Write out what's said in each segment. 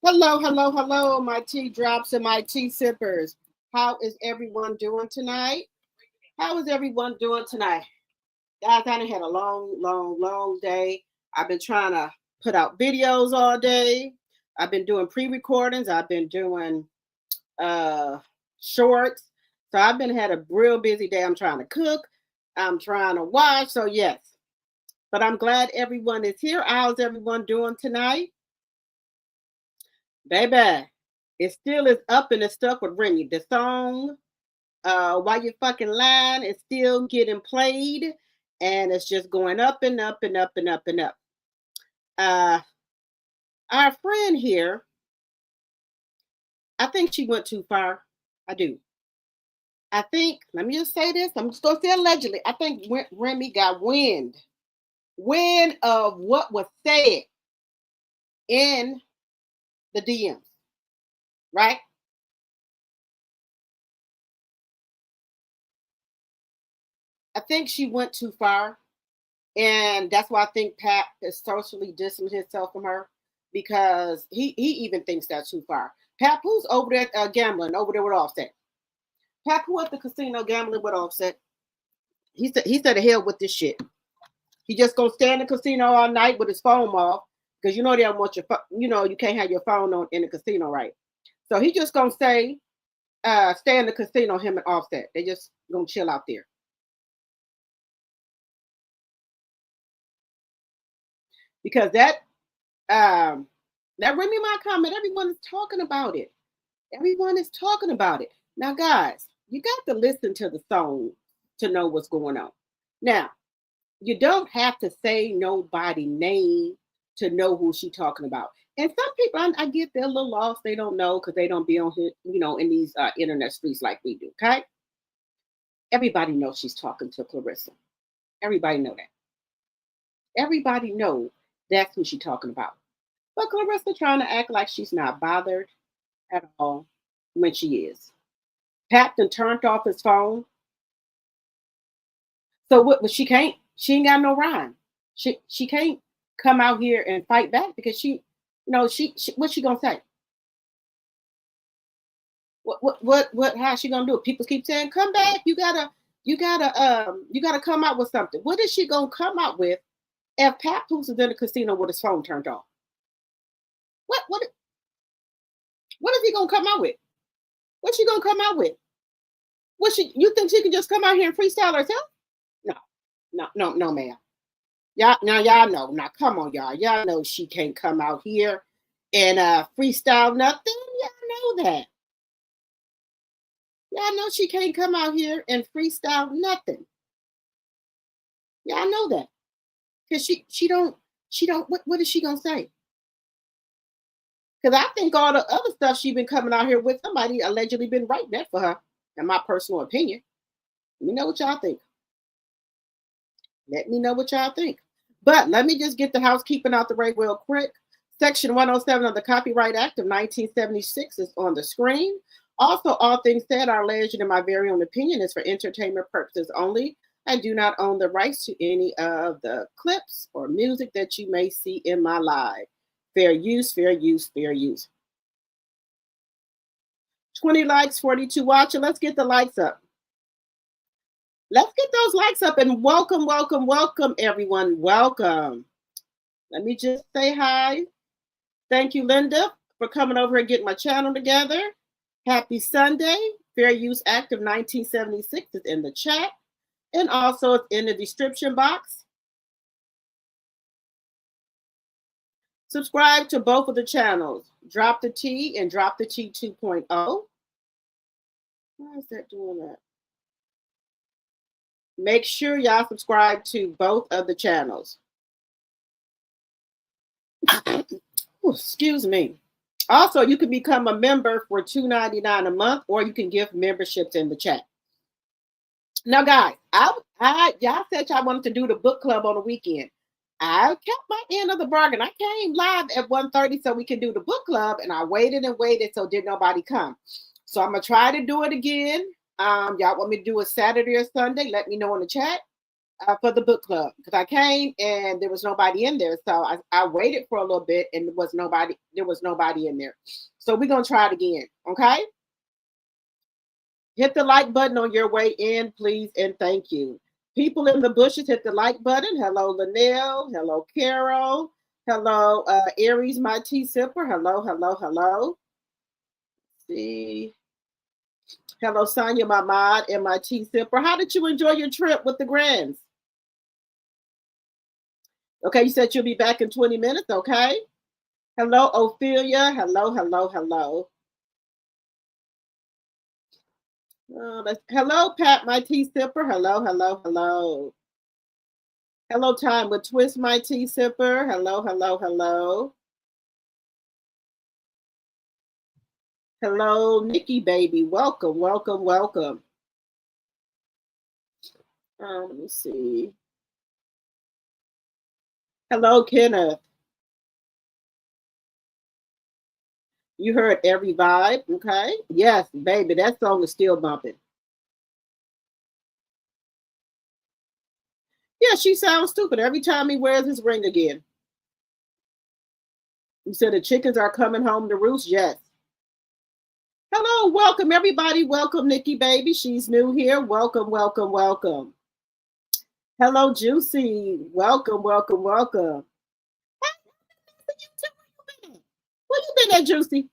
Hello, hello, hello, my tea drops and my tea sippers. How is everyone doing tonight? How is everyone doing tonight? Guys, I done had a long day. I've been trying to put out videos all day. I've been doing pre-recordings. I've been doing uh shorts. So I've been had a real busy day. I'm trying to cook. I'm trying to wash. So yes. But I'm glad everyone is here. How's everyone doing tonight? Baby, it still is up and it's stuck with Remy. The song, While You Fucking Lying, is still getting played and it's just going up and up and up and up and up. Uh, our friend here, I think she went too far. I do. I think, let me just say this, I'm just going to say allegedly, I think Remy got wind of what was said in the DMs, right? I think she went too far. And that's why I think Pat is socially distancing himself from her because he even thinks that's too far. Papoose over there gambling over there with Offset. Papoose at the casino gambling with Offset. He said to hell with this shit. He just gonna stay in the casino all night with his phone off because you know they don't want your you can't have your phone on in the casino, right? So he just gonna stay in the casino, him and Offset. They just gonna chill out there. Because that Remy Ma comment, everyone is talking about it. Everyone is talking about it. Now, guys, you got to listen to the song to know what's going on. Now, you don't have to say nobody name to know who she's talking about. And some people, I get they're a little lost. They don't know because they don't be on here, in these internet streets like we do. Okay, everybody knows she's talking to Clarissa. Everybody know that. Everybody know that's who she's talking about. But Clarissa trying to act like she's not bothered at all when she is. Captain turned off his phone. So what? She can't. She ain't got no rhyme. She can't come out here and fight back because she what's she gonna say? What? How's she gonna do it? People keep saying, "Come back. You gotta come out with something." What is she gonna come out with if Papoose is in the casino with his phone turned off? What is he gonna come out with? What's she gonna come out with? You think she can just come out here and freestyle herself? No, ma'am. Y'all know. Now come on, y'all. Y'all know she can't come out here and freestyle nothing. Y'all know that. Y'all know she can't come out here and freestyle nothing. Y'all know that. Because she don't what is she gonna say? Because I think all the other stuff she's been coming out here with, somebody allegedly been writing that for her, in my personal opinion. Let me know what y'all think. Let me know what y'all think. But let me just get the housekeeping out the way real quick. Section 107 of the Copyright Act of 1976 is on the screen. Also, all things said are alleged in my very own opinion is for entertainment purposes only. I do not own the rights to any of the clips or music that you may see in my live. Fair use, fair use, fair use. 20 likes, 42 watching. Let's get the likes up. Let's get those likes up and welcome, everyone. Welcome. Let me just say hi. Thank you, Linda, for coming over and getting my channel together. Happy Sunday. Fair Use Act of 1976 is in the chat. And also it's in the description box. Subscribe to both of the channels, Drop the T and Drop the T 2.0. Why is that doing that? Make sure y'all subscribe to both of the channels. Excuse me. Also, you can become a member for $2.99 a month, or you can give memberships in the chat. Now, guys, y'all said y'all wanted to do the book club on the weekend. I kept my end of the bargain. I came live at 1:30 so we can do the book club, and I waited and waited, so did nobody come. So I'm gonna try to do it again. Y'all want me to do it Saturday or Sunday? Let me know in the chat. for the book club because I came and there was nobody in there. So I waited for a little bit and there was nobody in there. So we're gonna try it again. Okay. Hit the like button on your way in, please, and thank you. People in the bushes, hit the like button. Hello, Linnell. Hello, Carol. Hello, Aries, my tea sipper. Hello, hello, hello. Let's see. Hello, Sonia, my mod, and my tea sipper. How did you enjoy your trip with the grands? Okay, you said you'll be back in 20 minutes, okay? Hello, Ophelia. Hello, hello, hello. Hello, Pat, my tea sipper. Hello, hello, hello. Hello, Time with Twist, my tea sipper. Hello, hello, hello. Hello, Nikki, baby. Welcome, welcome, welcome. Let me see. Hello, Kenneth. You heard every vibe, okay? Yes, baby, that song is still bumping. Yeah, she sounds stupid every time he wears his ring again. You said the chickens are coming home to roost? Yes. Hello, welcome everybody. Welcome, Nikki, baby. She's new here. Welcome, welcome, welcome. Hello, Juicy. Welcome, welcome, welcome. Where you been at, Juicy?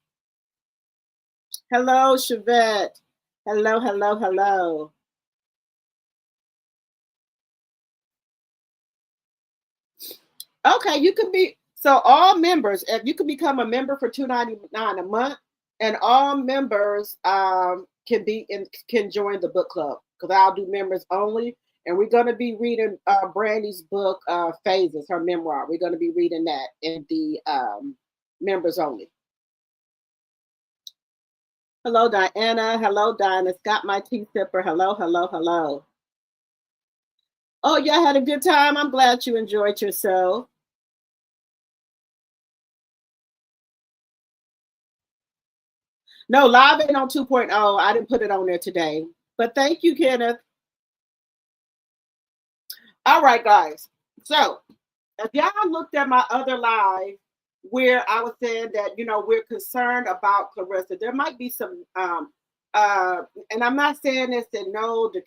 Hello, Chevette. Hello, hello, hello. Okay, you can be so all members. If you can become a member for $2.99 a month, and all members can join the book club because I'll do members only. And we're going to be reading Brandy's book, Phases, her memoir. We're going to be reading that in the members only. Hello, Diana. Hello, Diana. Scott, my tea sipper. Hello, hello, hello. Oh, yeah, had a good time. I'm glad you enjoyed yourself. No, live ain't on 2.0. I didn't put it on there today. But thank you, Kenneth. All right, guys. So if y'all looked at my other live where I was saying that, we're concerned about Clarissa, there might be some, and I'm not saying this to no, let me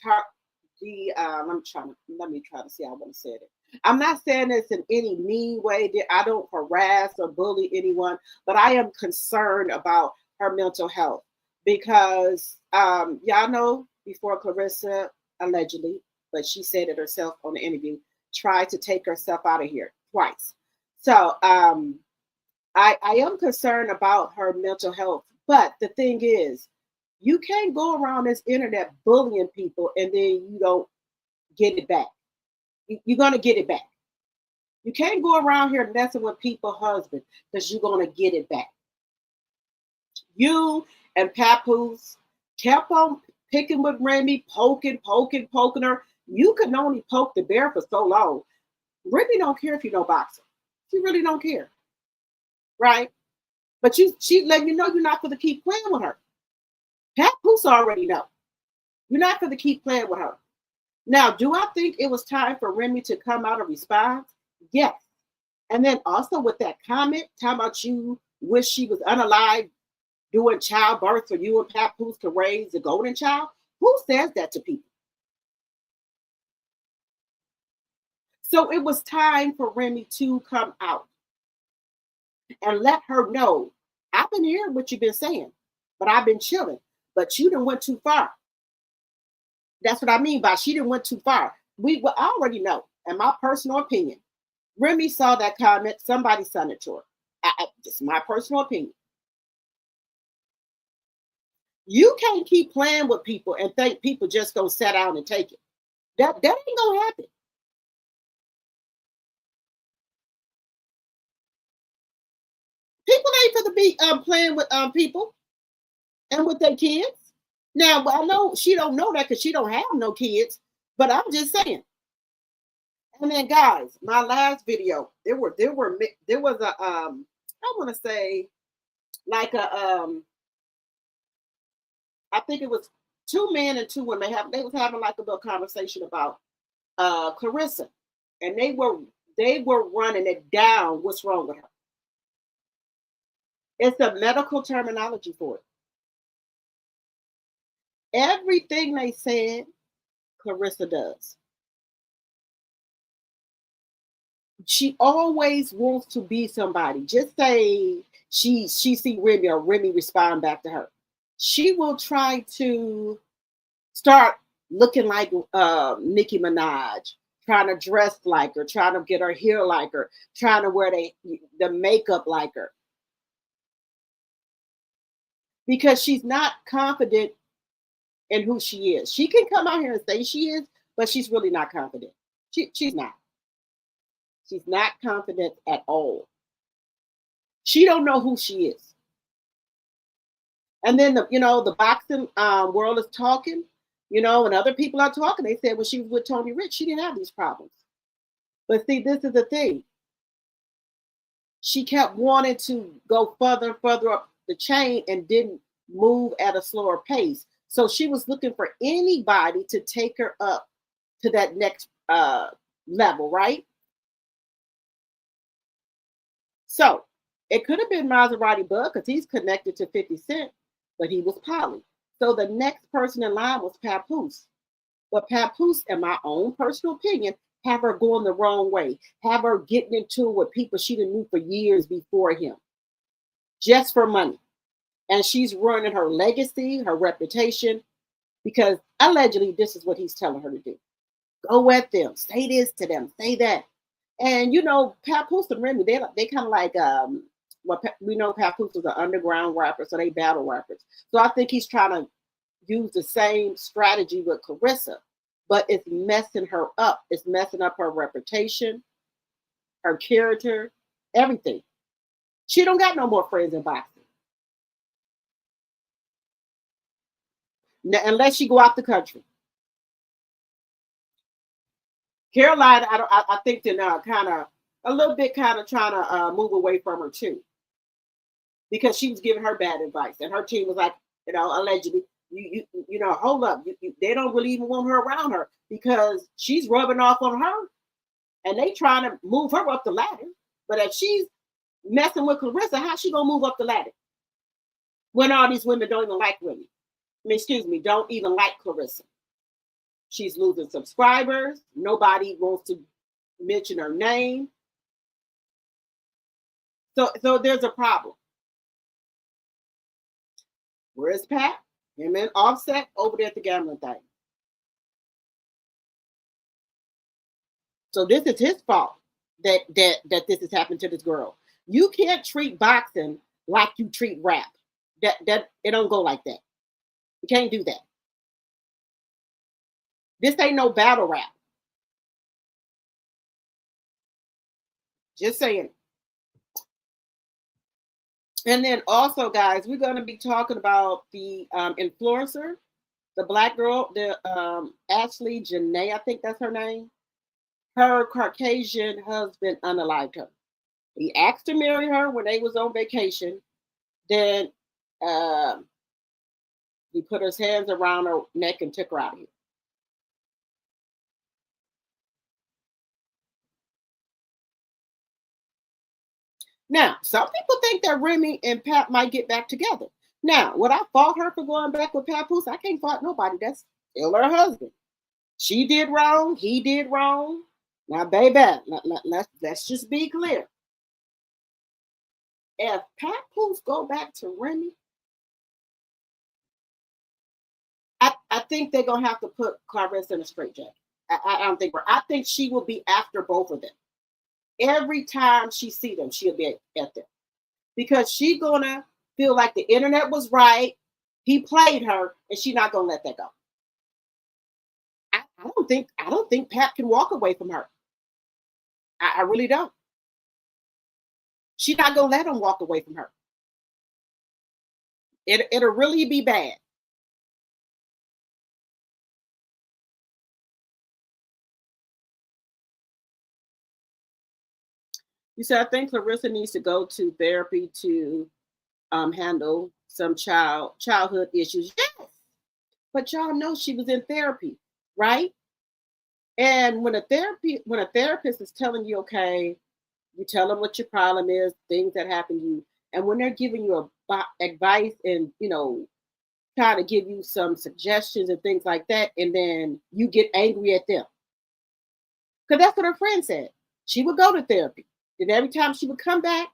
try to see how I want to say it. I'm not saying this in any mean way that I don't harass or bully anyone, but I am concerned about her mental health because y'all know before Clarissa allegedly, but she said it herself on the interview, tried to take herself out of here twice. So I am concerned about her mental health. But the thing is, you can't go around this internet bullying people and then you don't get it back. You're going to get it back. You can't go around here messing with people's husbands because you're going to get it back. You and Papoose kept on picking with Remy, poking her. You can only poke the bear for so long. Remy don't care if you're no boxer. She really don't care. Right? But she letting you know you're not going to keep playing with her. Papoose already know. You're not going to keep playing with her. Now, do I think it was time for Remy to come out and respond? Yes. And then also with that comment, talking about you wish she was unalive doing childbirth so you and Papoose could raise the golden child. Who says that to people? So it was time for Remy to come out and let her know, I've been hearing what you've been saying, but I've been chilling. But you done went too far. That's what I mean by she didn't went too far. We already know, in my personal opinion, Remy saw that comment, somebody sent it to her. Just my personal opinion. You can't keep playing with people and think people just gonna sit down and take it. That ain't gonna happen. People ain't gonna be playing with people and with their kids. Now I know she don't know that because she don't have no kids, but I'm just saying. And then guys, my last video, there was a I want to say like a I think it was two men and two women. They was having like a little conversation about Clarissa, and they were running it down. What's wrong with her? It's a medical terminology for it. Everything they said, Clarissa does. She always wants to be somebody. Just say she see Remy or Remy respond back to her. She will try to start looking like Nicki Minaj, trying to dress like her, trying to get her hair like her, trying to wear the makeup like her, because she's not confident in who she is. She can come out here and say she is, but she's really not confident. She's not. She's not confident at all. She don't know who she is. And then the boxing world is talking, and other people are talking. They said when she was with Tony Rich, she didn't have these problems. But see, this is the thing. She kept wanting to go further and further up the chain and didn't move at a slower pace. So she was looking for anybody to take her up to that next level, right? So it could have been Maserati Bug because he's connected to 50 Cent, but he was poly. So the next person in line was Papoose. But Papoose, in my own personal opinion, have her going the wrong way, have her getting into it with people she didn't knew for years before him, just for money. And she's ruining her legacy, her reputation, because allegedly this is what he's telling her to do. Go at them, say this to them, say that. And Papoose and Remy, they kind of like we know Papoose is an underground rapper, so they battle rappers. So I think he's trying to use the same strategy with Clarissa, but it's messing her up. It's messing up her reputation, her character, everything. She don't got no more friends in boxing. Unless she go out the country. Caroline, I think they're kind of a little bit kind of trying to move away from her too, because she was giving her bad advice, and her team was like, allegedly, hold up, they don't really even want her around her because she's rubbing off on her, and they trying to move her up the ladder. But if she's messing with Clarissa, how's she gonna move up the ladder when all these women don't even like women? Don't even like Clarissa. She's losing subscribers. Nobody wants to mention her name. So there's a problem. Where's Pat? Him and Offset over there at the gambling thing. So this is his fault that this has happened to this girl. You can't treat boxing like you treat rap. That it don't go like that. You can't do that. This ain't no battle rap. Just saying. And then also, guys, we're going to be talking about the influencer, the black girl, the Ashley Janae, I think that's her name. Her Caucasian husband unalived her. He asked to marry her when they was on vacation. Then he put his hands around her neck and took her out of here. Now, some people think that Remy and Pat might get back together. Now, would I fault her for going back with Papoose? I can't fault nobody. That's still her husband. She did wrong. He did wrong. Now, baby, let's just be clear. If Papoose go back to Remy, I think they're gonna have to put Claressa in a straitjacket. I don't think. I think she will be after both of them. Every time she see them, she'll be at them, because she's gonna feel like the internet was right. He played her, and she's not gonna let that go. I don't think Pat can walk away from her. I really don't. She's not gonna let him walk away from her. It'll really be bad. You said I think Clarissa needs to go to therapy to handle some childhood issues. Yes, but y'all know she was in therapy, right? And when a therapist is telling you, okay, you tell them what your problem is, things that happen to you, and when they're giving you advice and trying to give you some suggestions and things like that, and then you get angry at them because that's what her friend said. She would go to therapy, and every time she would come back,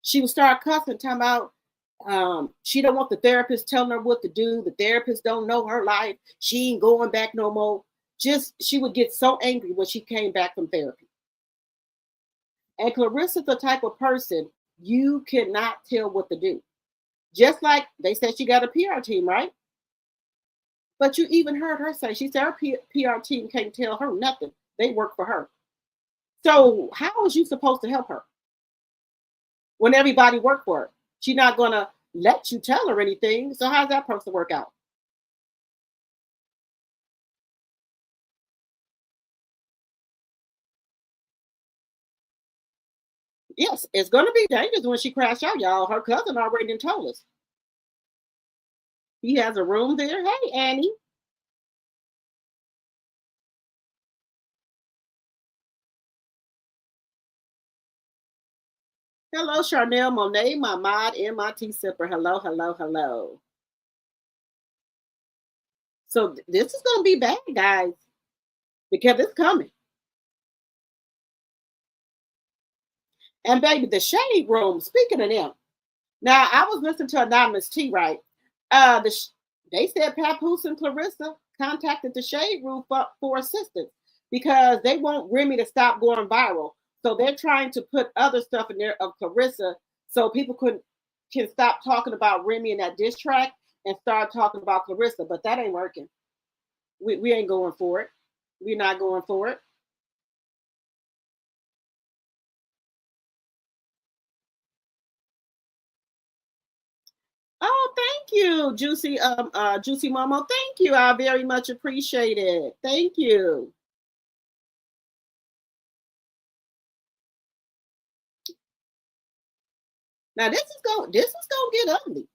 she would start cussing, talking about she don't want the therapist telling her what to do. The therapist don't know her life. She ain't going back no more. Just she would get so angry when she came back from therapy. And Clarissa's the type of person you cannot tell what to do. Just like they said she got a PR team, right? But you even heard her say, she said her PR team can't tell her nothing. They work for her. So how is you supposed to help her when everybody work for her? She's not going to let you tell her anything. So how's that supposed to work out? Yes, it's going to be dangerous when she crash out, y'all. Her cousin already told us. He has a room there. Hey, Annie. Hello, Charnel Monet, my mod and my tea sipper. Hello, hello, hello. So this is going to be bad, guys, because it's coming. And baby, the shade room, speaking of them. Now, I was listening to Anonymous T, right? They said Papoose and Clarissa contacted the shade room for assistance because they want Remy to stop going viral. So they're trying to put other stuff in there of Clarissa so people can stop talking about Remy in that diss track and start talking about Clarissa. But that ain't working. We ain't going for it. We're not going for it. Oh, thank you, Juicy Momo. Thank you. I very much appreciate it. Thank you. Now this is gonna get ugly.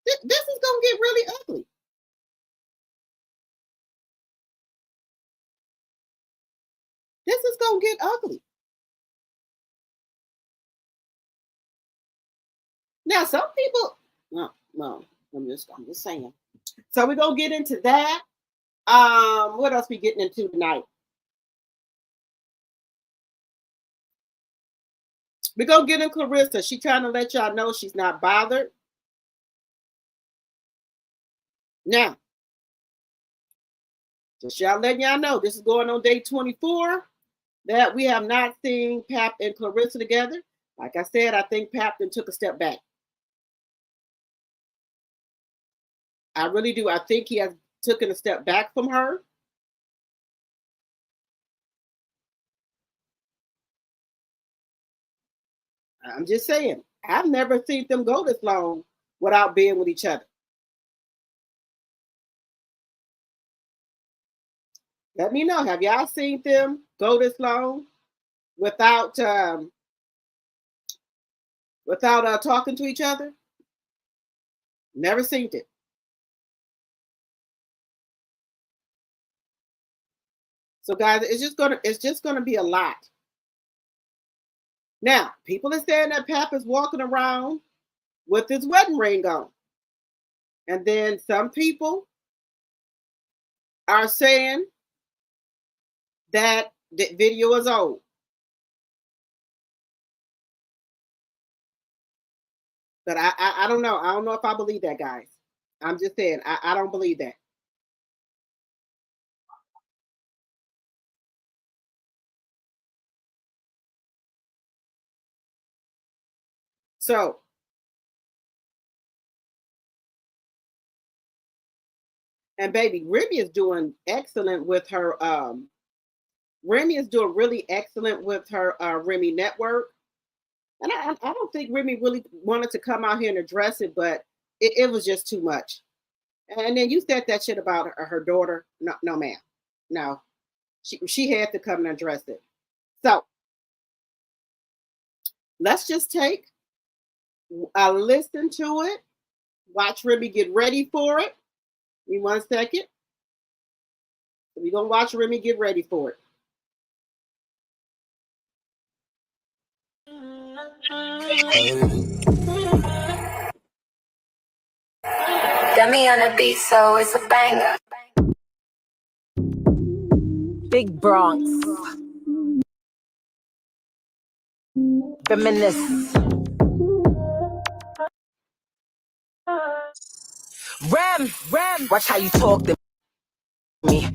This is gonna get really ugly. This is gonna get ugly. Now some people, well, I'm just saying. So we're gonna get into that. What else we getting into tonight? We're gonna get in Clarissa. She trying to let y'all know she's not bothered. Now, just y'all letting y'all know this is going on day 24 that we have not seen Pap and Clarissa together. Like I said, I think Pap then took a step back. I really do. I think he has taken a step back from her. I'm just saying, I've never seen them go this long without being with each other. Let me know. Have y'all seen them go this long without talking to each other? Never seen it. So guys, it's just gonna be a lot. Now, people are saying that Pap is walking around with his wedding ring on. And then some people are saying that the video is old. But I don't know. I don't know if I believe that, guys. I'm just saying, I don't believe that. So, and baby, Remy is doing excellent with her. Remy is doing really excellent with her Remy network. And I don't think Remy really wanted to come out here and address it, but it was just too much. And then you said that shit about her daughter. No, no, ma'am. No, she had to come and address it. So let's just take a listen to it. Watch Remy get ready for it. Give me 1 second. We're going to watch Remy get ready for it. Got me on a beat, so it's a banger. Big Bronx. Reminisce. Rem, watch how you talk to me.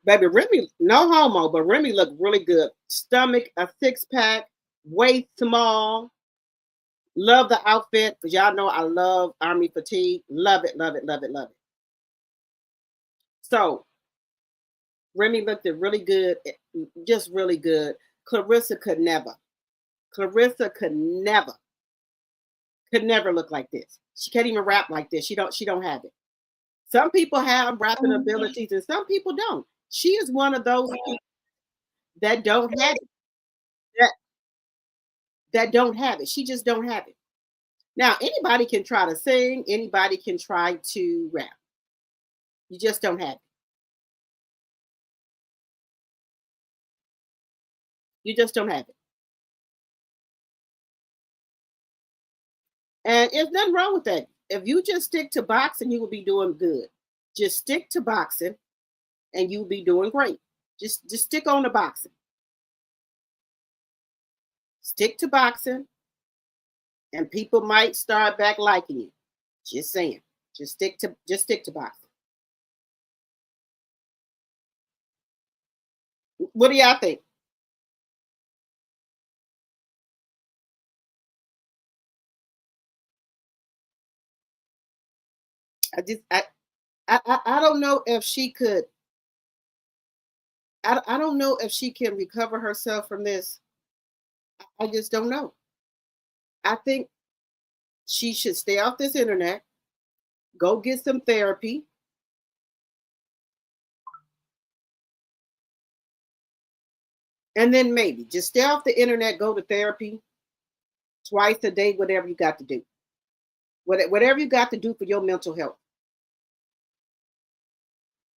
Baby, Remy, no homo, but Remy looked really good. Stomach, a 6-pack, waist small. Love the outfit, because y'all know I love army fatigue. Love it, love it, love it, love it. So, Remy looked really good, just really good. Clarissa could never. Clarissa could never look like this. She can't even rap like this. She don't have it. Some people have rapping abilities and some people don't. She is one of those people that don't have it. That don't have it. She just don't have it. Now, anybody can try to sing, anybody can try to rap. You just don't have it. You just don't have it. And there's nothing wrong with that. If you just stick to boxing, you will be doing good. Just stick to boxing and you'll be doing great. Just stick on the boxing. Stick to boxing and people might start back liking you. Just saying. Just stick to boxing. What do y'all think? I don't know if she could. I don't know if she can recover herself from this. I just don't know. I think she should stay off this internet, go get some therapy. And then maybe just stay off the internet, go to therapy twice a day, whatever you got to do. Whatever you got to do for your mental health.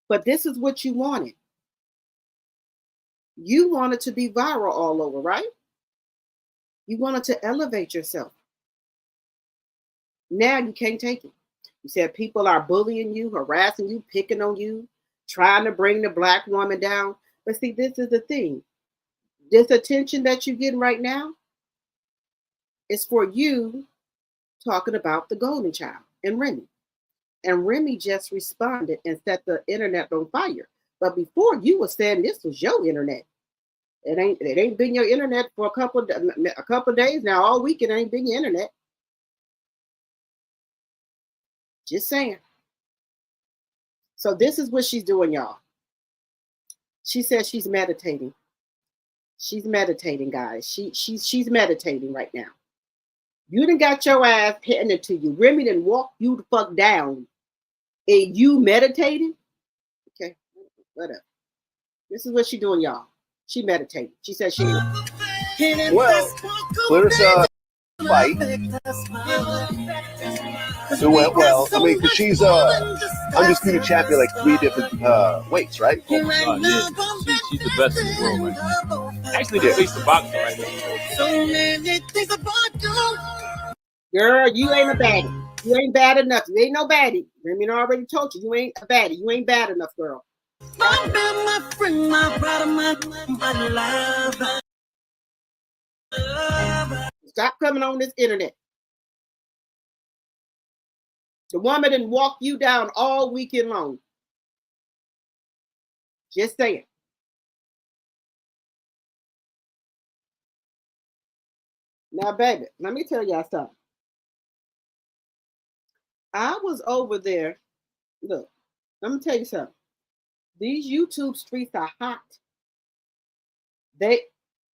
But this is what you wanted. You wanted to be viral all over, right? You wanted to elevate yourself. Now you can't take it. You said people are bullying you, harassing you, picking on you, trying to bring the Black woman down. But see, this is the thing. This attention that you're getting right now is for you talking about the golden child and Remy. And Remy just responded and set the internet on fire. But before, you were saying this was your internet. It ain't been your internet for a couple of days now. All week it ain't been your internet. Just saying. So this is what she's doing, y'all. She says she's meditating. She's meditating, guys. She's meditating right now. You done got your ass handed to you. Remy done walk you the fuck down. And you meditating? Okay, whatever. This is what she doing, y'all. She meditating. She says she. Well, Clarissa fight. It went well. I mean, because she's undisputed champion, like 3 different weights, right? Oh my God, yeah. She's the best in the world right now. Actually, the face of boxing right now. Girl, you ain't a baddie. You ain't bad enough. You ain't no baddie. Remy already told you, you ain't a baddie. You ain't bad enough, girl. My friend, my brother, my lover. Stop coming on this internet. The woman didn't walk you down all weekend long. Just saying. Now, baby, let me tell y'all something. I was over there. Look, let me tell you something. These YouTube streets are hot. Let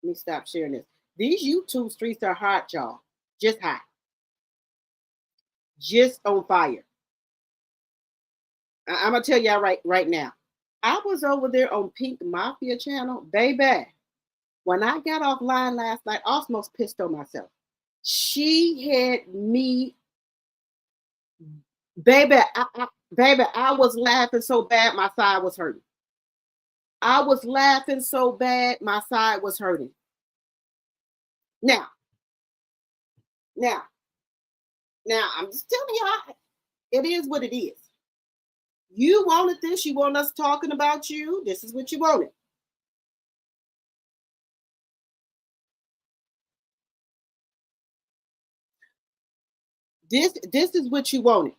me stop sharing this. These YouTube streets are hot, y'all. Just hot. Just on fire. I'm going to tell y'all right now. I was over there on Pink Mafia channel. Baby, when I got offline last night, I almost pissed on myself. She had me, baby. I was laughing so bad my side was hurting. I was laughing so bad my side was hurting. Now, I'm just telling y'all, it is what it is. You wanted this. You want us talking about you. This is what you wanted. This is what you wanted.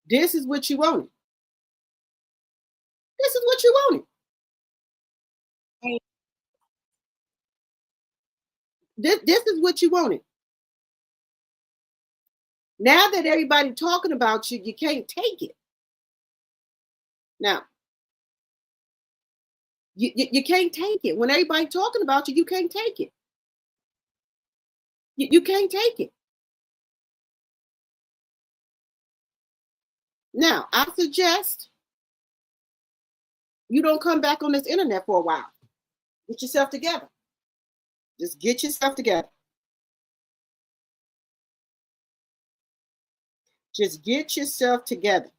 This is what you wanted. This is what you wanted. This is what you wanted. Now that everybody talking about you, you can't take it. Now, you can't take it. When everybody talking about you, you can't take it. You can't take it. Now, I suggest you don't come back on this internet for a while. Get yourself together. Just get yourself together. Just get yourself together.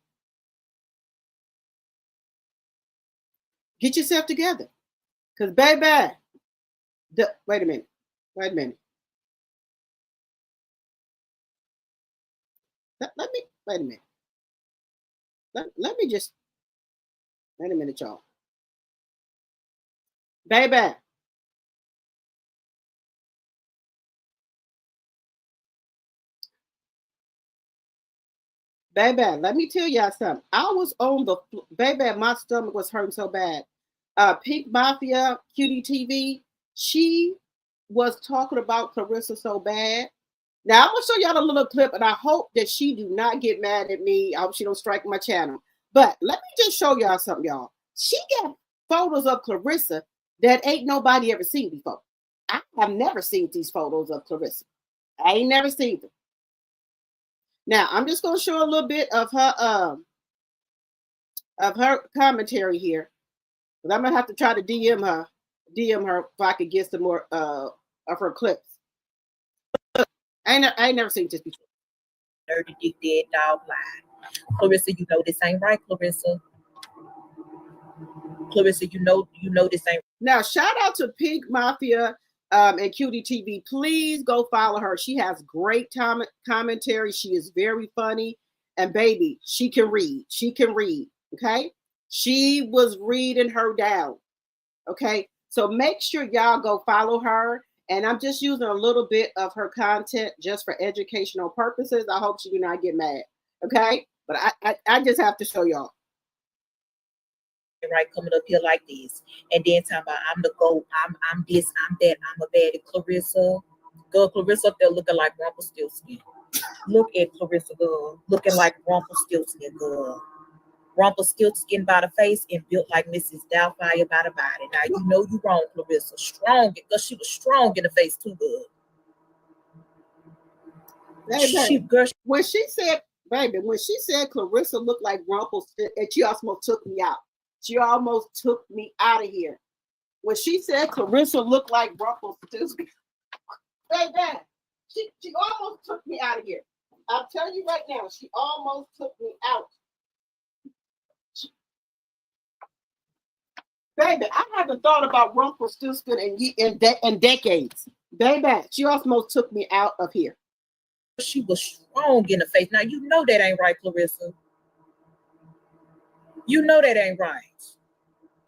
Get yourself together. Because, baby, wait a minute. Wait a minute. Let me, wait a minute. Let me just, wait a minute, y'all. Baby. Baby, let me tell y'all something. I was on the, baby, my stomach was hurting so bad. Pink Mafia, Cutie TV, she was talking about Clarissa so bad. Now, I'm going to show y'all a little clip, and I hope that she do not get mad at me. I hope she don't strike my channel. But let me just show y'all something, y'all. She got photos of Clarissa that ain't nobody ever seen before. I have never seen these photos of Clarissa. I ain't never seen them. Now, I'm just going to show a little bit of her commentary here. But I'm going to have to try to DM her if I could get some more of her clips. I ain't never seen this before. Dirty dick dead dog lie. Clarissa, you know this ain't right, Clarissa. Clarissa, you know this ain't. Now, shout out to Pink Mafia and Cutie TV. Please go follow her. She has great commentary. She is very funny. And baby, she can read. She can read. Okay. She was reading her down. Okay. So make sure y'all go follow her. And I'm just using a little bit of her content just for educational purposes. I hope she do not get mad. Okay. But I just have to show y'all. Right, coming up here like this, and then talking about I'm the GOAT, I'm this, I'm that, I'm a baddie. Clarissa, girl, Clarissa up there looking like Rumpelstiltskin. Look at Clarissa, girl, looking like Rumpelstiltskin, girl. Rumpelstiltskin by the face and built like Mrs. Doubtfire by the body. Now you know you wrong, Clarissa. Strong, because she was strong in the face too, good. When she said Clarissa looked like Rumpelstiltskin, and she almost took me out. She almost took me out of here. When she said Clarissa looked like Rumpelstiltskin, baby, she almost took me out of here. I'm telling you right now, she almost took me out. Baby, I haven't thought about Rumpelstiltskin in decades. Baby, she almost took me out of here. She was strong in the face. Now you know that ain't right, Clarissa. You know that ain't right.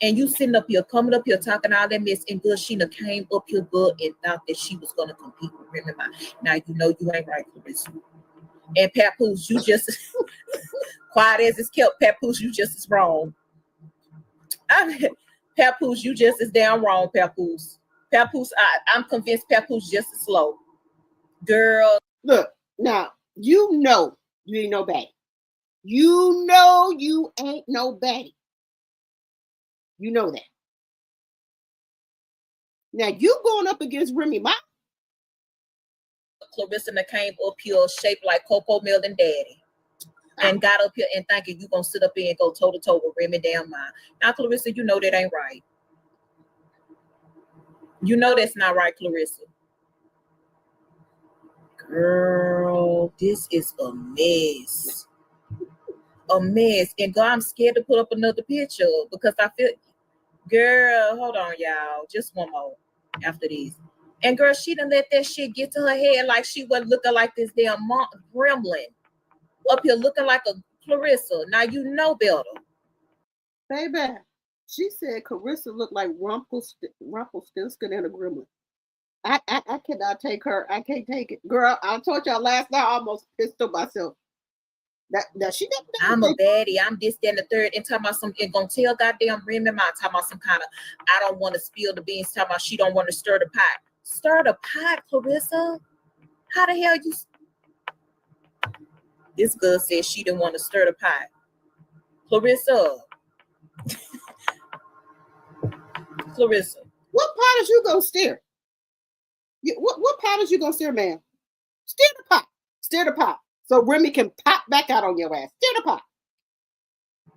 And you sitting up here, coming up here, talking all that mess, and good Sheena came up here good and thought that she was gonna compete with Remy Ma. Now you know you ain't right, Clarissa. And Papoose, you just quiet as it's kept. Papoose, you just as wrong. Papoose, you just as damn wrong, Papoose. Papoose, I'm convinced Papoose just as slow. Girl. Look, now, you know you ain't no baddie. You know you ain't no baddie. You know that. Now, you going up against Remy Ma. Clarissa came up here shaped like Coco Melon Daddy. And got up here and thinking you gonna sit up here and go toe to toe with Remy damn Ma. Now, Clarissa, you know that ain't right. You know that's not right, Clarissa. Girl, this is a mess. A mess. And girl, I'm scared to put up another picture because I feel, girl, hold on, y'all. Just one more after this. And girl, she done let that shit get to her head like she wasn't looking like this damn gremlin. Up here looking like a Clarissa. Now you know better. Baby, she said Clarissa looked like Rumpelstiltskin and a gremlin. I cannot take her. I can't take it. Girl, I told y'all last night I almost pissed on myself. That she didn't. I'm a baddie. I'm this, that, and the third. And talking about something, gonna tell goddamn Remy Ma, talking about some kind of, I don't want to spill the beans, talking about she don't want to stir the pot. Stir the pot, Clarissa? How the hell you? This girl said she didn't want to stir the pot. Clarissa. Clarissa. What pot is you gonna stir? What pot is you gonna stir, man? Stir the pot. Stir the pot. So Remy can pop back out on your ass. Stir the pot.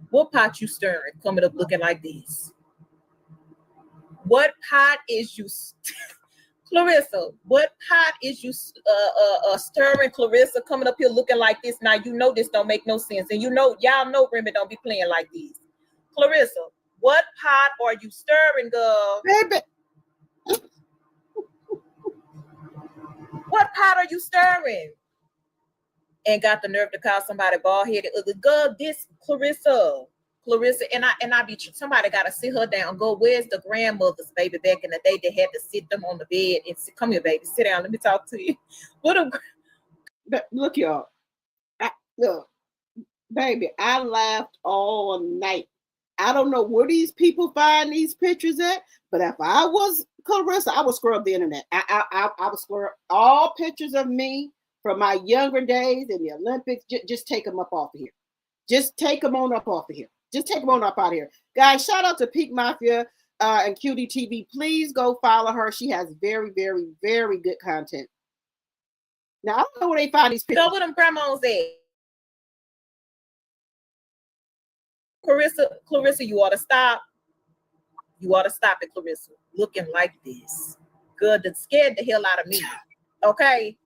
What pot you stirring? Coming up looking like this. What pot is you Clarissa, what pot is you stirring, Clarissa, coming up here looking like this? Now you know this don't make no sense. And you know, y'all know Remy don't be playing like this. Clarissa, what pot are you stirring, girl? Baby. What pot are you stirring? And got the nerve to call somebody bald-headed ugly. Girl, this Clarissa, and I be, somebody gotta sit her down. Go, where's the grandmothers, baby, back in the day they had to sit them on the bed and sit, come here, baby, sit down, let me talk to you. Look, y'all. Look, baby, I laughed all night. I don't know where these people find these pictures at, but if I was Clarissa, I would scrub the internet. I would scrub all pictures of me from my younger days in the Olympics. Just take them up off of here. Just take them on up off of here. Just take them on up out of here. Guys, shout out to Peak Mafia and Cutie TV. Please go follow her. She has very, very, very good content. Now, I don't know where they find these pictures. Go with them grandmas at. Clarissa, you ought to stop. You ought to stop it, Clarissa. Looking like this. Good, that scared the hell out of me. Okay?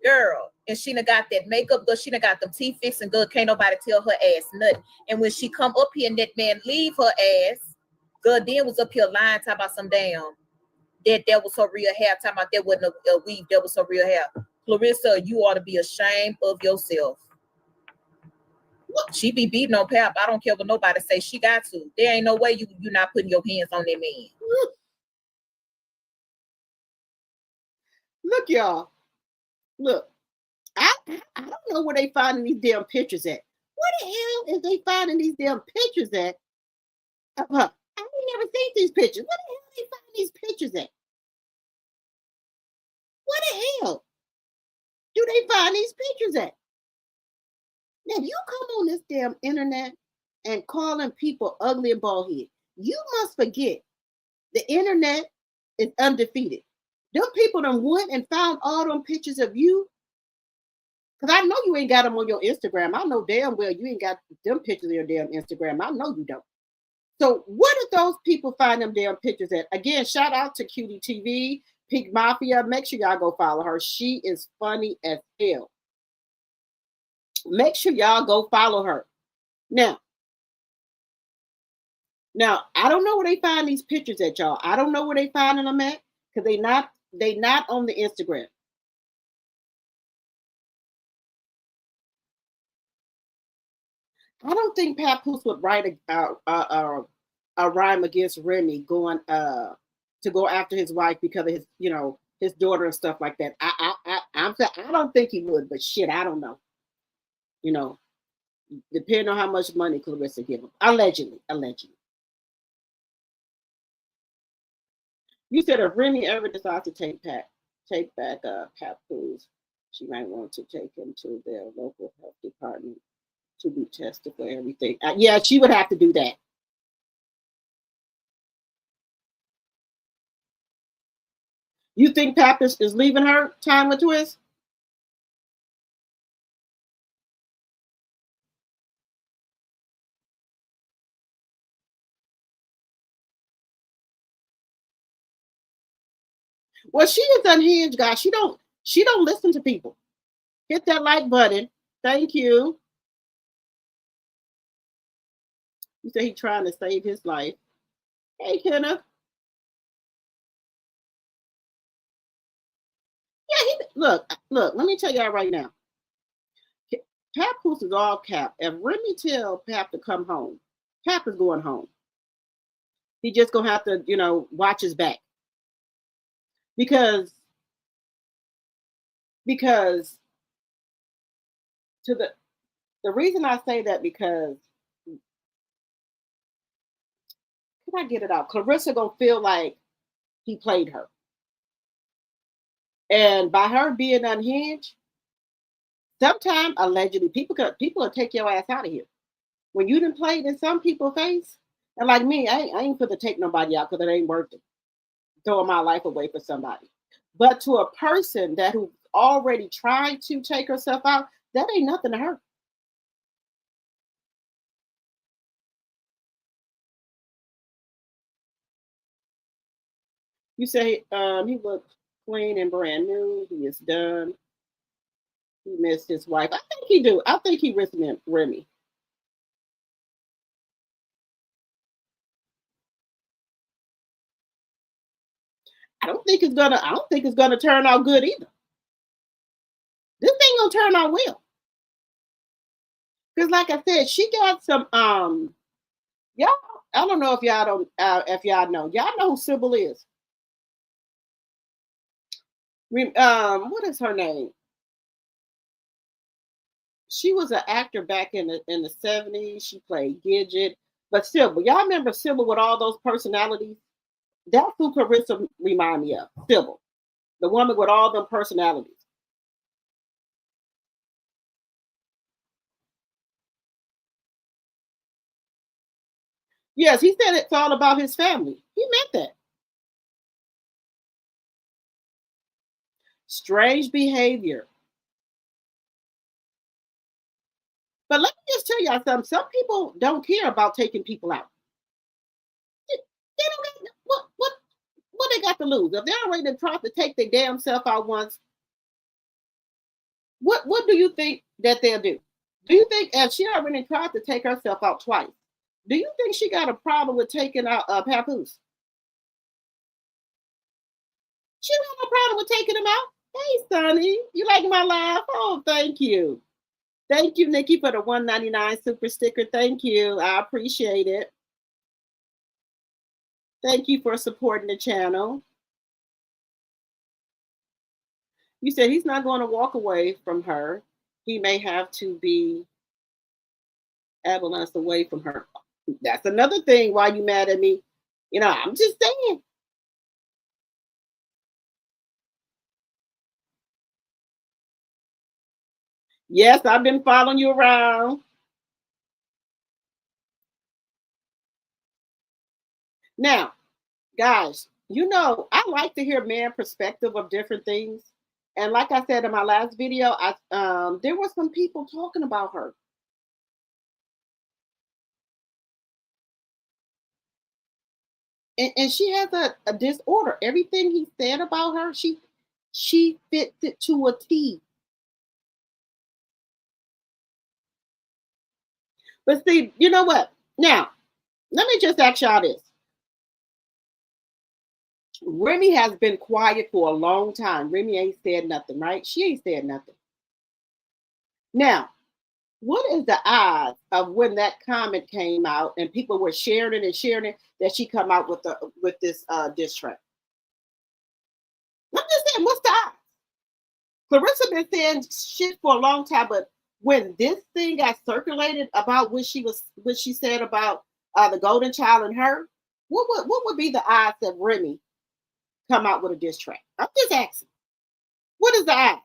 Girl, and she done got that makeup, girl. She done got them teeth fixed, and girl, can't nobody tell her ass nothing. And when she come up here and that man leave her ass, girl, then was up here lying, talking about some damn, that was her real hair, talking about that wasn't a weave, that was her real hair. Clarissa, you ought to be ashamed of yourself. She be beating on Pap. I don't care what nobody say. She got to. There ain't no way you not putting your hands on that man. Look, y'all. Look, I don't know where they finding these damn pictures at. Where the hell is they finding these damn pictures at? I ain't never seen these pictures. Where the hell they finding these pictures at? Where the hell do they find these pictures at? Now, if you come on this damn internet and calling people ugly and bald-headed, you must forget the internet is undefeated. Them people done went and found all them pictures of you. Because I know you ain't got them on your Instagram. I know damn well you ain't got them pictures on your damn Instagram. I know you don't. So where did those people find them damn pictures at? Again, shout out to Cutie TV, Pink Mafia. Make sure y'all go follow her. She is funny as hell. Make sure y'all go follow her. Now, I don't know where they find these pictures at, y'all. I don't know where they finding them at because they not on the Instagram. I don't think Papoose would write a rhyme against Remy going to go after his wife because of his, his daughter and stuff like that. I don't think he would, but shit, I don't know. Depending on how much money Clarissa give him. Allegedly. You said if Remy ever decides to take back Papoose, she might want to take him to their local health department to be tested for everything. Yeah, she would have to do that. You think Papoose is leaving her time with Twist? Well, she is unhinged, guys. She don't listen to people. Hit that like button. Thank you. You say he's trying to save his life. Hey, Kenneth. Yeah, look, let me tell y'all right now. Papoose is all Cap. If Remy tell Pap to come home, Pap is going home. He just gonna have to, watch his back. Because to the reason I say that, because can I get it out? Clarissa gonna feel like he played her. And by her being unhinged, sometimes allegedly people will take your ass out of here. When you done played in some people's face, and like me, I ain't gonna take nobody out because it ain't worth it. Throwing my life away for somebody. But to a person that who already tried to take herself out, that ain't nothing to her. You say he looked clean and brand new. He is done. He missed his wife. I think he do. I think he missed Remy. I don't think it's gonna turn out good either. This ain't gonna turn out well. Because like I said, she got some y'all, I don't know if y'all don't if y'all know. Y'all know who Sybil is. What is her name? She was an actor back in the 70s. She played Gidget. But Sybil, y'all remember Sybil with all those personalities? That's who Clarissa remind me of. Sybil, the woman with all them personalities. Yes, he said it's all about his family. He meant that. Strange behavior. But let me just tell y'all something. Some people don't care about taking people out. They don't got, what they got to lose? If they already tried to take their damn self out once, what do you think that they'll do? Do you think if she already tried to take herself out twice, do you think she got a problem with taking out Papoose? She don't have a problem with taking him out. Hey, Sonny, you like my laugh? Oh, thank you. Thank you, Nikki, for the $1.99 super sticker. Thank you. I appreciate it. Thank you for supporting the channel. You said he's not going to walk away from her. He may have to be ambulanced away from her. That's another thing why you mad at me. I'm just saying. Yes, I've been following you around. Now, guys, I like to hear man perspective of different things. And like I said in my last video, there were some people talking about her. And she has a disorder. Everything he said about her, she fits it to a T. But see, you know what? Now, let me just ask y'all this. Remy has been quiet for a long time. Remy ain't said nothing, right? She ain't said nothing. Now, what is the odds of when that comment came out and people were sharing it that she come out with this diss track? I'm just saying, what's the odds? Clarissa been saying shit for a long time, but when this thing got circulated about what she said about the golden child and her, what would be the odds that Remy come out with a diss track? I'm just asking. What is the odds?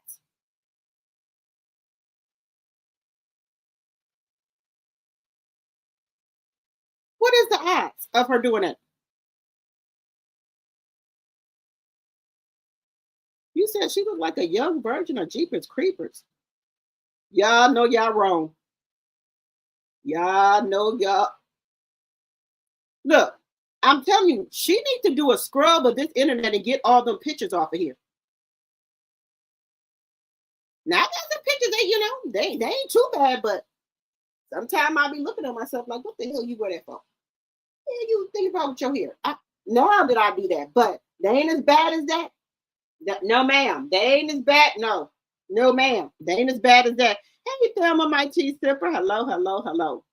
What is the odds of her doing it? You said she looked like a young virgin of Jeepers Creepers. Y'all know y'all wrong. Y'all know y'all. Look, I'm telling you, she needs to do a scrub of this internet and get all them pictures off of here. Now I got some pictures that, you know, they ain't too bad, but sometimes I'll be looking at myself like, what the hell you wear that for? Yeah, you think about with your hair. Now that I do that, but they ain't as bad as that. No, ma'am. They ain't as bad. No, ma'am. They ain't as bad as that. Hey, Thelma, my tea sipper. Hello, hello, hello.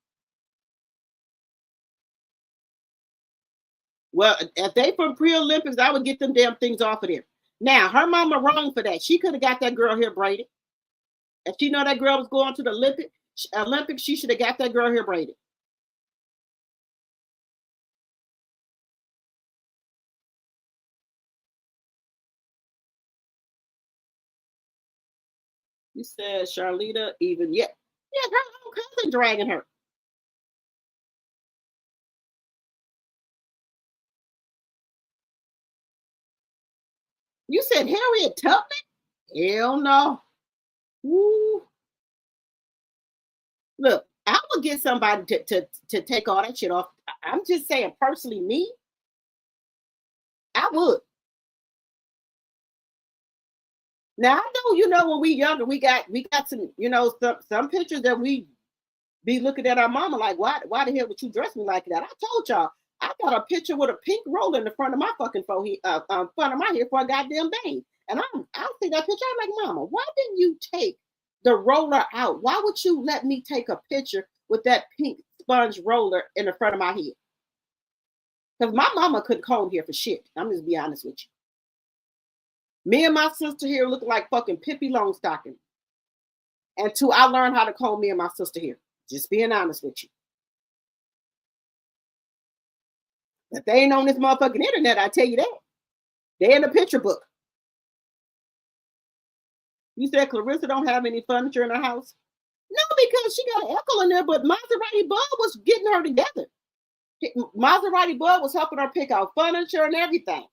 Well, if they from pre-Olympics, I would get them damn things off of there. Now, her mama wrong for that. She could have got that girl hair braided. If she know that girl was going to the Olympics, she should have got that girl hair braided. You said Charlita even, yeah, her own cousin dragging her. You said Harriet Tubman? Hell no. Ooh. Look, I would get somebody to take all that shit off. I'm just saying, personally, me, I would. Now I know, you know, when we younger, we got some, you know, some pictures that we be looking at our mama like, why the hell would you dress me like that? I told y'all, I got a picture with a pink roller in the front of my fucking forehead, front of my hair for a goddamn bang. And I see that picture, I'm like, mama, why didn't you take the roller out? Why would you let me take a picture with that pink sponge roller in the front of my head? Because my mama couldn't comb hair for shit. I'm just be honest with you. Me and my sister here look like fucking Pippi Longstocking. And two, I learned how to comb me and my sister here. Just being honest with you. But they ain't on this motherfucking internet, I tell you that. They in the picture book. You said Clarissa don't have any furniture in her house? No, because she got an echo in there, but Maserati Bud was getting her together. Maserati Bud was helping her pick out furniture and everything.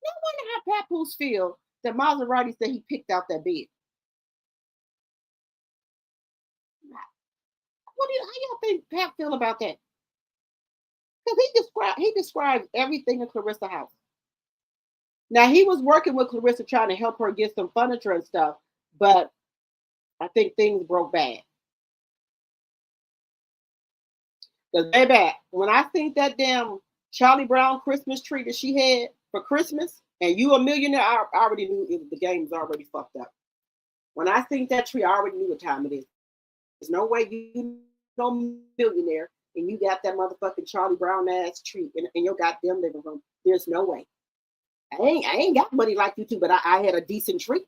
No wonder how Papoose feel that Maserati said he picked out that bed. How y'all think Pat feel about that? Because he described everything in Clarissa's house. Now he was working with Clarissa trying to help her get some furniture and stuff, but I think things broke bad. Because baby, when I think that damn Charlie Brown Christmas tree that she had for Christmas, and You a Millionaire, I already knew the game was already fucked up. When I think that tree, I already knew what time it is. There's no way you no millionaire and you got that motherfucking Charlie Brown ass tree in your goddamn living room. There's no way. I ain't got money like you two, but I had a decent tree.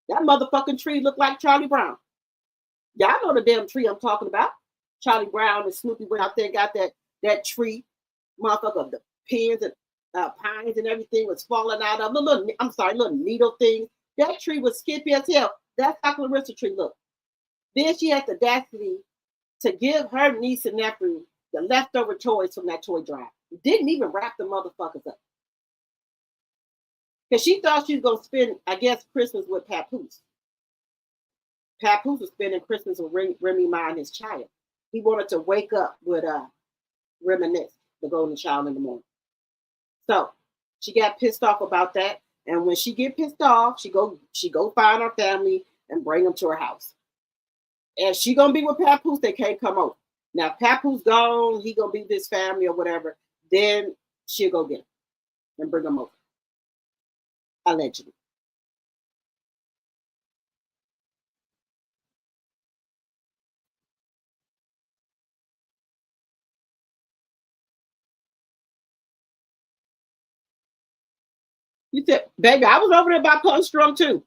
That motherfucking tree looked like Charlie Brown. Y'all know the damn tree I'm talking about. Charlie Brown and Snoopy went out there, got that tree, motherfucker, the pins and pines and everything was falling out of little needle things. That tree was skippy as hell. That's how Clarissa tree looked. Then she had the audacity to give her niece and nephew the leftover toys from that toy drive. Didn't even wrap the motherfuckers up. Because she thought she was going to spend, I guess, Christmas with Papoose. Papoose was spending Christmas with Remy Ma and his child. He wanted to wake up with Reminisce, the golden child, in the morning. So she got pissed off about that. And when she get pissed off, she go find her family and bring them to her house. And she gonna be with Papoose, they can't come over. Now if Papoose gone, he gonna be with his family or whatever, then she'll go get him and bring him over. Allegedly. You said, baby, I was over there by Punch Drunk too.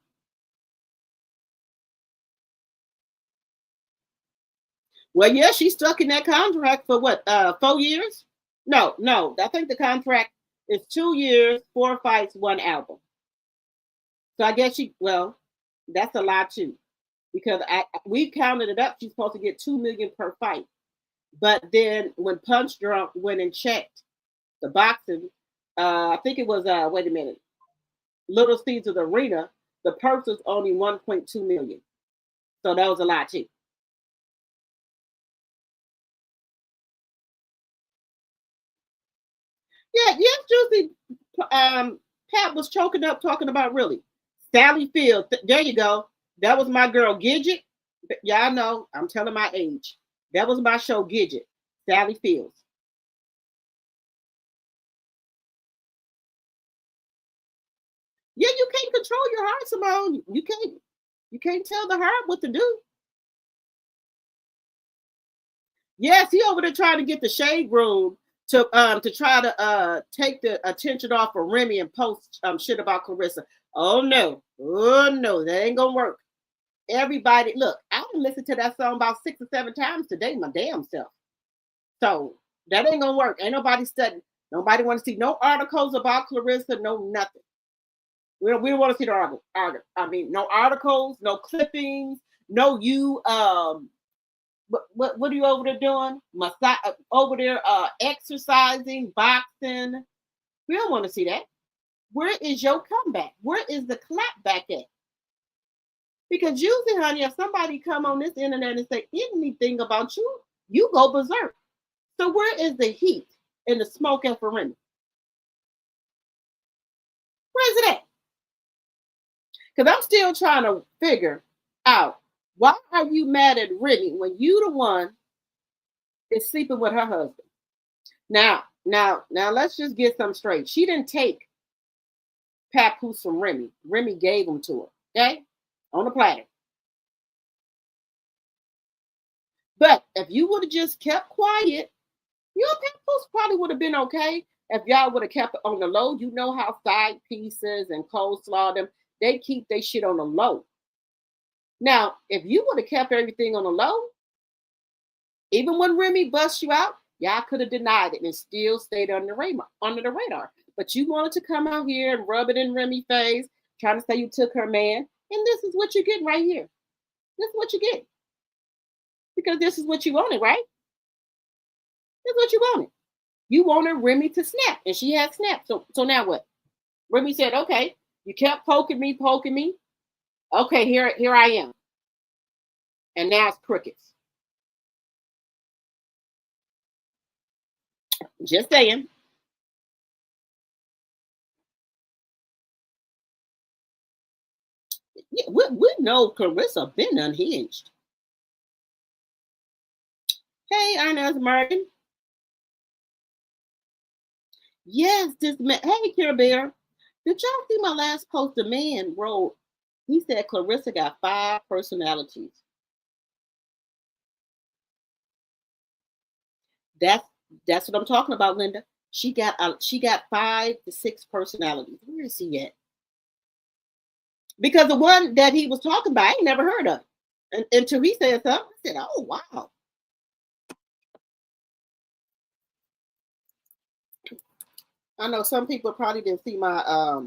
Well, yeah, she's stuck in that contract for what, 4 years? No, I think the contract is 2 years, 4 fights, 1 album. So I guess that's a lot too. Because we counted it up, she's supposed to get $2 million per fight. But then when Punch Drunk went and checked the boxing, I think it was, wait a minute, Little Caesars Arena, the purse was only $1.2 million. So that was a lot too. Yeah, yes, Juicy. Pat was choking up talking about really Sally Field. There you go. That was my girl Gidget. Y'all know I'm telling my age. That was my show Gidget. Sally Fields. Yeah, you can't control your heart, Simone. You can't tell the heart what to do. Yes, he over there trying to get the shade room to try to take the attention off of Remy and post shit about Clarissa. Oh no, that ain't gonna work. Everybody, look, I done listened to that song about 6 or 7 times today, my damn self. So that ain't gonna work. Ain't nobody studying. Nobody want to see no articles about Clarissa, no nothing. We don't want to see the article. I mean, no articles, no clippings, no you what are you over there doing? Over there exercising, boxing. We don't want to see that. Where is your comeback? Where is the clap back at? Because usually, honey, if somebody come on this internet and say anything about you, you go berserk. So where is the heat and the smoke at for Remy? Where is it at? Because I'm still trying to figure out, why are you mad at Remy when you the one is sleeping with her husband? Now, let's just get some straight. She didn't take papoose from Remy. Remy gave them to her, okay? On a platter. But if you would have just kept quiet, your papoose probably would have been okay. If y'all would have kept it on the low. You know how side pieces and coleslaw them, they keep their shit on the low. Now, if you would have kept everything on the low, even when Remy busts you out, y'all could have denied it and still stayed under the radar. But you wanted to come out here and rub it in Remy's face, trying to say you took her man. And this is what you're getting right here. This is what you get. Because this is what you wanted, right? This is what you wanted. You wanted Remy to snap, and she had snapped. So now what? Remy said, okay, you kept poking me. Okay, here I am. And now it's crickets. Just saying. Yeah, we know Clarissa been unhinged. Hey, Inez Martin. Yes, this man. Hey, Kira Bear. Did y'all see my last post? The man wrote, he said Clarissa got 5 personalities. That's what I'm talking about, Linda. She got 5 to 6 personalities. Where is he at? Because the one that he was talking about, I ain't never heard of. And until he said something, I said, oh wow. I know some people probably didn't see my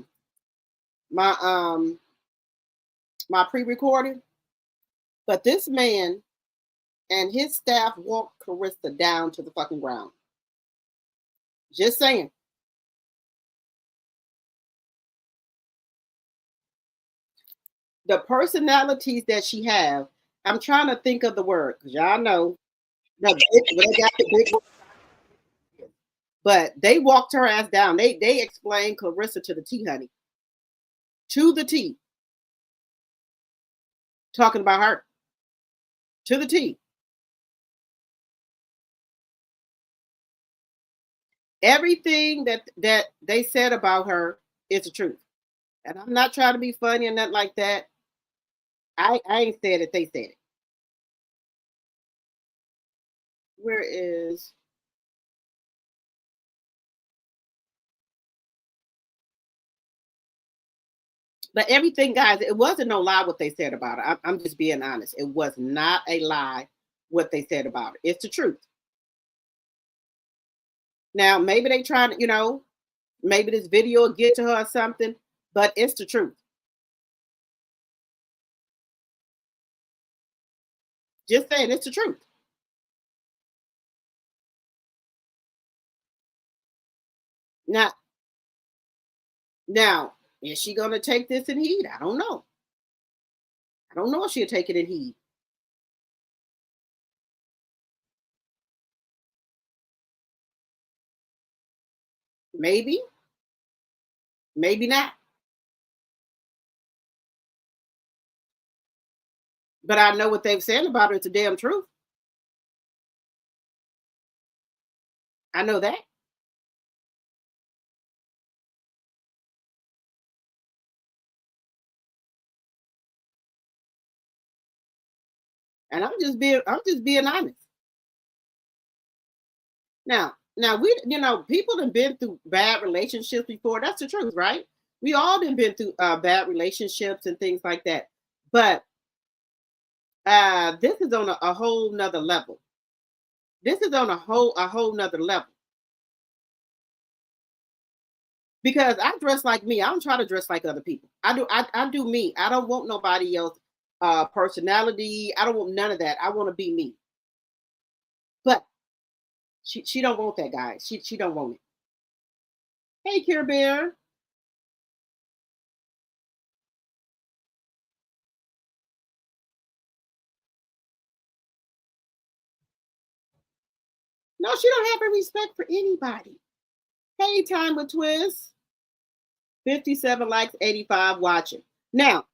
pre-recorded, but this man and his staff walked Clarissa down to the fucking ground. Just saying. The personalities that she have, I'm trying to think of the word, because y'all know they got the big word. But they walked her ass down. They explained Clarissa to the T, honey. To the T. Talking about her. To the T. Everything that they said about her is the truth. And I'm not trying to be funny or nothing like that. I ain't said it, they said it. Where is... But everything, guys, it wasn't no lie what they said about it. I'm just being honest. It was not a lie what they said about it. It's the truth. Now, maybe they trying to, maybe this video will get to her or something, but it's the truth. Just saying, it's the truth. Now, is she going to take this in heat? I don't know. I don't know if she'll take it in heat. Maybe. Maybe not. But I know what they've said about her is the damn truth. I know that. And I'm just being honest. Now we, people have been through bad relationships before. That's the truth, right? We all have been through bad relationships and things like that. But this is on a whole nother level. This is on a whole nother level. Because I dress like me. I don't try to dress like other people. I do me. I don't want nobody else personality. I don't want none of that. I want to be me. But she don't want that, guys. She don't want it. Hey, Care Bear. No, she don't have any respect for anybody. Hey, Time with Twist. 57 likes, 85 watching. Now,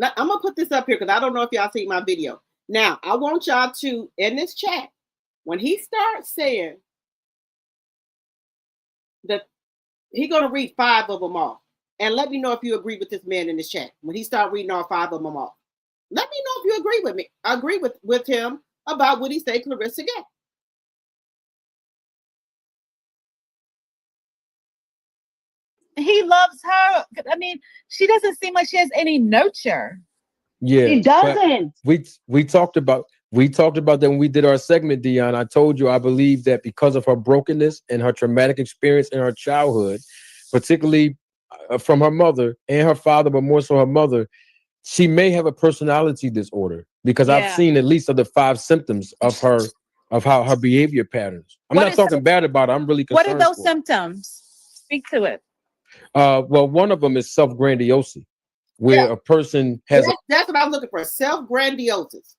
I'm going to put this up here because I don't know if y'all see my video. Now, I want y'all to, in this chat, when he starts saying that he's going to read 5 of them off, and let me know if you agree with this man in this chat. When he start reading all 5 of them off, let me know if you agree with me. I agree with him about what he said Clarissa got. He loves her. I mean, she doesn't seem like she has any nurture. Yeah, she doesn't. We talked about that when we did our segment, Dion. I told you I believe that because of her brokenness and her traumatic experience in her childhood, particularly from her mother and her father, but more so her mother, she may have a personality disorder because I've seen at least of the 5 symptoms of how her behavior patterns. I'm not talking bad about her. I'm really concerned. What are those symptoms? Speak to it. Well, one of them is self-grandiosity, where a person has that's what I'm looking for. Self-grandiosis.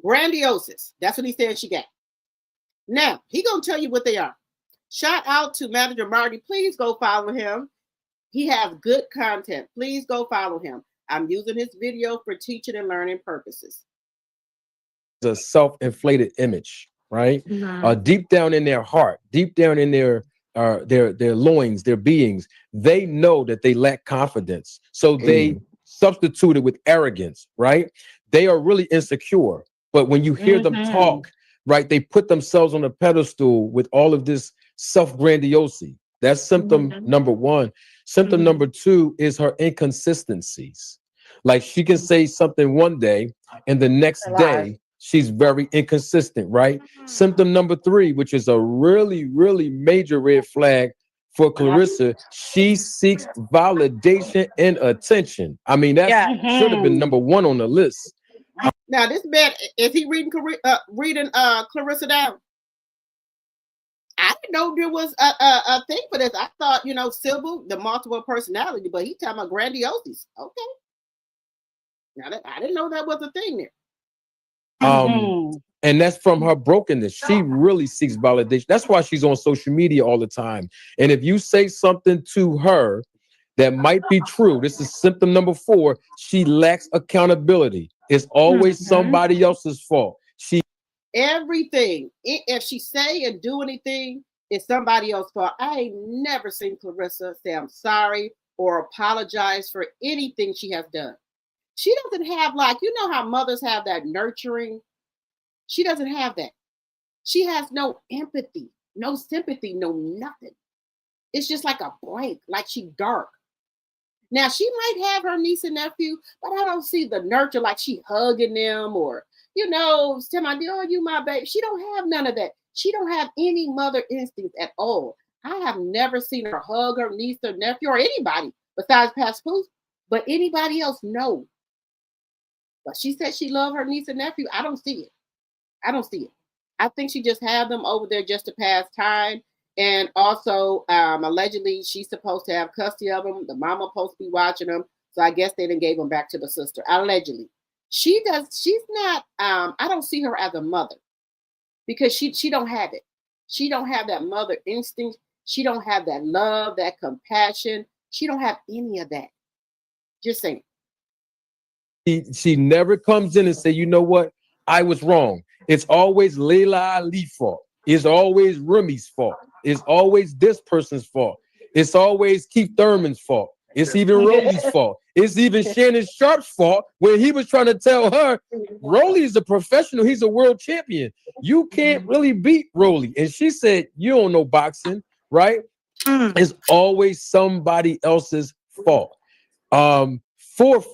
Grandiosis. That's what he said she got. Now, he gonna tell you what they are. Shout out to Manager Marty. Please go follow him. He has good content. Please go follow him. I'm using his video for teaching and learning purposes. a self-inflated image, right? Deep down in their heart, deep down in their loins, their beings, they know that they lack confidence. So they substitute it with arrogance, right? They are really insecure. But when you hear them talk, right, they put themselves on a pedestal with all of this self-grandiosity. That's symptom number 1. Symptom number 2 is her inconsistencies. Like she can say something one day and the next day she's very inconsistent, right? Symptom number 3, which is a really, really major red flag for Clarissa, she seeks validation and attention. I mean, that should have been number 1 on the list. Now, this man, is he reading Clarissa down? I didn't know there was a thing for this. I thought, Sybil, the multiple personality, but he talking about grandiosities. Okay. Now, I didn't know that was a thing there. And that's from her brokenness. She really seeks validation. That's why she's on social media all the time. And if you say something to her that might be true, this is symptom number 4, she lacks accountability. It's always somebody else's fault. Everything, if she say and do anything, it's somebody else's fault. I ain't never seen Clarissa say I'm sorry or apologize for anything she has done. She doesn't have, like, how mothers have that nurturing. She doesn't have that. She has no empathy, no sympathy, no nothing. It's just like a blank, like she dark. Now, she might have her niece and nephew, but I don't see the nurture, like she hugging them or, tell my dear, oh, you my baby. She don't have none of that. She don't have any mother instincts at all. I have never seen her hug her niece or nephew or anybody besides PAPOOSE, but anybody else, no. But she said she loved her niece and nephew. I don't see it. I think she just had them over there just to pass time. And also, allegedly, she's supposed to have custody of them. The mama supposed to be watching them. So I guess they didn't gave them back to the sister. Allegedly. She's not, I don't see her as a mother because she don't have it. She don't have that mother instinct. She don't have that love, that compassion. She don't have any of that. Just saying. She never comes in and say, you know what, I was wrong. It's always Layla Ali's fault. It's always Remy's fault. It's always this person's fault. It's always Keith Thurman's fault. It's even Rolly's fault. It's even Shannon Sharp's fault when he was trying to tell her, Rolly is a professional. He's a world champion. You can't really beat Rolly. And she said, you don't know boxing, right? It's always somebody else's fault. Fourth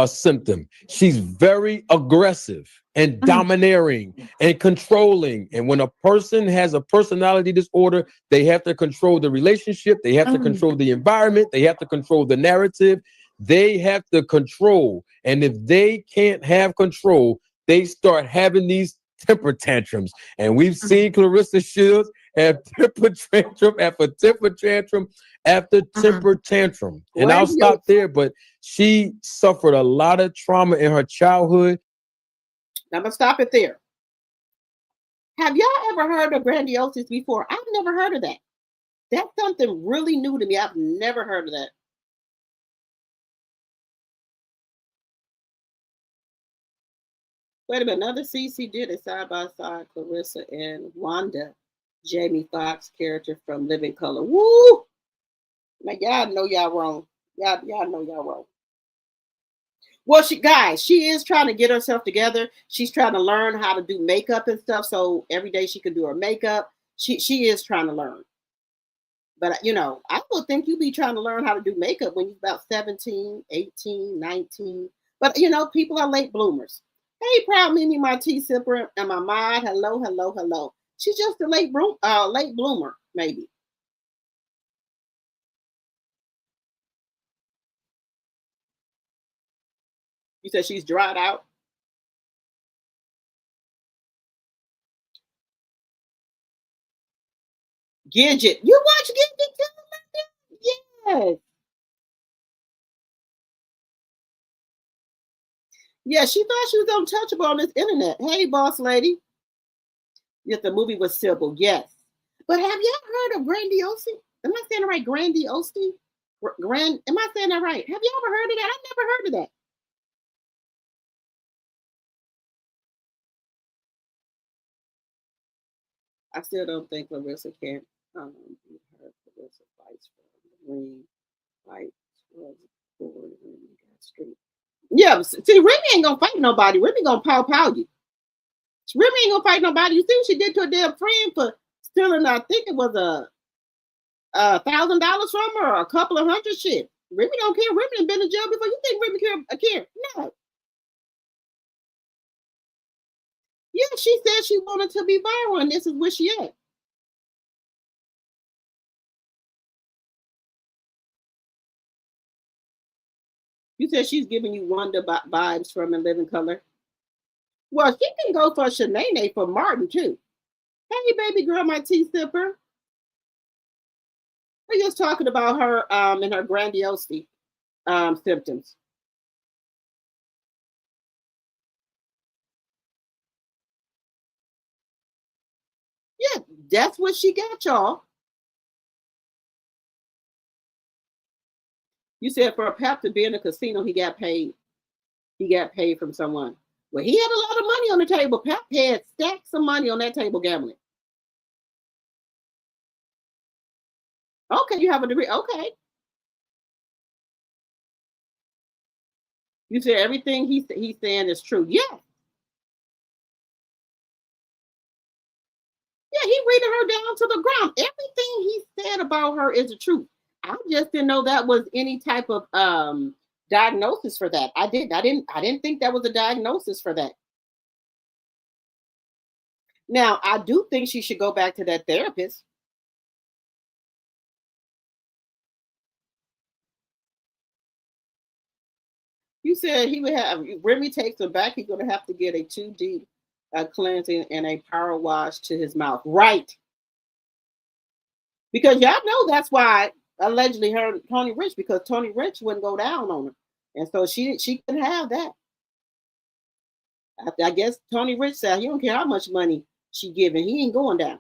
symptom, she's very aggressive and domineering and controlling. And when a person has a personality disorder, they have to control the relationship, they have to control the environment, they have to control the narrative, they have to control. And if they can't have control, they start having these temper tantrums. And we've seen Clarissa Shields have temper tantrum after temper tantrum after temper tantrum. And I'll stop there, but she suffered a lot of trauma in her childhood. I'm gonna stop it there. Have y'all ever heard of grandioses before? I've never heard of that. That's something really new to me. I've never heard of that. Wait a minute, another CC did it side by side, Clarissa and Wanda, Jamie Foxx character from Living Color. Woo! Now y'all know y'all wrong. Y'all know y'all wrong. Well, she is trying to get herself together. She's trying to learn how to do makeup and stuff. So every day she can do her makeup. She is trying to learn. But, you know, I would think you'd be trying to learn how to do makeup when you're about 17, 18, 19. But, you know, people are late bloomers. Hey, proud Mimi, my tea sipper and my mod. Hello, hello, hello. She's just a late bloomer, maybe. You said she's dried out? Gidget. You watch Gidget too? Yes. Yeah, she thought she was untouchable on this internet. Hey, boss lady. Yes, the movie was Sybil. Yes. But have y'all heard of Grandiosity? Am I saying it right? Grandiosity? Am I saying that right? Have you ever heard of that? I've never heard of that. I still don't think Clarissa can be her. Clarissa fights for the ring. Fight was forward and got straight. Yeah, see, Remy ain't gonna fight nobody. Remy gonna pow you. Remy ain't gonna fight nobody. You see what she did to a damn friend for stealing, I think it was $1,000 from her, or a couple of hundred shit. Remy don't care. Remy done been in jail before. You think Remy care? No. Yeah, she said she wanted to be viral, and this is where she at. You said she's giving you Wonder vibes from In Living Color. Well, she can go for Shanae for Martin too. Hey, baby girl, my tea sipper. We're just talking about her and her grandiosity symptoms. Yeah, that's what she got, y'all. You said for a Pap to be in a casino, he got paid. He got paid from someone. Well, he had a lot of money on the table. Pap had stacks of money on that table gambling. Okay, you have a degree. Okay. You said everything he's saying is true. Yeah. Yeah, he reading her down to the ground. Everything he said about her is the truth. I just didn't know that was any type of diagnosis for that. I didn't think that was a diagnosis for that. Now, I do think she should go back to that therapist. You said he would have, Remy takes him back, he's going to have to get a 2D cleansing and a power wash to his mouth. Right. Because y'all know that's why allegedly her Tony Rich, because Tony Rich wouldn't go down on her. And so she couldn't have that. I guess Tony Rich said he don't care how much money she giving. He ain't going down.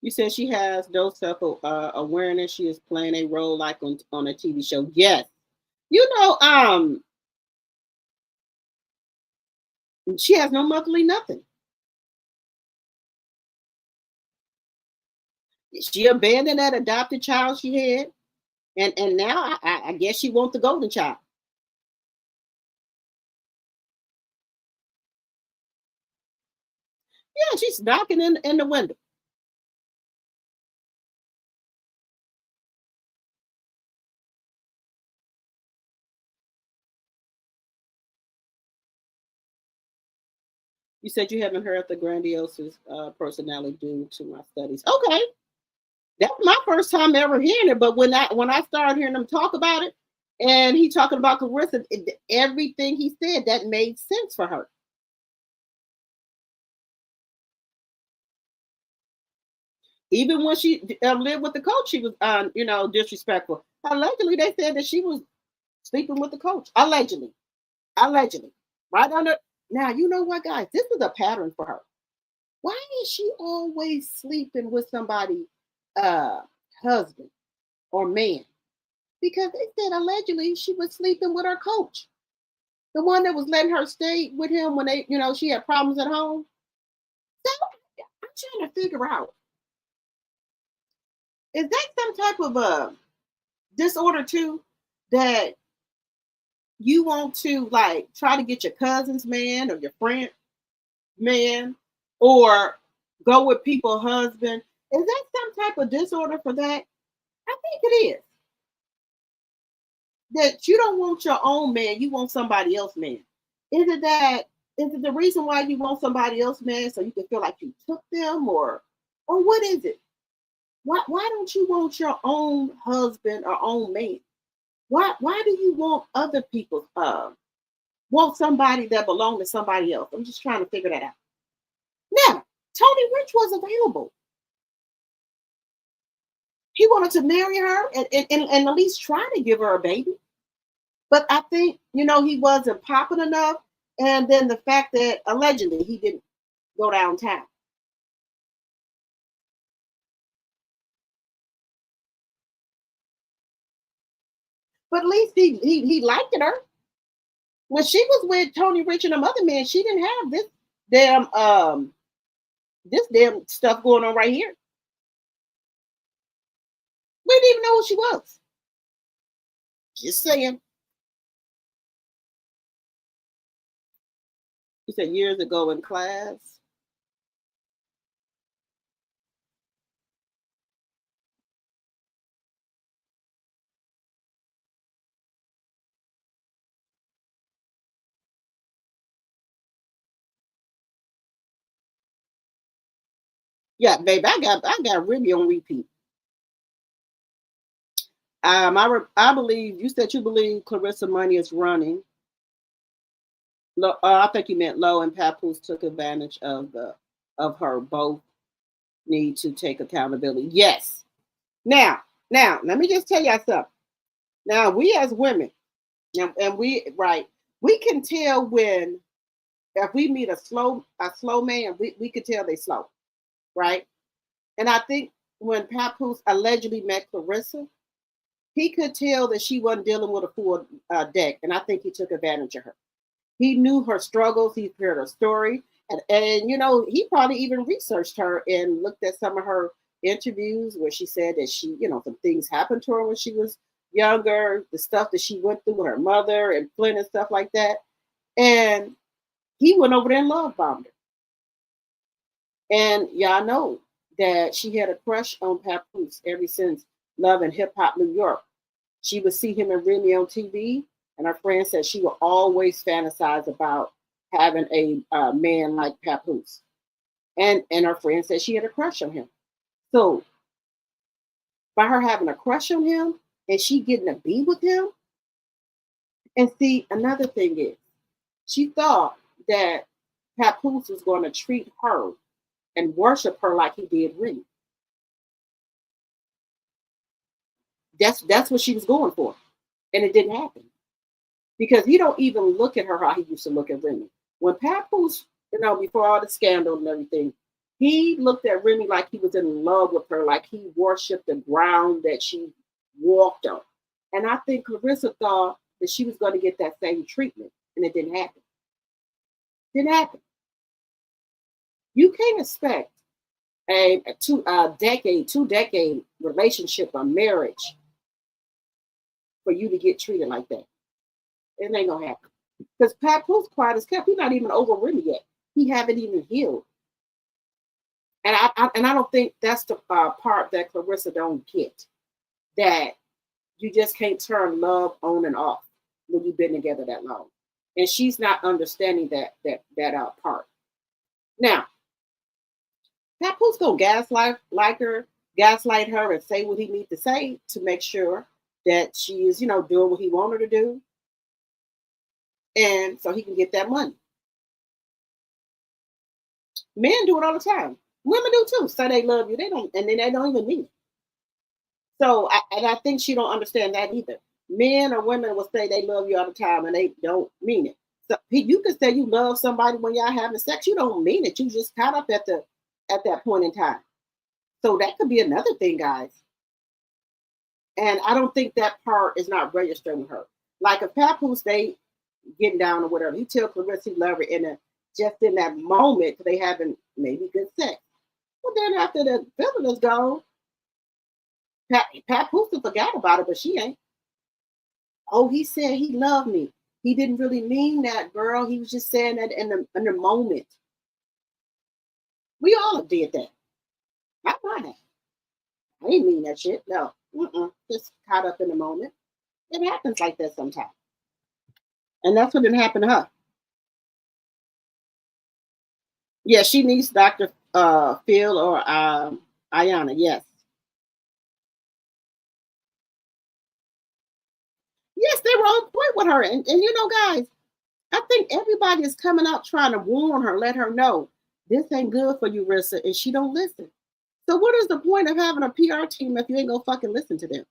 You said she has no self awareness. She is playing a role like on a TV show. Yes. You know, she has no motherly nothing. She abandoned that adopted child she had, and now I guess she wants the golden child. Yeah, she's knocking in the window. You said you haven't heard the grandiose personality due to my studies. Okay, that's my first time ever hearing it. But when I started hearing him talk about it, and he talking about Clarissa, everything he said that made sense for her. Even when she lived with the coach, she was, disrespectful. Allegedly, they said that she was sleeping with the coach. Allegedly, right under. Now you know what, guys? This is a pattern for her. Why is she always sleeping with somebody, husband or man? Because they said allegedly she was sleeping with her coach, the one that was letting her stay with him when she had problems at home. So I'm trying to figure out, is that some type of disorder too, that you want to like try to get your cousin's man or your friend man, or go with people's husband? Is that some type of disorder for that? I think it is. That you don't want your own man, you want somebody else's man. Is it the reason why you want somebody else's man, so you can feel like you took them, or what is it? Why don't you want your own husband or own man? Why do you want other people's want somebody that belongs to somebody else? I'm just trying to figure that out. Now, Tony Rich was available. He wanted to marry her and at least try to give her a baby. But I think, he wasn't popping enough. And then the fact that allegedly he didn't go downtown. But at least he liked her. When she was with Tony Rich and the other man, she didn't have this damn stuff going on right here. We didn't even know who she was. Just saying. You said years ago in class. Yeah, baby, I got Remy on repeat. I believe you said you believe Clarissa money is running. I think you meant Low and Papoose took advantage of her. Both need to take accountability. Yes. Now, let me just tell you something. Now, we as women, and we can tell when, if we meet a slow man, we can tell they slow, right? And I think when Papoose allegedly met Clarissa, he could tell that she wasn't dealing with a full deck, and I think he took advantage of her. He knew her struggles. He heard her story, and he probably even researched her and looked at some of her interviews where she said that she, some things happened to her when she was younger, the stuff that she went through with her mother and Flynn and stuff like that. And he went over there and love bombed her. And y'all know that she had a crush on Papoose ever since Love and Hip Hop New York. She would see him and Remy on TV, and her friend said she would always fantasize about having a man like Papoose. And her friend said she had a crush on him. So by her having a crush on him and she getting to be with him, and see, another thing is, she thought that Papoose was going to treat her and worship her like he did Remy. That's what she was going for. And it didn't happen. Because he don't even look at her how he used to look at Remy. When Papoose, before all the scandal and everything, He looked at Remy like he was in love with her, like he worshipped the ground that she walked on. And I think Clarissa thought that she was going to get that same treatment, and it didn't happen. Didn't happen. You can't expect a two-decade relationship or marriage for you to get treated like that. It ain't gonna happen. Because Papoose quiet as kept. He's not even over Remy yet. He haven't even healed. And I don't think that's the part that Clarissa don't get. That you just can't turn love on and off when you've been together that long. And she's not understanding that part. Now, Papoose gonna gaslight her and say what he needs to say to make sure that she is, doing what he want her to do. And so he can get that money. Men do it all the time. Women do too. Say they love you. They don't, and then they don't even mean it. So, I think she don't understand that either. Men or women will say they love you all the time and they don't mean it. So you can say you love somebody when y'all having sex. You don't mean it. You just caught up at that point in time. So that could be another thing, guys. And I don't think that part is not registering with her. Like if Papoose, they getting down or whatever, he tell Clarissa he love her just in that moment they having maybe good sex. Well, then after the feeling is gone, Papoose forgot about it, but she ain't. Oh, he said he loved me. He didn't really mean that, girl. He was just saying that in the moment. We all did that. I didn't mean that shit. No. Just caught up in the moment. It happens like that sometimes. And that's what didn't happen to her. Yeah, she needs Dr. Phil or Ayana, yes. Yes, they were on point with her. And guys, I think everybody is coming out trying to warn her, let her know this ain't good for you, Rissa, and she don't listen. So what is the point of having a PR team if you ain't gonna fucking listen to them?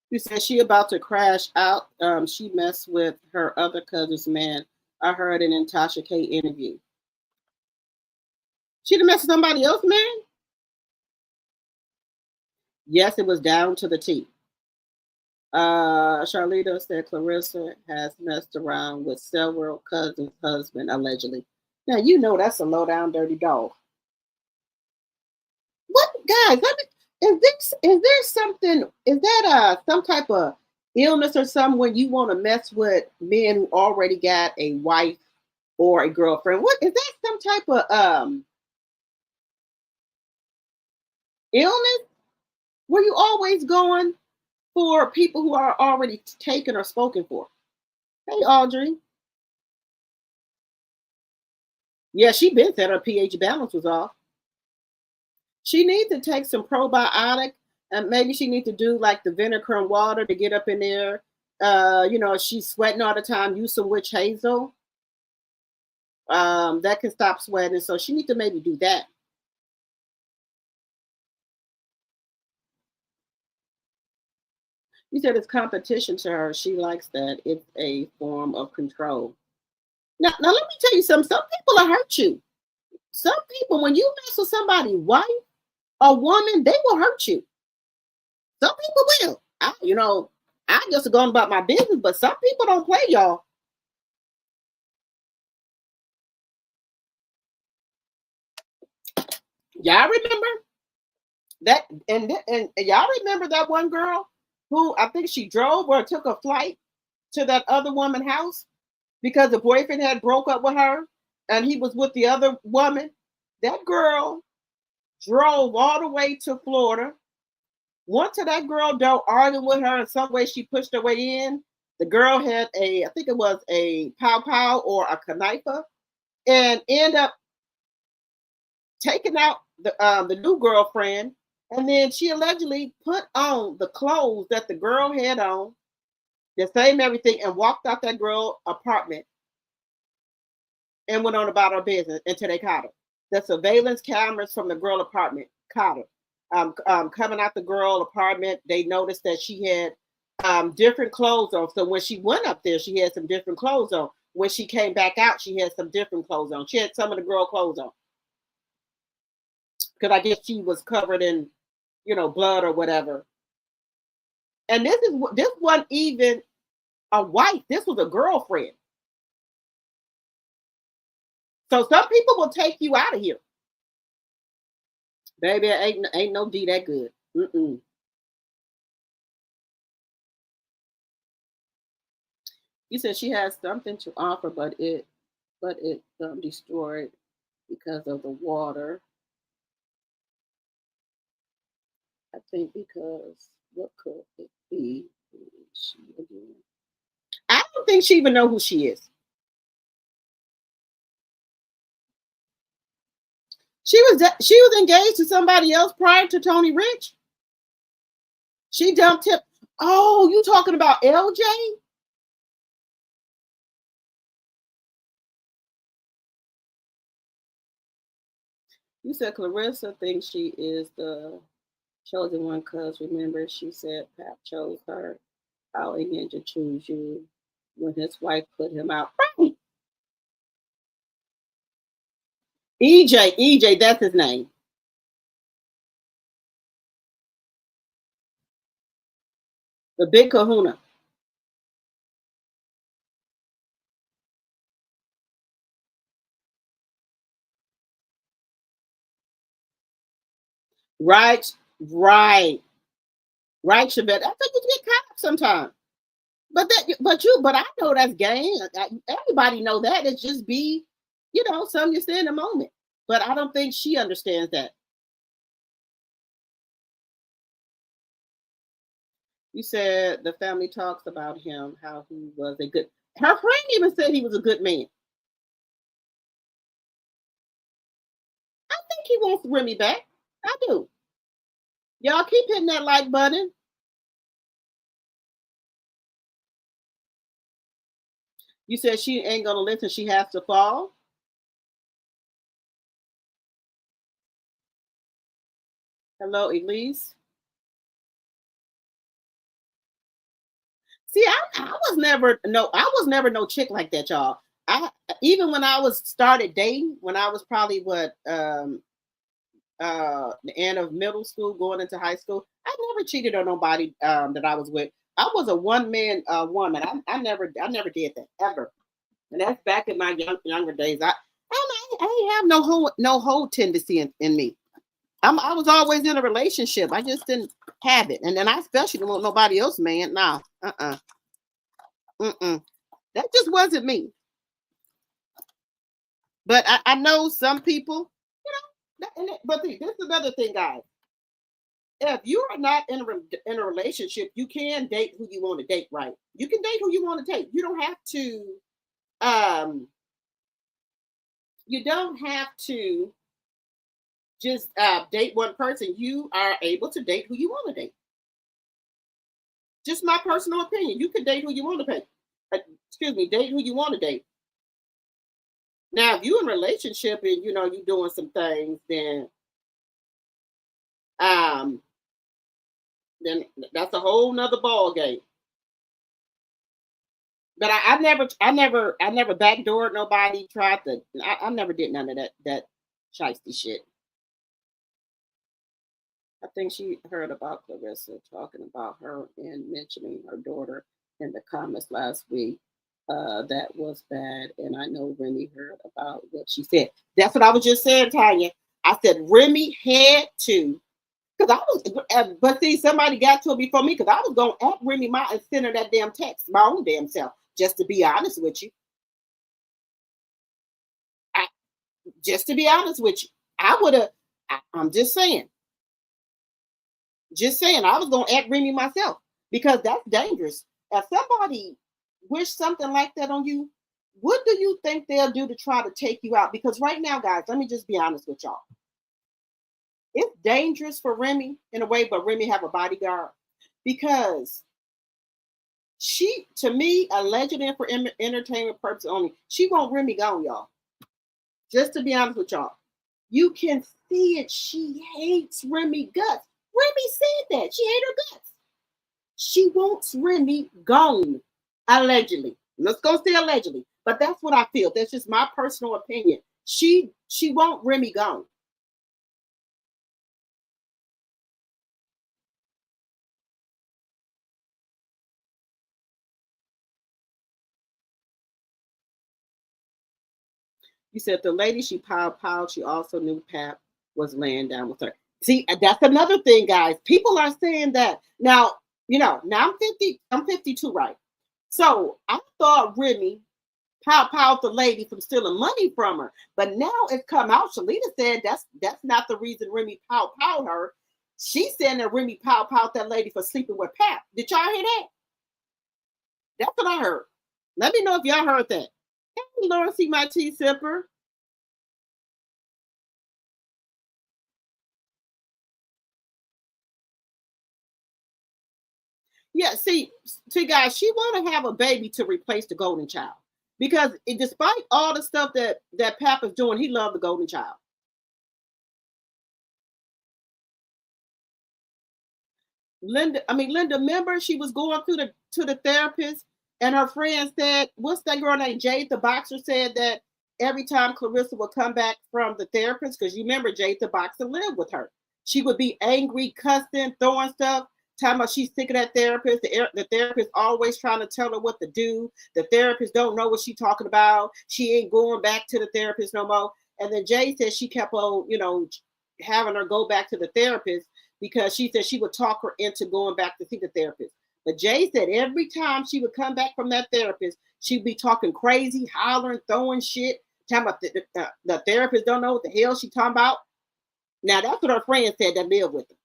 You said she about to crash out. She messed with her other cousin's man. I heard it in Tasha K interview. She done messed with somebody else, man? Yes, it was down to the T. Charlita said Clarissa has messed around with several cousins' husband, allegedly. Now, that's a low-down dirty dog. What, guys, is there something, is that some type of illness or something when you want to mess with men who already got a wife or a girlfriend? What, is that some type of illness? Were you always going for people who are already taken or spoken for? Hey, Audrey. Yeah, she been said her pH balance was off. She needs to take some probiotic, and maybe she needs to do like the vinegar and water to get up in there. She's sweating all the time. Use some witch hazel. That can stop sweating. So she needs to maybe do that. You said it's competition to her. She likes that. It's a form of control. Now let me tell you something. Some people will hurt you. Some people, when you mess with somebody's wife or woman, they will hurt you. Some people will. I just going about my business, but some people don't play, y'all. Y'all remember that? And y'all remember that one girl who I think she drove or took a flight to that other woman's house because the boyfriend had broke up with her and he was with the other woman? That girl drove all the way to Florida, went to that girl door, arguing with her in some way. She pushed her way in. The girl had I think it was a pow or a knifer, and end up taking out the new girlfriend. And then she allegedly put on the clothes that the girl had on, the same everything, and walked out that girl's apartment and went on about her business until they caught her. The surveillance cameras from the girl apartment caught her. Coming out the girl apartment, they noticed that she had different clothes on. So when she went up there, she had some different clothes on. When she came back out, she had some different clothes on. She had some of the girl clothes on. Because I guess she was covered in, blood or whatever. And this wasn't even a wife. This was a girlfriend. So some people will take you out of here. Baby, ain't no D that good. Mm-mm. You said she has something to offer, but it destroyed because of the water. I think because what could it be? She again. I don't think she even know who she is. She was engaged to somebody else prior to Tony Rich. She dumped him. Oh, you talking about LJ? You said Clarissa thinks she is the chosen one because remember she said Pap chose her. How a ninja choose you when his wife put him out. Right. EJ, that's his name. The big kahuna. Right, Shabbat. I think you get caught up sometimes. But I know that's game. Everybody know that. It's just be, something you say in a moment. But I don't think she understands that. You said the family talks about him, how he was a good. Her friend even said he was a good man. I think he wants Remy back. I do. Y'all keep hitting that like button. You said she ain't gonna listen. She has to fall. Hello, Elise. See, I was never no chick like that, y'all. Even when I was started dating, when I was probably the end of middle school, going into high school, I never cheated on nobody that I was with. I was a one man woman. I never did that ever, and that's back in my younger days. I ain't have no whole tendency in me. I was always in a relationship. I just didn't have it, and then I especially don't want nobody else, man. Nah, that just wasn't me. But I know some people, but this is another thing, guys. If you are not in a relationship, you can date who you want to date, right? You can date who you want to date. You don't have to just date one person. You are able to date who you want to date. Just my personal opinion. You can date who you want to date. Date who you want to date. Now, if you're in a relationship and you're doing some things, then that's a whole nother ball game. But I never backdoored nobody. I never did none of that shiesty shit. I think she heard about Clarissa talking about her and mentioning her daughter in the comments last week. That was bad, and I know Remy heard about what she said. That's what I was just saying, Tanya. I said Remy had to, because but see, somebody got to it before me, because I was going at Remy Ma and send her that damn text, my own damn self, just to be honest with you. Just to be honest with you, I would have. I'm just saying. I was going to at Remy myself, because that's dangerous. If somebody wish something like that on you, what do you think they'll do to try to take you out? Because right now, guys, let me just be honest with y'all. It's dangerous for Remy in a way, but Remy have a bodyguard, because she, to me, alleged and for entertainment purposes only. She want Remy gone, y'all. Just to be honest with y'all, you can see it. She hates Remy guts. Remy said that she hates her guts. She wants Remy gone, allegedly. Let's go say allegedly, but that's what I feel. That's just my personal opinion. She wants Remy gone. You said the lady she piled, she also knew Pap was laying down with her. See, that's another thing, guys. People are saying that now. Now I'm 50. I'm 52, right? So I thought Remy piled the lady from stealing money from her, but now it's come out. Shalita said that's not the reason Remy piled her. She's saying that Remy piled that lady for sleeping with Pap. Did y'all hear that? That's what I heard. Let me know if y'all heard that. Hey, Laura, see my tea sipper. Yeah, see, guys, she want to have a baby to replace the golden child because despite all the stuff that Papa's doing, he loved the golden child. Linda, remember she was going to the therapist, and her friend said, "What's that girl named Jade the boxer?" Said that every time Clarissa would come back from the therapist, because you remember Jade the boxer lived with her, she would be angry, cussing, throwing stuff. Talking about she's sick of that therapist. The therapist always trying to tell her what to do. The therapist don't know what she's talking about. She ain't going back to the therapist no more. And then Jay said she kept on, having her go back to the therapist because she said she would talk her into going back to see the therapist. But Jay said every time she would come back from that therapist, she'd be talking crazy, hollering, throwing shit, talking about the therapist don't know what the hell she talking about. Now that's what her friend said that lived with her.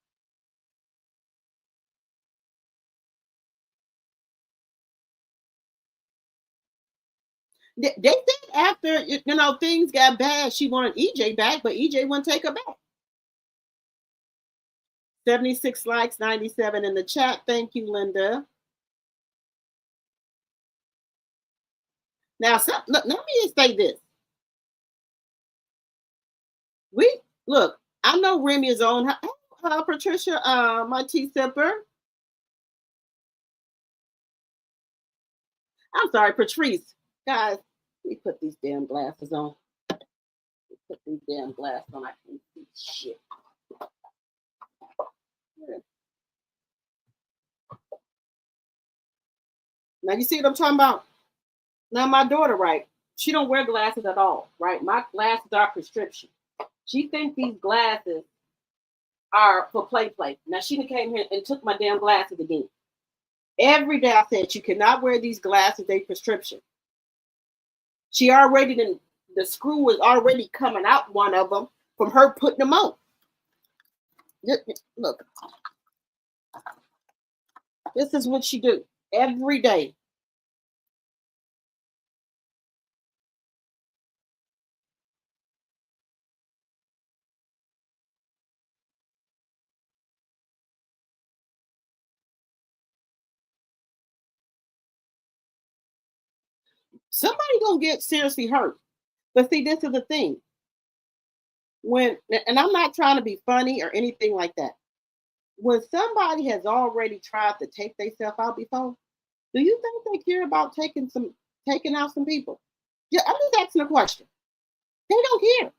They said after things got bad, she wanted EJ back, but EJ wouldn't take her back. 76 likes, 97 in the chat. Thank you, Linda. Now, let me just say this. Look. I know Remy is on. Patricia, my tea sipper. I'm sorry, Patrice. Guys, let me put these damn glasses on. Put these damn glasses on. I can't see shit. Now you see what I'm talking about? Now my daughter, right? She don't wear glasses at all, right? My glasses are prescription. She thinks these glasses are for play. Now she came here and took my damn glasses again. Every day I said you cannot wear these glasses, they prescription. She already the screw was already coming out one of them from her putting them on. Look. This is what she do every day. Somebody gonna get seriously hurt. But see, this is the thing. And I'm not trying to be funny or anything like that. When somebody has already tried to take themselves out before, do you think they care about taking out some people? Yeah, I'm just asking a question. They don't care.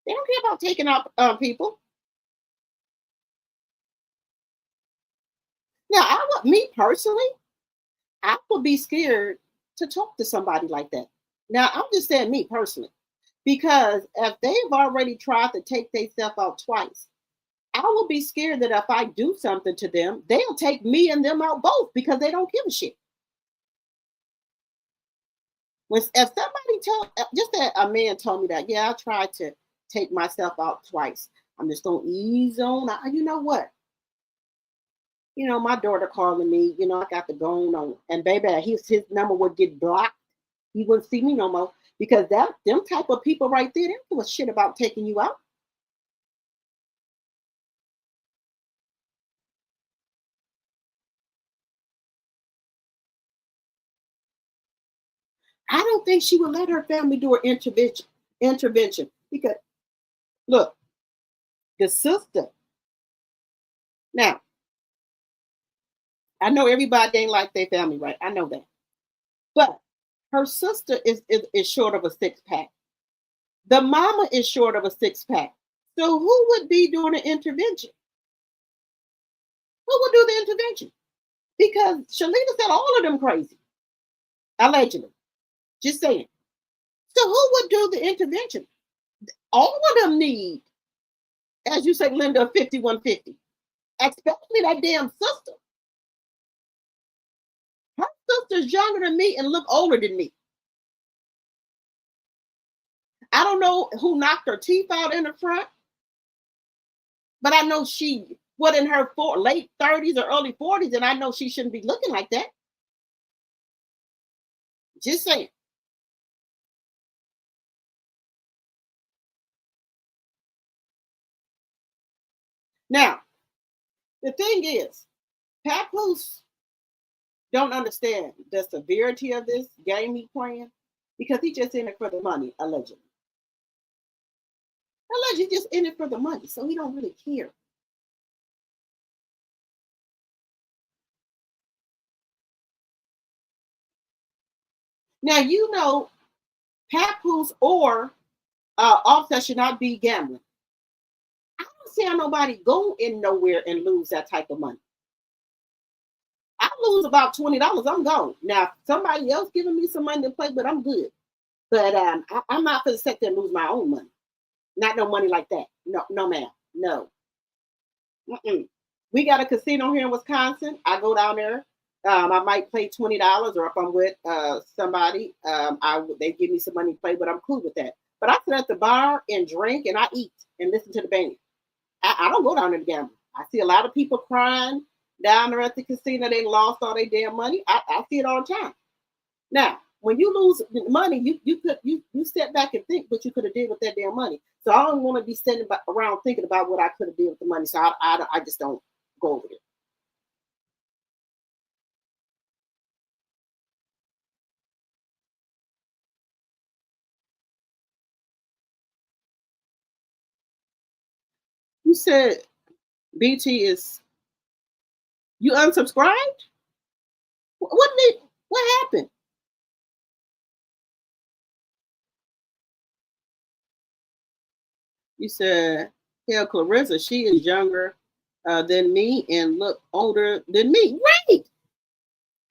They don't care about taking out people. Now, me personally, I would be scared to talk to somebody like that. Now, I'm just saying me personally, because if they've already tried to take themselves out twice, I will be scared that if I do something to them, they'll take me and them out both because they don't give a shit. If somebody just that a man told me that, yeah, I tried to take myself out twice. I'm just gonna ease on. You know what? My daughter calling me, I got the going on. And baby, his number would get blocked. He wouldn't see me no more. Because them type of people right there, they don't give a shit about taking you out. I don't think she would let her family do an intervention. Because, look, the sister. Now, I know everybody ain't like their family, right? I know that. But her sister is short of a 6-pack. The mama is short of a 6-pack. So who would be doing the intervention? Who would do the intervention? Because Shalita said all of them crazy. Allegedly. Just saying. So who would do the intervention? All of them need, as you say, Linda, 5150. Especially that damn sister. Her sister's younger than me and look older than me. I don't know who knocked her teeth out in the front, but I know she was in her late 30s or early 40s, and I know she shouldn't be looking like that. Just saying. Now, the thing is, Papoose don't understand the severity of this game he's playing because he just in it for the money, allegedly. Allegedly just in it for the money, so he don't really care. Now, you know, Papoose or Offset should not be gambling. I don't see how nobody go in nowhere and lose that type of money. I lose about $20, I'm gone. Now, if somebody else giving me some money to play with, I'm good. But I'm not going to sit there and lose my own money. Not no money like that. No, ma'am. No. We got a casino here in Wisconsin. I go down there. I might play $20, or if I'm with somebody, they give me some money to play, but I'm cool with that. But I sit at the bar and drink, and I eat and listen to the band. I don't go down there to gamble. I see a lot of people crying down there at the casino. They lost all their damn money. I see it all the time. Now, when you lose money, you step back and think what you could have did with that damn money. So I don't want to be sitting around thinking about what I could have did with the money. So I just don't go over there. You said BT is you unsubscribed? What happened? You said, hell, Clarissa, she is younger than me and look older than me. Right.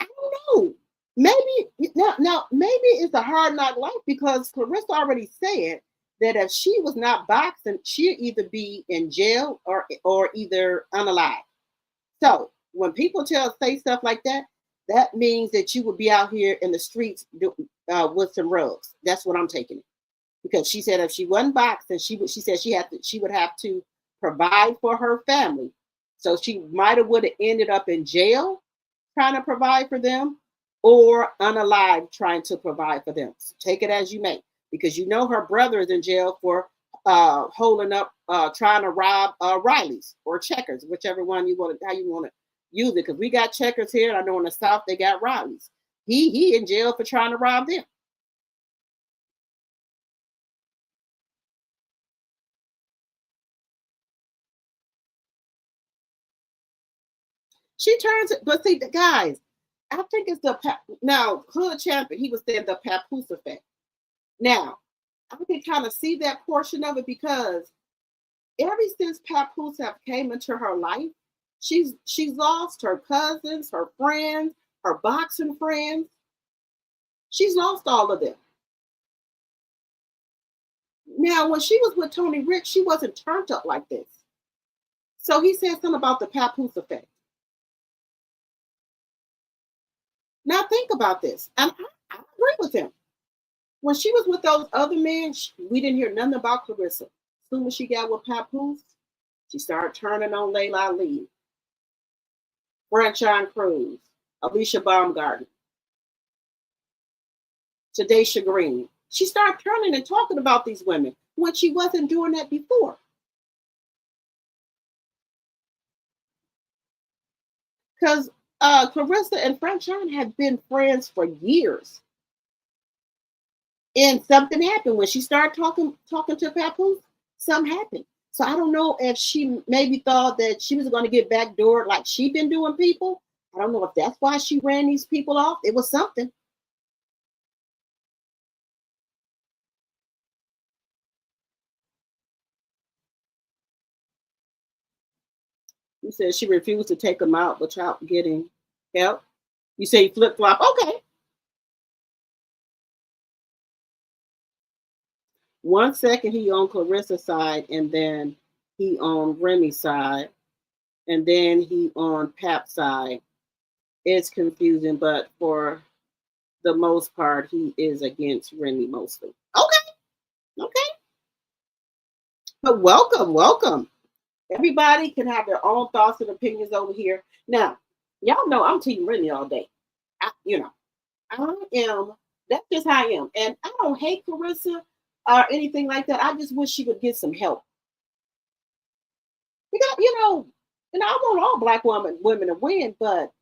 I don't know. Maybe now maybe it's a hard knock life because Clarissa already said that if she was not boxing, she'd either be in jail or either unalive. So when people say stuff like that, that means that you would be out here in the streets with some rugs. That's what I'm taking it. Because she said if she wasn't boxing, she said she would have to provide for her family. So she would have ended up in jail trying to provide for them, or unalive trying to provide for them. So take it as you may, because you know her brother is in jail for holding up, trying to rob Riley's or Checkers, whichever one how you want to use it. Because we got Checkers here, and I know in the South they got Riley's. He in jail for trying to rob them. She turns it, but see, the guys, I think it's now Hood Champion, he was saying the Papoose effect. Now, I can kind of see that portion of it because ever since Papoose have came into her life, she's lost her cousins, her friends, her boxing friends. She's lost all of them. Now, when she was with Tony Rich, she wasn't turned up like this. So he said something about the Papoose effect. Now think about this. And I agree with him. When she was with those other men, we didn't hear nothing about Clarissa. As soon as she got with Papoose, she started turning on Layla Ali, Franchon Cruz, Alicia Baumgarten, Tadasha Green. She started turning and talking about these women when she wasn't doing that before. Because Clarissa and Franchon had been friends for years. And something happened when she started talking to Papoose. Something happened. So I don't know if she maybe thought that she was going to get backdoored like she'd been doing people, I don't know if that's why she ran these people off. It was something. You said she refused to take him out without getting help. You say flip flop. Okay. 1 second he on Clarissa's side, and then he on Remy's side, and then he on Pap's side. It's confusing, but for the most part, he is against Remy mostly. Okay. But welcome. Everybody can have their own thoughts and opinions over here. Now, y'all know I'm Team Remy all day. I am. That's just how I am, and I don't hate Clarissa or anything like that. I just wish she would get some help. Because I want all Black women to win, but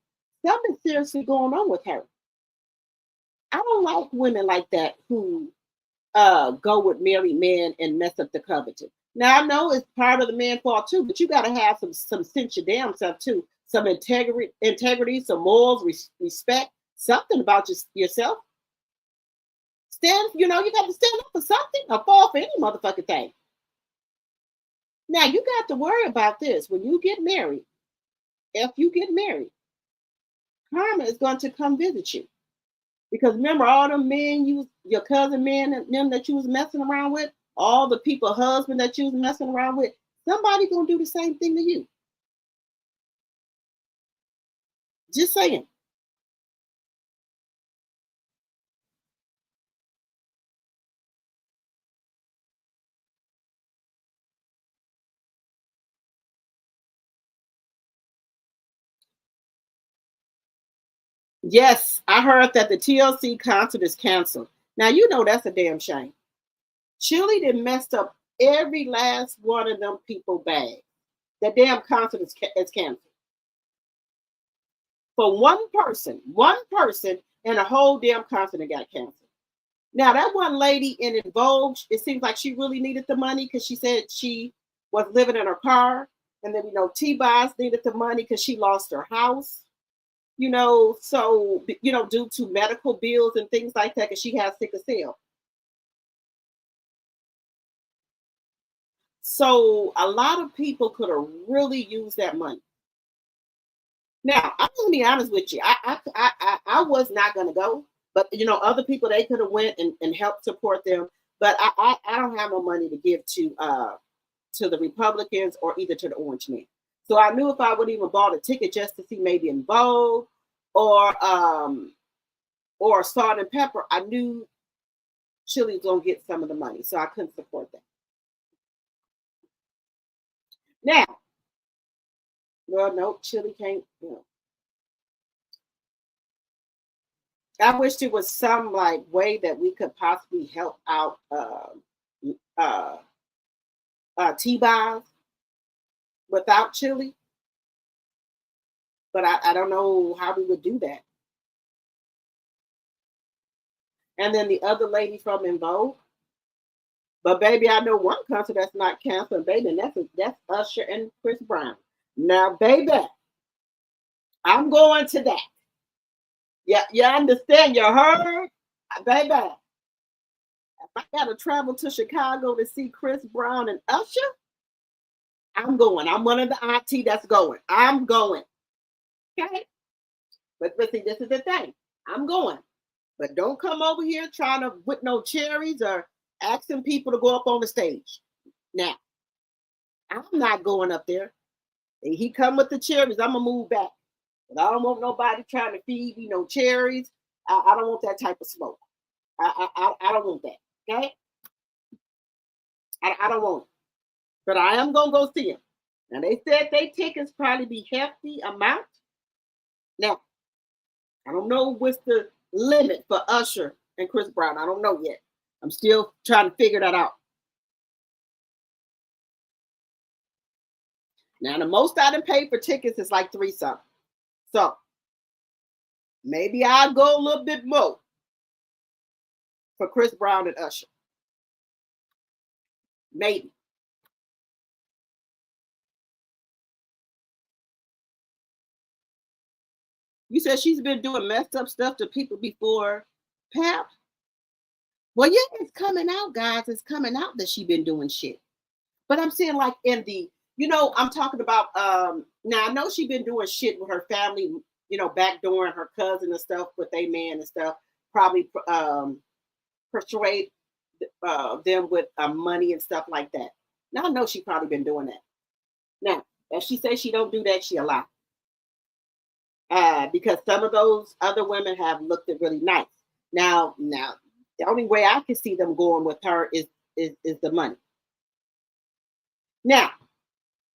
something's seriously going on with her. I don't like women like that who go with married men and mess up the covenant. Now I know it's part of the man's fault too, but you got to have some sense your damn self too, some integrity, some morals, respect, something about yourself. You got to stand up for something or fall for any motherfucking thing. Now you got to worry about this when you get married. If you get married, karma is going to come visit you. Because remember all them men, your cousin men and them that you was messing around with, all the people, husband that you was messing around with, somebody gonna do the same thing to you. Just saying. Yes, I heard that the TLC concert is canceled. Now you know that's a damn shame. Chili done messed up every last one of them people bag. That damn concert is canceled. For one person, and a whole damn concert that got canceled. Now that one lady in Vogue, it seems like she really needed the money because she said she was living in her car. And then, T-Boz needed the money because she lost her house. So, due to medical bills and things like that, because she has sickle cell. So a lot of people could have really used that money. Now, I'm gonna be honest with you. I was not gonna go, but other people they could have went and helped support them. But I don't have no money to give to the Republicans or either to the Orange Man. So I knew if I would even bought a ticket just to see maybe in Vogue or Salt and Pepper, I knew Chili was gonna get some of the money, so I couldn't support that. Now, well, no, Chili can't. I wish there was some way that we could possibly help out T-Boz without Chili, but I don't know how we would do that. And then the other lady from In Vogue. But baby, I know one concert that's not canceled, baby, and that's Usher and Chris Brown. Now, baby, I'm going to that. Yeah, you understand? You heard? Baby, if I gotta travel to Chicago to see Chris Brown and Usher, I'm going. I'm one of the auntie that's going. I'm going. Okay? But see, this is the thing. I'm going. But don't come over here trying to with no cherries or asking people to go up on the stage. Now, I'm not going up there. And he come with the cherries, I'm gonna move back. But I don't want nobody trying to feed me no cherries. I don't want that type of smoke. I don't want that. Okay? I don't want it. But I am gonna go see him. Now they said they tickets probably be hefty amount. Now, I don't know what's the limit for Usher and Chris Brown. I don't know yet. I'm still trying to figure that out. Now, the most I done paid for tickets is like $3 something. So maybe I'll go a little bit more for Chris Brown and Usher. Maybe. You said she's been doing messed up stuff to people before Pap. Well, yeah, it's coming out, guys. It's coming out that she's been doing shit. But I'm saying, like, in the, I'm talking about, now I know she's been doing shit with her family, backdooring her cousin and stuff with their man and stuff, probably persuade them with money and stuff like that. Now I know she probably been doing that. Now, if she says she don't do that, she a lie. Because some of those other women have looked really nice. Now, the only way I can see them going with her is the money. Now,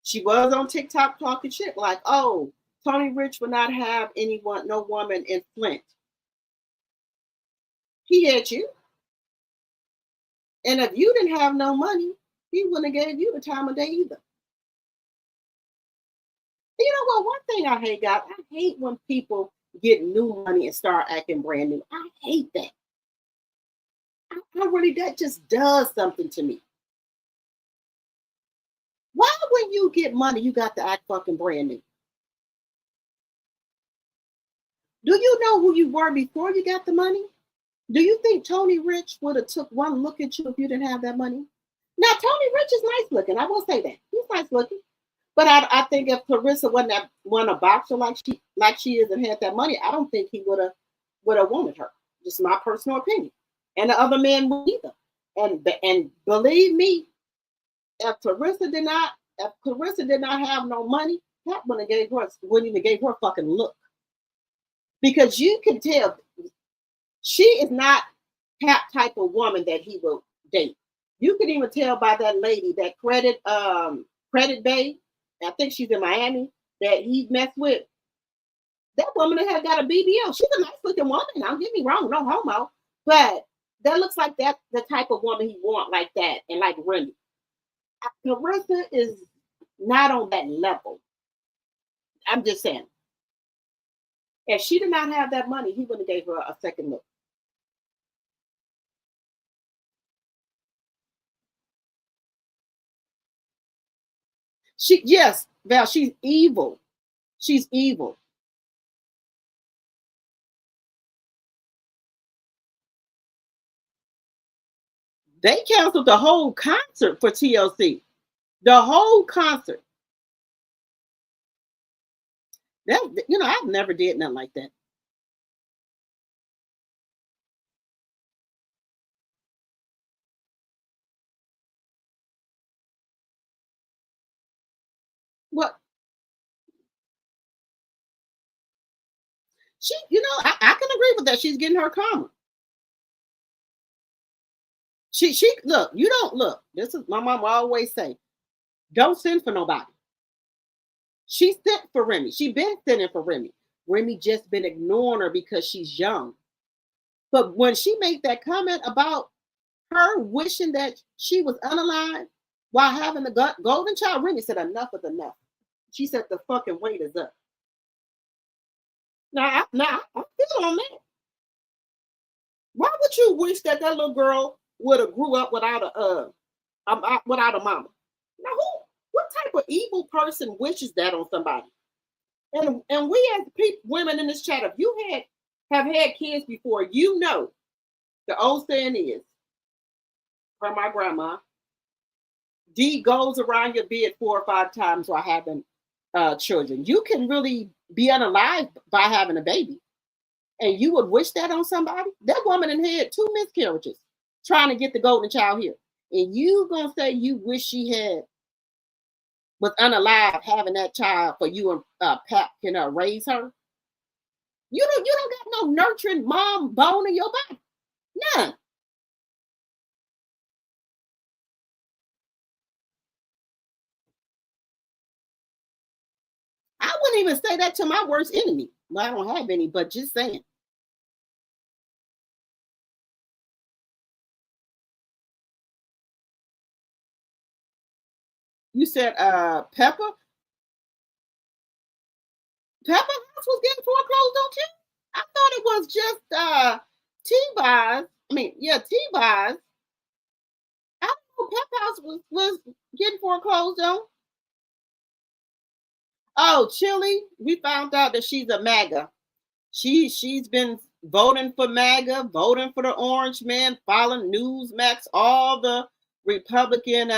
she was on TikTok talking shit like, oh, Tony Rich would not have no woman in Flint. He had you. And if you didn't have no money, he wouldn't have gave you the time of day either. You know what? One thing I hate, guys, I hate when people get new money and start acting brand new. I hate that. That just does something to me. Why, when you get money, you got to act fucking brand new? Do you know who you were before you got the money? Do you think Tony Rich would have took one look at you if you didn't have that money? Now, Tony Rich is nice looking. I will say that. He's nice looking. But I think if Clarissa wasn't a boxer like she is and had that money, I don't think he would have wanted her. Just my personal opinion. And the other men would either. And believe me, if Clarissa did not have no money, Pat wouldn't even gave her a fucking look. Because you can tell she is not Pat type of woman that he will date. You can even tell by that lady, that credit babe, I think she's in Miami, that he messed with. That woman had got a BBL. She's a nice looking woman. Don't get me wrong, no homo. But that looks like that the type of woman he want, like that, and like Remy. Clarissa is not on that level. I'm just saying. If she did not have that money, he wouldn't have gave her a second look. Yes, Val, she's evil. She's evil. They canceled the whole concert for TLC. The whole concert. I've never did nothing like that. What? I can agree with that. She's getting her karma. She look, you don't look. This is my mom always say, don't send for nobody. She sent for Remy. She been sending for Remy. Remy just been ignoring her because she's young. But when she made that comment about her wishing that she was unalive while having the golden child, Remy said enough is enough. She said the fucking weight is up. Now I feel on that. Why would you wish that little girl would have grew up without a mama? Now what type of evil person wishes that on somebody? And we as women in this chat, if you have had kids before, the old saying is, from my grandma, D goes around your bed 4 or 5 times while having children. You can really be unalive by having a baby. And you would wish that on somebody? That woman had 2 miscarriages trying to get the golden child here. And you gonna say you wish she was unalive having that child for you and Pat can raise her? You don't got no nurturing mom bone in your body. None. I wouldn't even say that to my worst enemy. Well, I don't have any, but just saying. You said Pepper? Pepper House was getting foreclosed, don't you? I thought it was just T-Boz. T-Boz. I don't know Pepper House was getting foreclosed on. Oh, Chili, we found out that she's a MAGA. She's been voting for MAGA, voting for the Orange Man, following Newsmax, all the Republican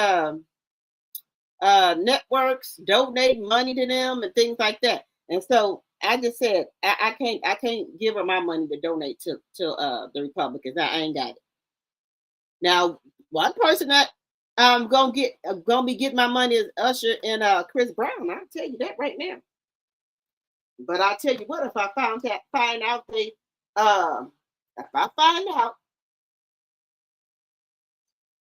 networks, donate money to them and things like that. And so I just said I can't give her my money to donate to the Republicans. I ain't got it. Now, one person that I'm gonna be getting my money is Usher and Chris Brown. I'll tell you that right now. But I'll tell you what, if I find out if I find out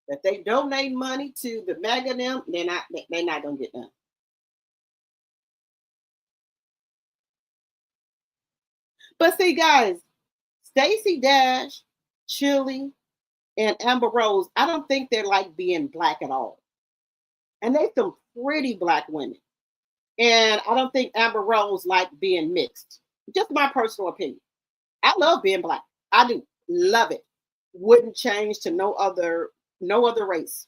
that they donate money to the MAGA them, they're not gonna get done. But see, guys, Stacey Dash, Chili, and Amber Rose, I don't think they're like being black at all. And they some pretty black women. And I don't think Amber Rose like being mixed. Just my personal opinion. I love being black. I do. Love it. Wouldn't change to no other race.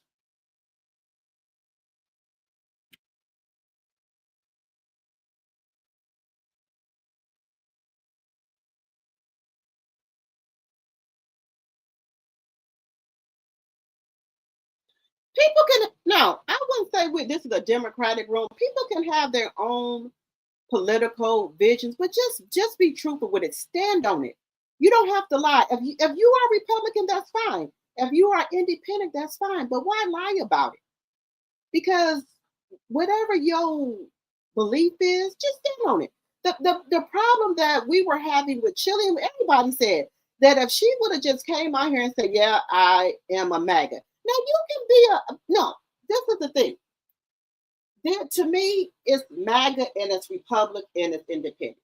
People can no, I wouldn't say this is a democratic room. People can have their own political visions, but just be truthful with it. Stand on it. You don't have to lie. If you are Republican, that's fine. If you are independent, that's fine. But why lie about it? Because whatever your belief is, just stand on it. The problem that we were having with Chile, everybody said that if she would have just came out here and said, "Yeah, I am a MAGA." Now you can be no. This is the thing. To me, it's MAGA and it's Republic and it's independent.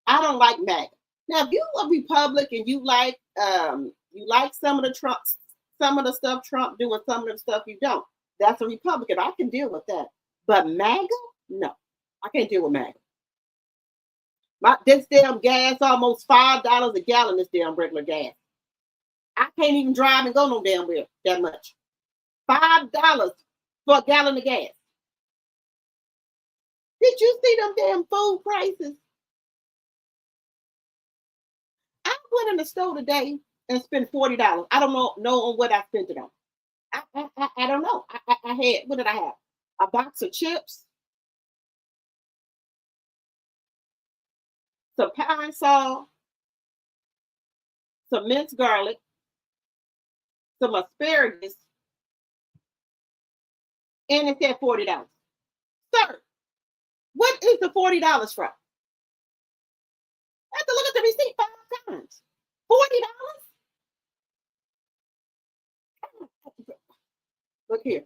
I don't like MAGA. Now, if you a Republican, you like some of the stuff Trump doing, some of the stuff you don't. That's a Republican. I can deal with that. But MAGA, no, I can't deal with MAGA. This damn gas almost $5 a gallon. This damn regular gas. I can't even drive and go no damn where that much. $5 for a gallon of gas. Did you see them damn food prices? I went in the store today and spent $40. I don't know on what I spent it on. I don't know. I had, what did I have? A box of chips, some pine saw, some minced garlic, some asparagus, and it said $40. Sir, what is the $40 from? I have to look at the receipt 5 times. $40? Look here.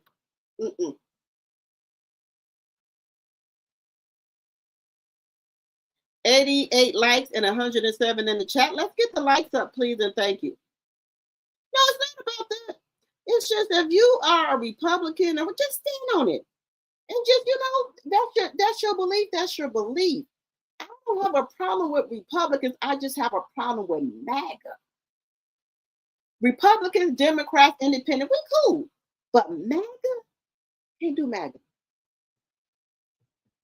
88 likes and 107 in the chat. Let's get the likes up, please, and thank you. No, it's not about that. It's just if you are a Republican, just stand on it. And just, that's your belief. That's your belief. I don't have a problem with Republicans. I just have a problem with MAGA. Republicans, Democrats, Independent, we cool. But MAGA, can't do MAGA.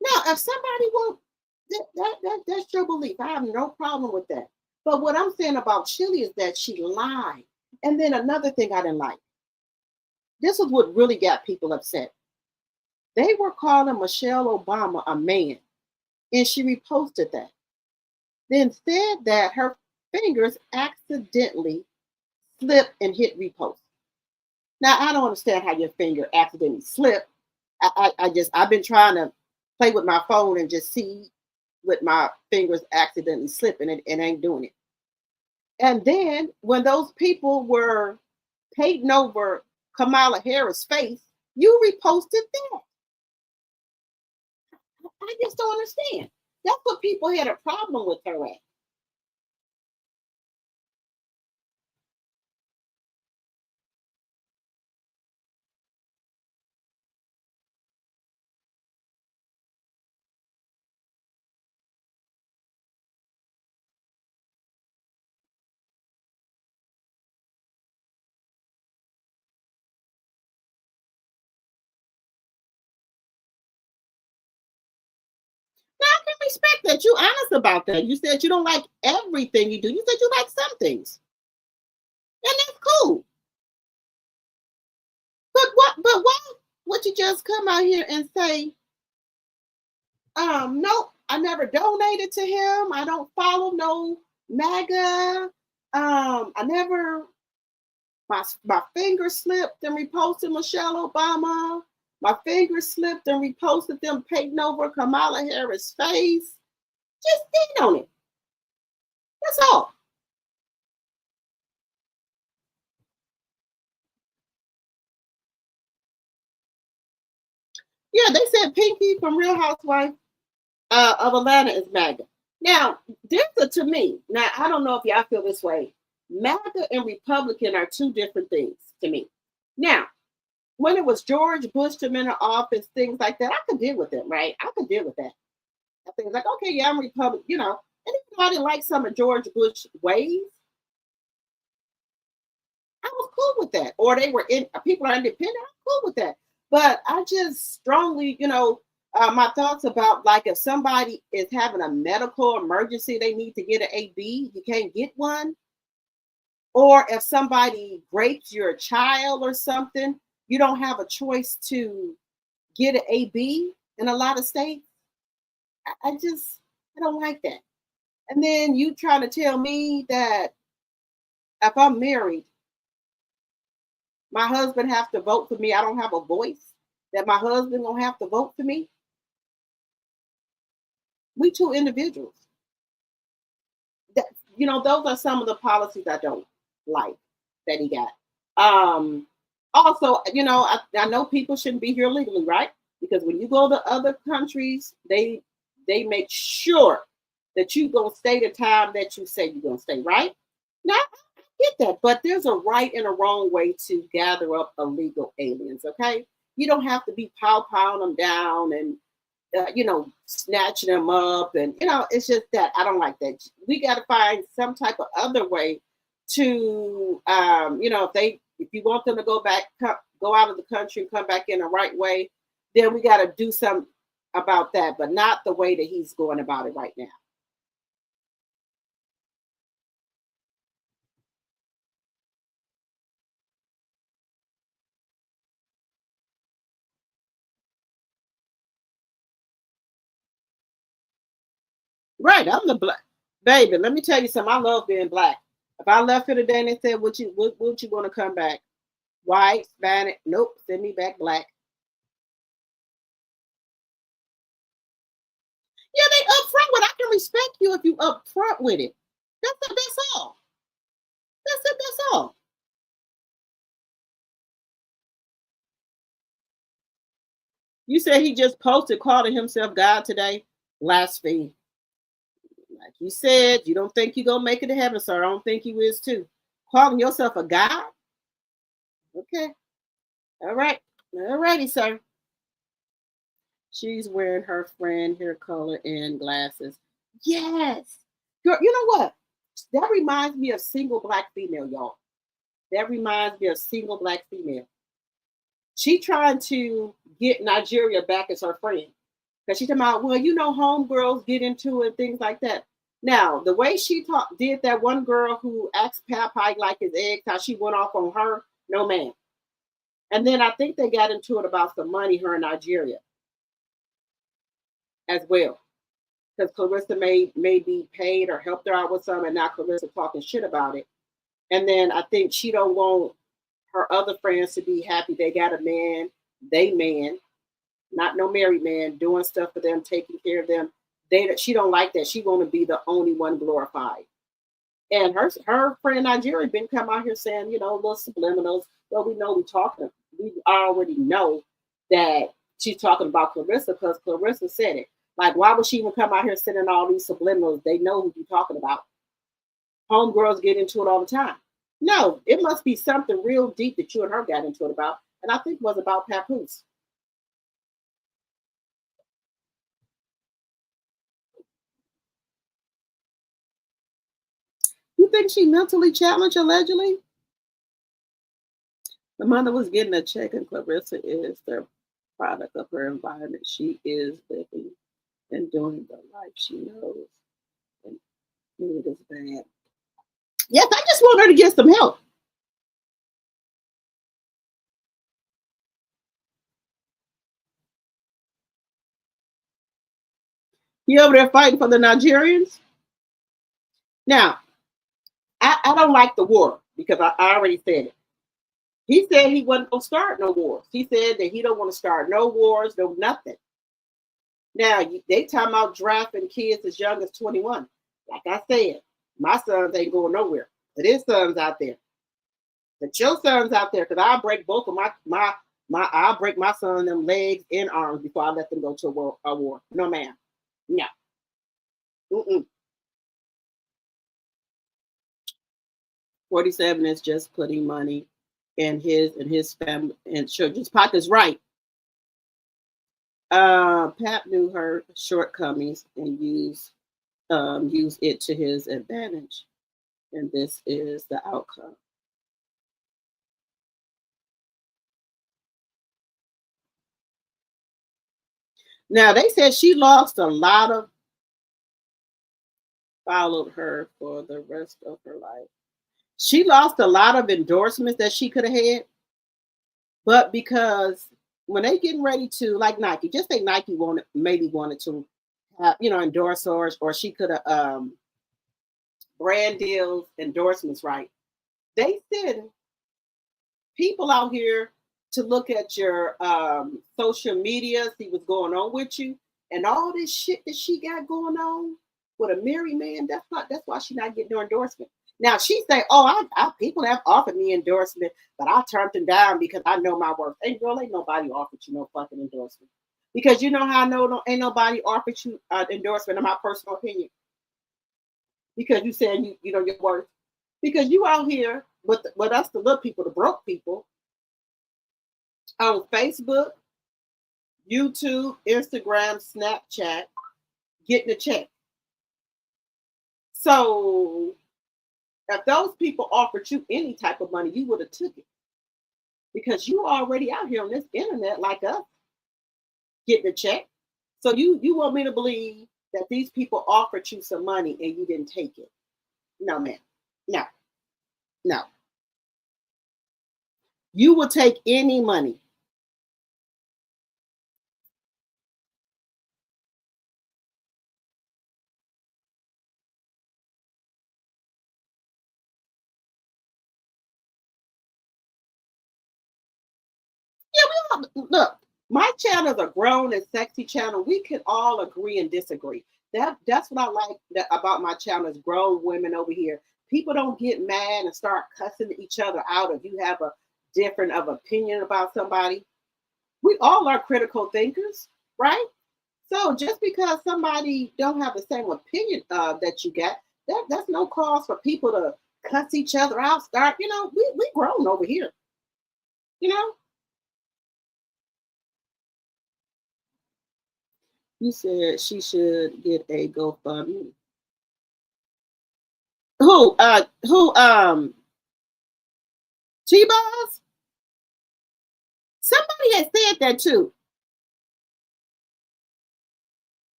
Now, if somebody wants, that's your belief. I have no problem with that. But what I'm saying about Chili is that she lied. And then another thing I didn't like. This is what really got people upset. They were calling Michelle Obama a man. And she reposted that. Then said that her fingers accidentally slipped and hit repost. Now, I don't understand how your finger accidentally slipped. I've been trying to play with my phone and just see with my fingers accidentally slipping and it ain't doing it. And then when those people were painting over Kamala Harris' face, you reposted that. I just don't understand. That's what people had a problem with her at. Now, can we respect that. You honest about that. You said you don't like everything you do. You said you like some things. And that's cool. But why would you just come out here and say, nope, I never donated to him. I don't follow no MAGA. I never, my finger slipped and reposted Michelle Obama. My finger slipped and reposted them painting over Kamala Harris' face. Just think on it. That's all. Yeah, they said Pinky from Real Housewife of Atlanta is MAGA. Now, to me, now I don't know if y'all feel this way. MAGA and Republican are two different things to me. Now, when it was George Bush to in office, things like that, I could deal with them, right? I could deal with that. I think like, okay, yeah, I'm Republican, you know. And even though I didn't like some of George Bush's ways, I was cool with that. Or they were people are independent, I'm cool with that. But I just strongly, my thoughts about like if somebody is having a medical emergency, they need to get an AB, you can't get one. Or if somebody rapes your child or something, you don't have a choice to get an AB in a lot of states. I don't like that. And then you trying to tell me that if I'm married, my husband have to vote for me. I don't have a voice. That my husband gonna have to vote for me. We two individuals. That those are some of the policies I don't like that he got. Also, I know people shouldn't be here legally, right? Because when you go to other countries, they make sure that you gonna stay the time that you say you're gonna stay, right? Now, I get that, but there's a right and a wrong way to gather up illegal aliens, okay? You don't have to be pounding them down and, snatching them up. And, it's just that I don't like that. We got to find some type of other way to, if you want them to go out of the country and come back in the right way, then we got to do something about that, but not the way that he's going about it right now. Right, I'm the black baby. Let me tell you something. I love being black. If I left here today and they said, "Would you want to come back? White, Hispanic? Nope, send me back black." Yeah, they upfront with. I can respect you if you upfront with it. That's all. That's it. That's all. You said he just posted calling himself God today. Blasphemy. Like you said, you don't think you're gonna make it to heaven, sir. I don't think you is too. Calling yourself a God? Okay. All right. All righty, sir. She's wearing her friend hair color and glasses. Yes. Girl, you know what? That reminds me of single black female, y'all. That reminds me of single black female. She trying to get Nigeria back as her friend. Because she's talking about, well, homegirls get into it, things like that. Now, the way she did that one girl who asked Pap how he liked his eggs, how she went off on her, no man. And then I think they got into it about some money, her in Nigeria as well. Because Clarissa may be paid or helped her out with some, and now Clarissa talking shit about it. And then I think she don't want her other friends to be happy they got a man, not no married man, doing stuff for them, taking care of them. She don't like that. She want to be the only one glorified. And her friend Nigeria been come out here saying, little subliminals. Well, we already know that she's talking about Clarissa because Clarissa said it. Like, why would she even come out here sending all these subliminals? They know who you're talking about. Homegirls get into it all the time. No, it must be something real deep that you and her got into it about. And I think it was about Papoose. You think she mentally challenged allegedly? The mother was getting a check and Clarissa is the product of her environment. She is living and doing the life she knows. And it is bad. Yes, I just want her to get some help. You over there fighting for the Nigerians? Now, I don't like the war because I already said it. He said he wasn't going to start no wars. He said that he don't want to start no wars, no nothing. Now, they talking about drafting kids as young as 21. Like I said, my sons ain't going nowhere. But his sons out there. But your sons out there, because I'll break both of I'll break my son them legs and arms before I let them go to a war. No, ma'am. No. Mm-mm. 47 is just putting money in his family and children's pockets. Right. Pap knew her shortcomings and used it to his advantage. And this is the outcome. Now, they said she lost a lot of, followed her for the rest of her life. She lost a lot of endorsements that she could have had. But because when they getting ready to, like Nike, just say Nike wanted to endorse her, or she could have brand deals, endorsements, right? They send people out here to look at your social media, see what's going on with you, and all this shit that she got going on with a married man. That's why she's not getting no endorsement. Now she say, "Oh, I people have offered me endorsement, but I turned them down because I know my worth." Hey, girl, ain't nobody offered you no fucking endorsement. Because you know how I know ain't nobody offered you endorsement, in my personal opinion. Because you saying you know your worth. Because you out here with us, the little people, the broke people, on Facebook, YouTube, Instagram, Snapchat, getting a check. So if those people offered you any type of money, you would have took it. Because you already out here on this internet like us, getting a check. So you want me to believe that these people offered you some money and you didn't take it? No, ma'am. No. You will take any money. Yeah, look, my channel is a grown and sexy channel. We can all agree and disagree. That's what I like about my channel is grown women over here. People don't get mad and start cussing each other out if you have a different of opinion about somebody. We all are critical thinkers, right? So just because somebody don't have the same opinion that you got, that's no cause for people to cuss each other out. Start, we grown over here, You said she should get a GoFundMe. Who? T-Boss? Somebody had said that too.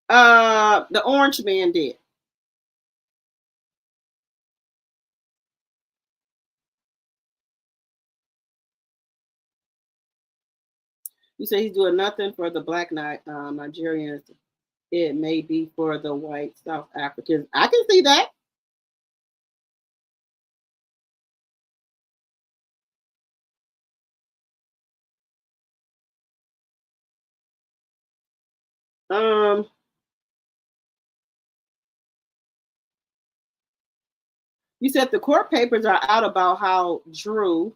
The Orange Man did. You say he's doing nothing for the Black Nigerians. It may be for the white South Africans. I can see that. You said the court papers are out about how Drew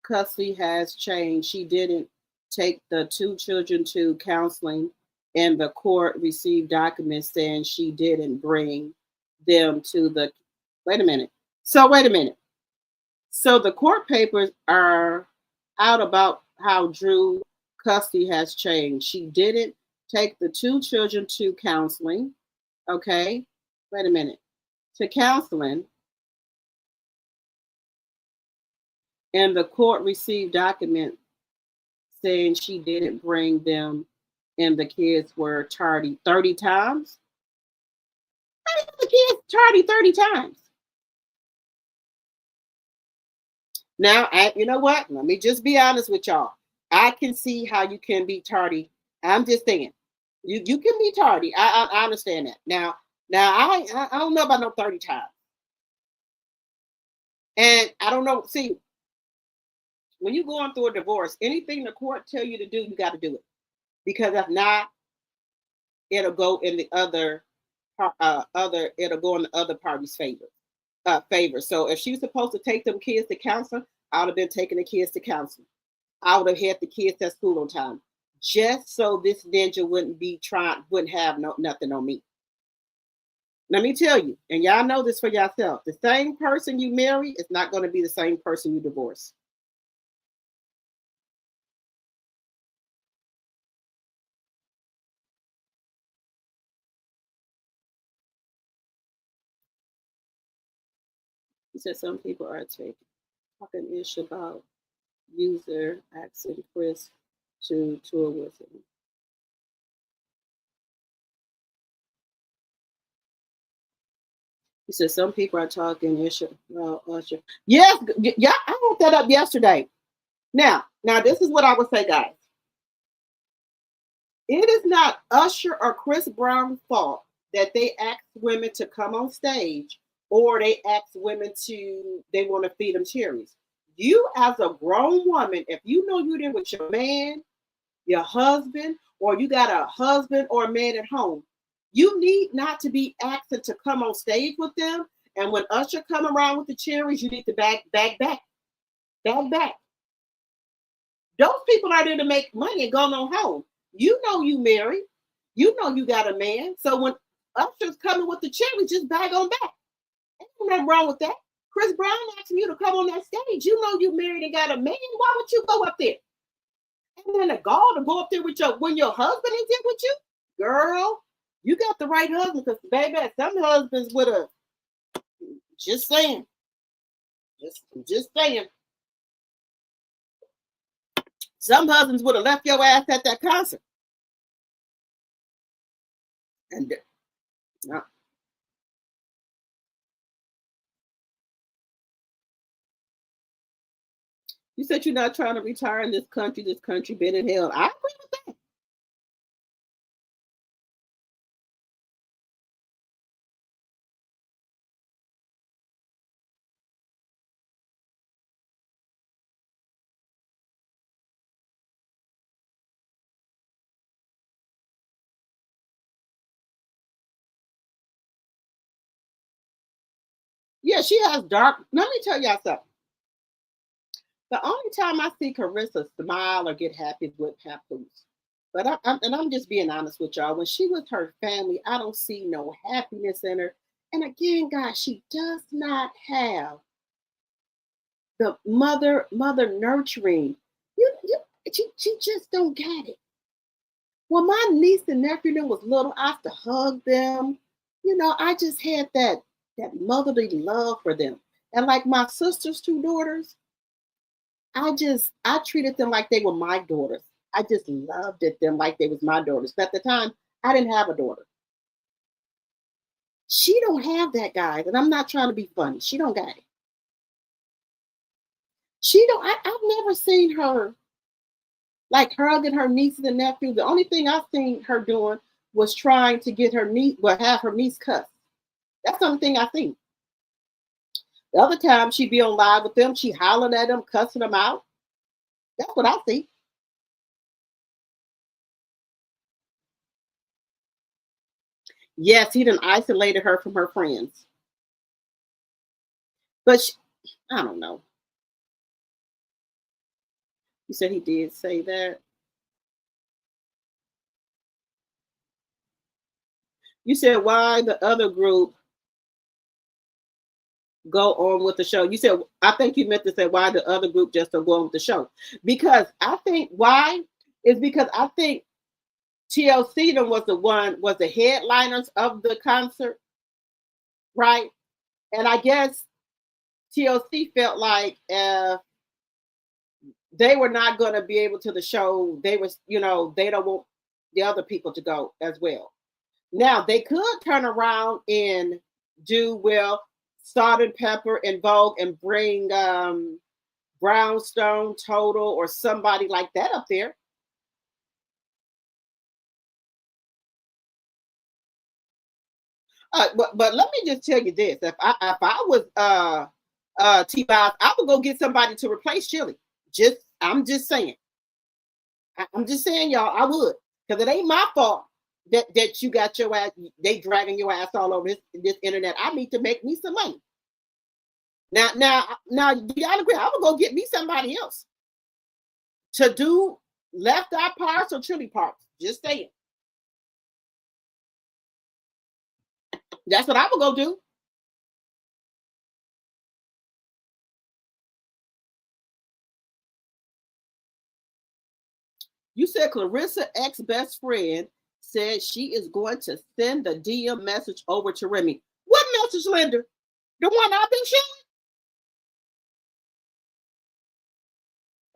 custody has changed. She didn't take the two children to counseling, and the court received documents saying she didn't bring them to the. Wait a minute. So the court papers are out about how Drew custody has changed. She didn't take the two children to counseling. Okay. Wait a minute. To counseling. And the court received documents saying she didn't bring them and the kids were tardy 30 times. How did the kids tardy 30 times? Now, you know what? Let me just be honest with y'all. I can see how you can be tardy. I'm just saying, you can be tardy. I understand that. Now I don't know about no 30 times. And I don't know. See, when you're going through a divorce, anything the court tell you to do, you got to do it. Because if not, it'll go in the other it'll go in the other party's favor. So if she's supposed to take them kids to counseling, I would have been taking the kids to counseling. I would have had the kids at school on time, just so this ninja wouldn't have nothing on me. Let me tell you, and y'all know this for yourself, the same person you marry is not going to be the same person you divorce. He said some people are talking ish about user asking Chris to tour with him. He said some people are talking ish about Usher. Yes, yeah, I wrote that up yesterday. Now this is what I would say, guys. It is not Usher or Chris Brown's fault that they ask women to come on stage or they ask women they want to feed them cherries. You as a grown woman, if you know you're there with your man, your husband, or you got a husband or a man at home, you need not to be asking to come on stage with them. And when Usher come around with the cherries, you need to back back. Those people are there to make money and go on home. You know you married. You know you got a man. So when Usher's coming with the cherries, just bag on back. Ain't nothing wrong with that. Chris Brown asking you to come on that stage. You know you married and got a man. Why would you go up there? And then the gall to go up there with when your husband is there with you? Girl, you got the right husband, because baby, some husbands would have, just saying. Just saying. Some husbands would have left your ass at that concert. And no. You said you're not trying to retire in this country. This country been in hell. I agree with that. Yeah, she has dark. Let me tell y'all something. The only time I see Clarissa smile or get happy is with Papoose. But I'm just being honest with y'all. When she with her family, I don't see no happiness in her. And again, guys, she does not have the mother nurturing. She just don't get it. When my niece and nephew was little, I used to hug them. I just had that motherly love for them. And like my sister's two daughters, I treated them like they were my daughters. I just loved them like they was my daughters. But at the time, I didn't have a daughter. She don't have that, guys. And I'm not trying to be funny. She don't got it. I've never seen her like hugging her nieces and nephews. The only thing I've seen her doing was trying to get her niece, have her niece cussed. That's the only thing I think. The other time she'd be on live with them, she hollering at them, cussing them out. That's what I see. Yes, he done isolated her from her friends. But I don't know. You said he did say that. You said why the other group go on with the show. You said, I think you meant to say why the other group just don't go on with the show. Because I think why is because I think TLC was the headliners of the concert, right? And I guess TLC felt like they were not going to be able to the show. They was, you know, they don't want the other people to go as well. Now they could turn around and do well, Salt and Pepper and Vogue and bring Brownstone Total or somebody like that up there. But let me just tell you this: if I was T-Boz, I would go get somebody to replace Chili. I'm just saying. I'm just saying, y'all. I would, because it ain't my fault that you got your ass. They dragging your ass all over this internet. I need to make me some money. Now, do y'all agree? I would go get me somebody else to do left eye parts or Chili parts. Just saying. That's what I would go do. You said Clarissa ex-best friend said she is going to send the DM message over to Remy. What message, Linda? The one I've been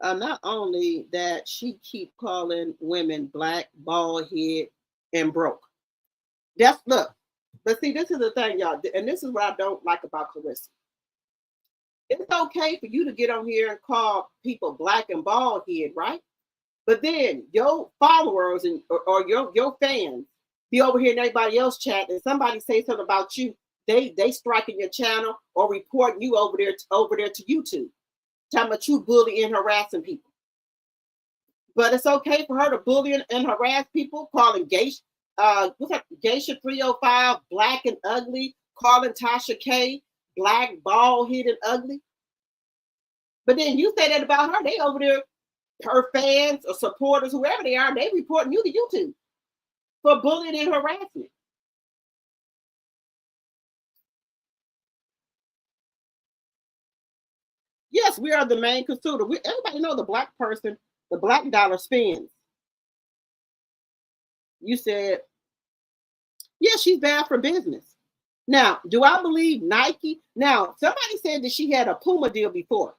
showing? Not only that, she keep calling women black, bald head, and broke. Look. But see, this is the thing, y'all, and this is what I don't like about Clarissa. It's okay for you to get on here and call people black and bald head, right? But then your followers or your fans be over here in everybody else chat, and somebody say something about you, they striking your channel or reporting you over there to YouTube, talking about you bullying and harassing people. But it's okay for her to bully and harass people, calling Geisha, what's that? Geisha 305 black and ugly, calling Tasha K black, bald head, and ugly. But then you say that about her, they over there, her fans or supporters, whoever they are, they reporting you to YouTube for bullying and harassment. Yes, we are the main consumer. Everybody know the black person, the black dollar spends. You said, yeah, she's bad for business. Now, do I believe Nike? Now, somebody said that she had a Puma deal before.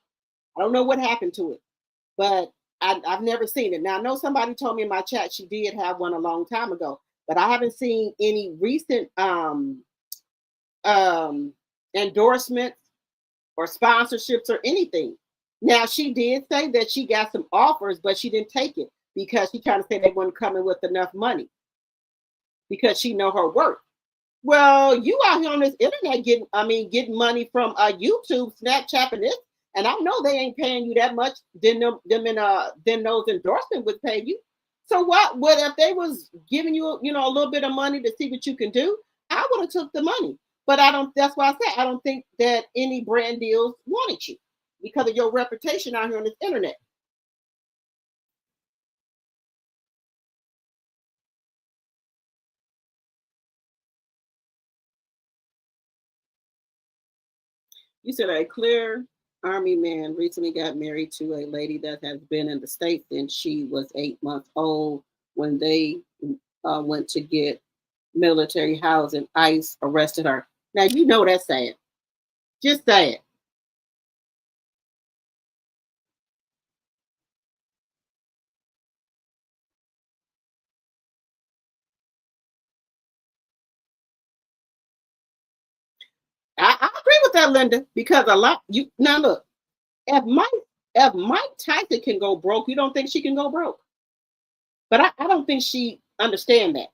I don't know what happened to it, but I've never seen it. Now, I know somebody told me in my chat she did have one a long time ago, but I haven't seen any recent endorsements or sponsorships or anything. Now, she did say that she got some offers, but she didn't take it because she trying to say they weren't coming with enough money because she know her worth. Well, you out here on this internet getting money from YouTube, Snapchat, and this, and I know they ain't paying you that much. Then those endorsements would pay you. So what if they was giving you a little bit of money to see what you can do? I would have took the money. But I don't. That's why I said I don't think that any brand deals wanted you because of your reputation out here on this internet. You said a clear Army man recently got married to a lady that has been in the States, and she was 8 months old when they went to get military housing. ICE arrested her. Now, you know that's sad. Just sad. I agree with that, Linda, because now look, if Mike Tyson can go broke, you don't think she can go broke? But I don't think she understand that.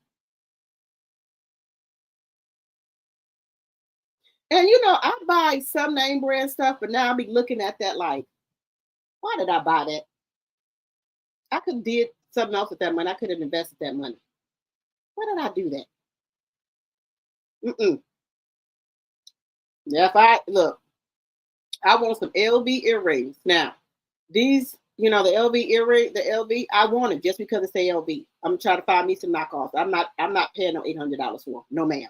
And I buy some name brand stuff, but now I'll be looking at that like, why did I buy that? I could have did something else with that money. I could have invested that money. Why did I do that? If I want some LV earrings. Now, these, the LV earring, the LV, I want it just because it's LV. I'm gonna try to find me some knockoffs. I'm not paying no $800 for them. No, ma'am.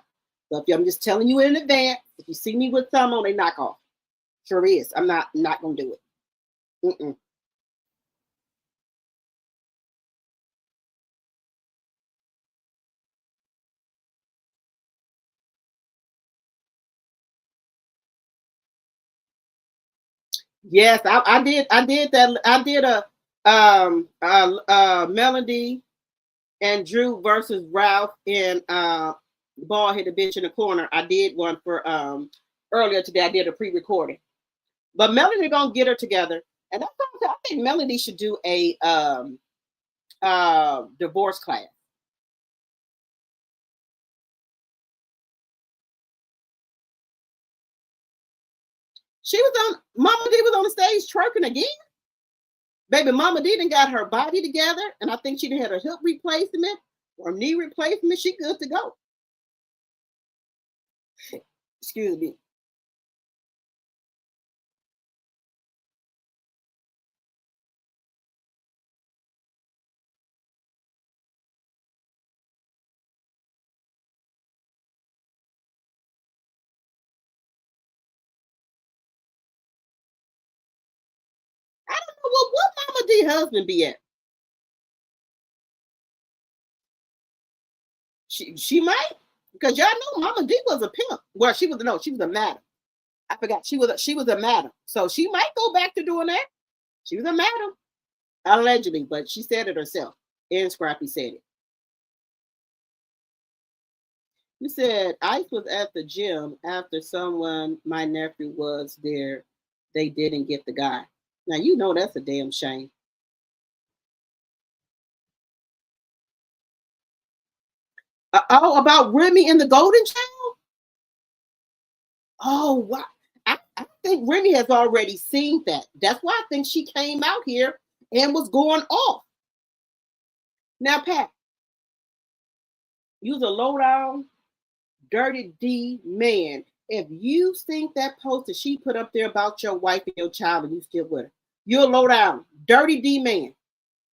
So I'm just telling you in advance, if you see me with some on, they knock off. Sure is. I'm not gonna do it. Yes, I did. I did that. I did a Melody and Drew versus Ralph in Ball Hit the Bitch in the Corner. I did one for earlier today. I did a pre-recording. But Melody gonna get her together. And I think Melody should do a divorce class. She was on, Mama D was on the stage twerking again. Baby, Mama D done got her body together, and I think she done had a hip replacement or knee replacement. She good to go. Excuse me. I don't know what Mama D husband be at. She might, because y'all know Mama D was a pimp. Well, she was a madam. I forgot she was a madam. So she might go back to doing that. She was a madam, allegedly, but she said it herself. And Scrappy said it. You said Ice was at the gym after my nephew was there. They didn't get the guy. Now you know that's a damn shame. Oh, about Remy and the Golden Child? Oh, wow. I think Remy has already seen that. That's why I think she came out here and was going off. Now, Pat, you's a low-down, dirty D man. If you think that post that she put up there about your wife and your child and you still with her, you're a low-down, dirty D man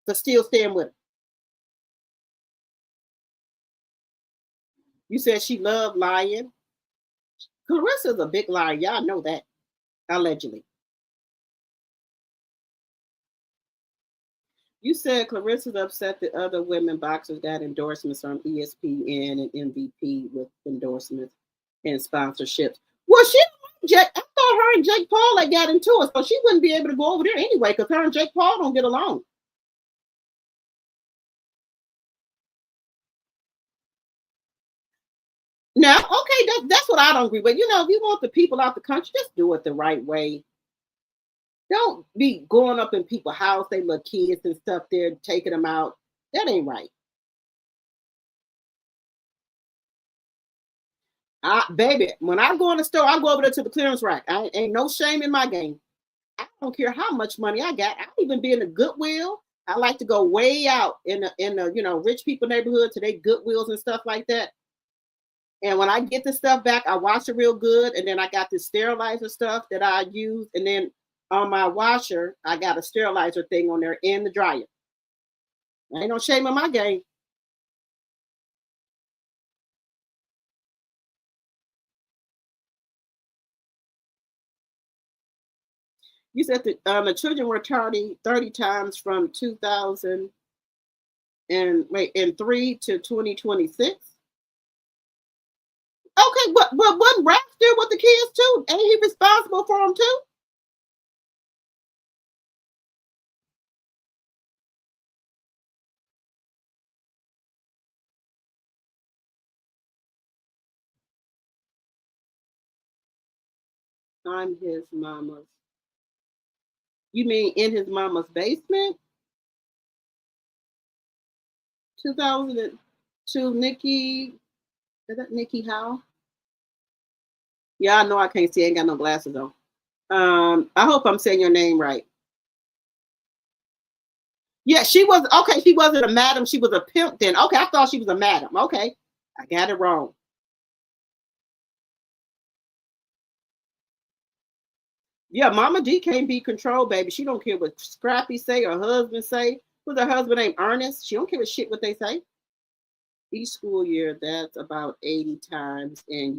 for still staying with her. You said she loved lying. Clarissa's a big liar. Y'all know that, allegedly. You said Clarissa's upset that other women boxers got endorsements from ESPN and MVP with endorsements and sponsorships. Well, I thought her and Jake Paul had got into it, so she wouldn't be able to go over there anyway because her and Jake Paul don't get along. Now, okay, that's what I don't agree with. You know, if you want the people out the country, just do it the right way. Don't be going up in people's house, they little kids and stuff there, taking them out. That ain't right. Baby, when I go in the store, I go over there to the clearance rack. Ain't no shame in my game. I don't care how much money I got. I even be in the Goodwill. I like to go way out in the rich people neighborhood to their Goodwills and stuff like that. And when I get the stuff back, I wash it real good. And then I got this sterilizer stuff that I use. And then on my washer, I got a sterilizer thing on there and the dryer. Ain't no shame in my game. You said that the children were 30 times from 2003 to 2026. Okay, but wasn't Rap still with the kids too? Ain't he responsible for them too? I'm his mama's. You mean in his mama's basement? 2002, Nikki. Is that Nikki Howe? Yeah, I know I can't see. I ain't got no glasses on. I hope I'm saying your name right. Yeah, she was okay. She wasn't a madam. She was a pimp then. Okay, I thought she was a madam. Okay, I got it wrong. Yeah, Mama D can't be controlled, baby. She don't care what Scrappy say or husband say. Who's her husband named Ernest? She don't give a shit what they say. Each school year, that's about 80 times, and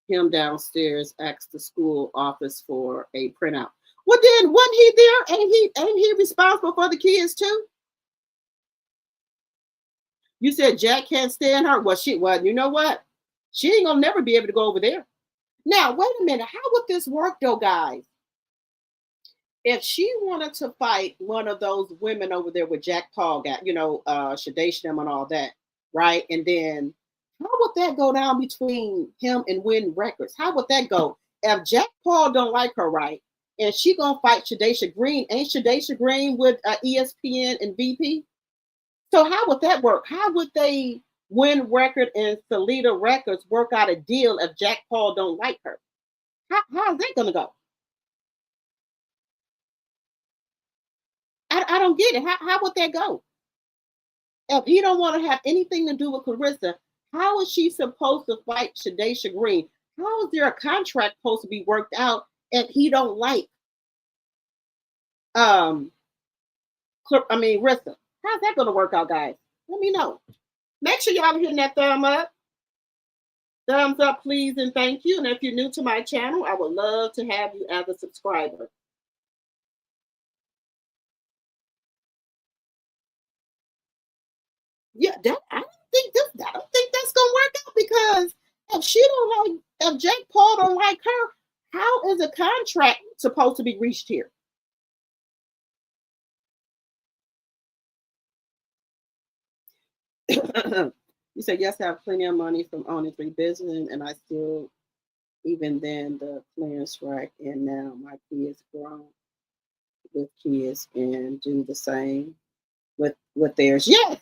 him downstairs asked the school office for a printout. Well, then wasn't he there? Ain't he responsible for the kids too? You said Jack can't stand her. Well, you know what? She ain't gonna never be able to go over there. Now, wait a minute. How would this work though, guys? if she wanted to fight one of those women over there with Jack Paul got, Shadation them and all that, right? And then how would that go down between him and Win Records? How would that go? If Jack Paul don't like her, right? And she gonna fight Shadation Green. Ain't Shadation Green with ESPN and VP? So how would that work? How would they Win Record and Salida Records work out a deal if Jack Paul don't like her? How is that gonna go? I don't get it. How would that go? If he don't want to have anything to do with Clarissa, how is she supposed to fight Shadation Green? How is there a contract supposed to be worked out if he don't like Rissa? How's that gonna work out, guys? Let me know. Make sure y'all hitting that thumb up. Thumbs up, please, and thank you. And if you're new to my channel, I would love to have you as a subscriber. Yeah, I don't think that's gonna work out, because if she don't like, if Jake Paul don't like her, how is a contract supposed to be reached here? You said, yes, I have plenty of money from owning 3 businesses, and I still, even then, the clearance right, and now my kids grown with kids and do the same with theirs. Yes.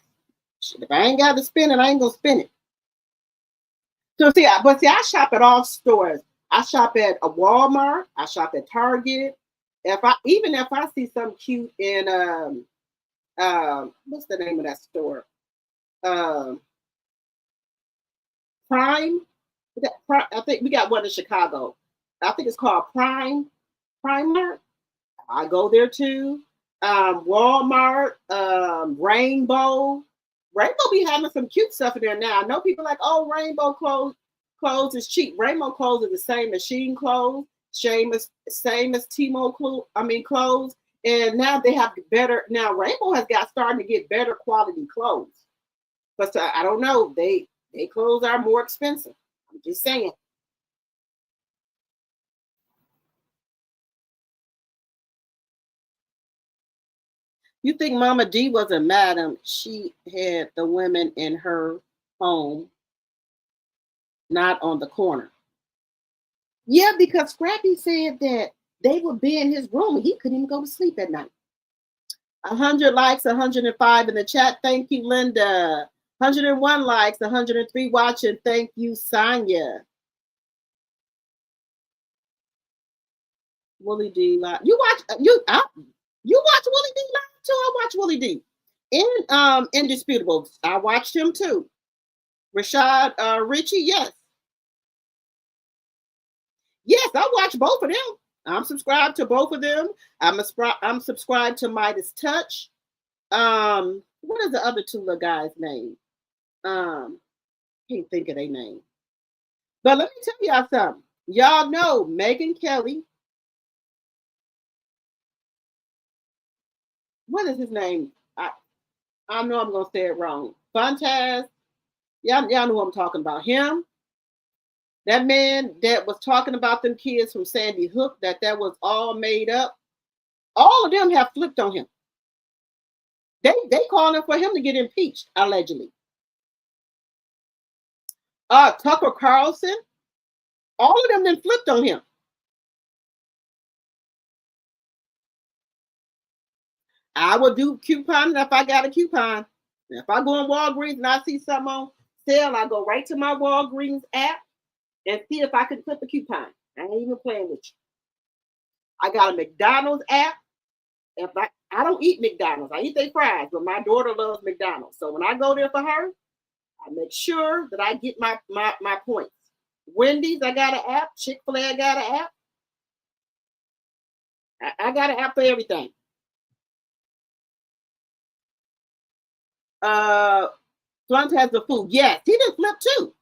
If I ain't got to spend it, I ain't gonna spend it. So I shop at all stores. I shop at a Walmart. I shop at Target. If I see something cute in what's the name of that store? Prime. I think we got one in Chicago. I think it's called Primark. I go there too. Walmart, Rainbow be having some cute stuff in there now. I know people like, oh, Rainbow clothes is cheap. Rainbow clothes are the same as Shein clothes, same as Timo clothes. And now they have better. Now Rainbow has starting to get better quality clothes. But I don't know. They clothes are more expensive. I'm just saying. You think Mama D was a madam? She had the women in her home, not on the corner. Yeah, because Scrappy said that they would be in his room and he couldn't even go to sleep at night. 100 likes, 105 in the chat. Thank you, Linda. 101 likes, 103 watching. Thank you, Sonia. Willie D. You watch Willie D live too? I watch Willie D. In Indisputable. I watched him too. Rashad Richie, yes. Yes, I watch both of them. I'm subscribed to both of them. I'm subscribed to Midas Touch. What is the other two little guys' name? Can't think of their name. But let me tell y'all something. Y'all know Megan Kelly. What is his name? I know I'm gonna say it wrong. Fontaz. Y'all know what I'm talking about. Him. That man that was talking about them kids from Sandy Hook, that was all made up. All of them have flipped on him. They calling for him to get impeached, allegedly. Tucker Carlson. All of them then flipped on him. I will do couponing if I got a coupon. If I go in Walgreens and I see something on sale, I go right to my Walgreens app and see if I can clip a coupon. I ain't even playing with you. I got a McDonald's app. If I don't eat McDonald's, I eat their fries, but my daughter loves McDonald's. So when I go there for her, I make sure that I get my points. Wendy's, I got an app. Chick-fil-A, I got an app. I got an app for everything. Blunt has the food. Yes, he did flip too.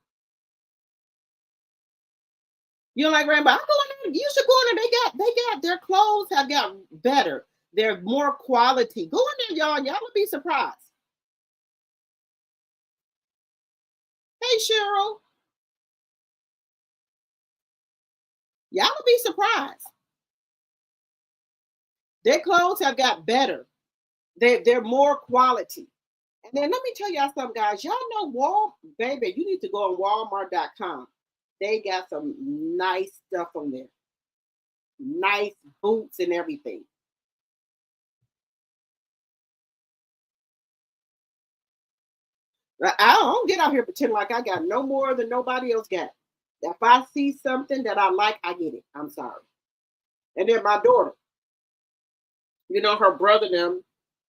You don't like Rainbow? I go in there. You should go in there. They got their clothes have got better. They're more quality. Go in there, y'all. Y'all will be surprised. Hey, Cheryl. Y'all will be surprised. Their clothes have got better. They're more quality. And then let me tell y'all something, guys. Y'all know baby, you need to go on Walmart.com. They got some nice stuff on there. Nice boots and everything. I don't get out here pretending like I got no more than nobody else got. If I see something that I like, I get it. I'm sorry. And then my daughter, you know, her brother them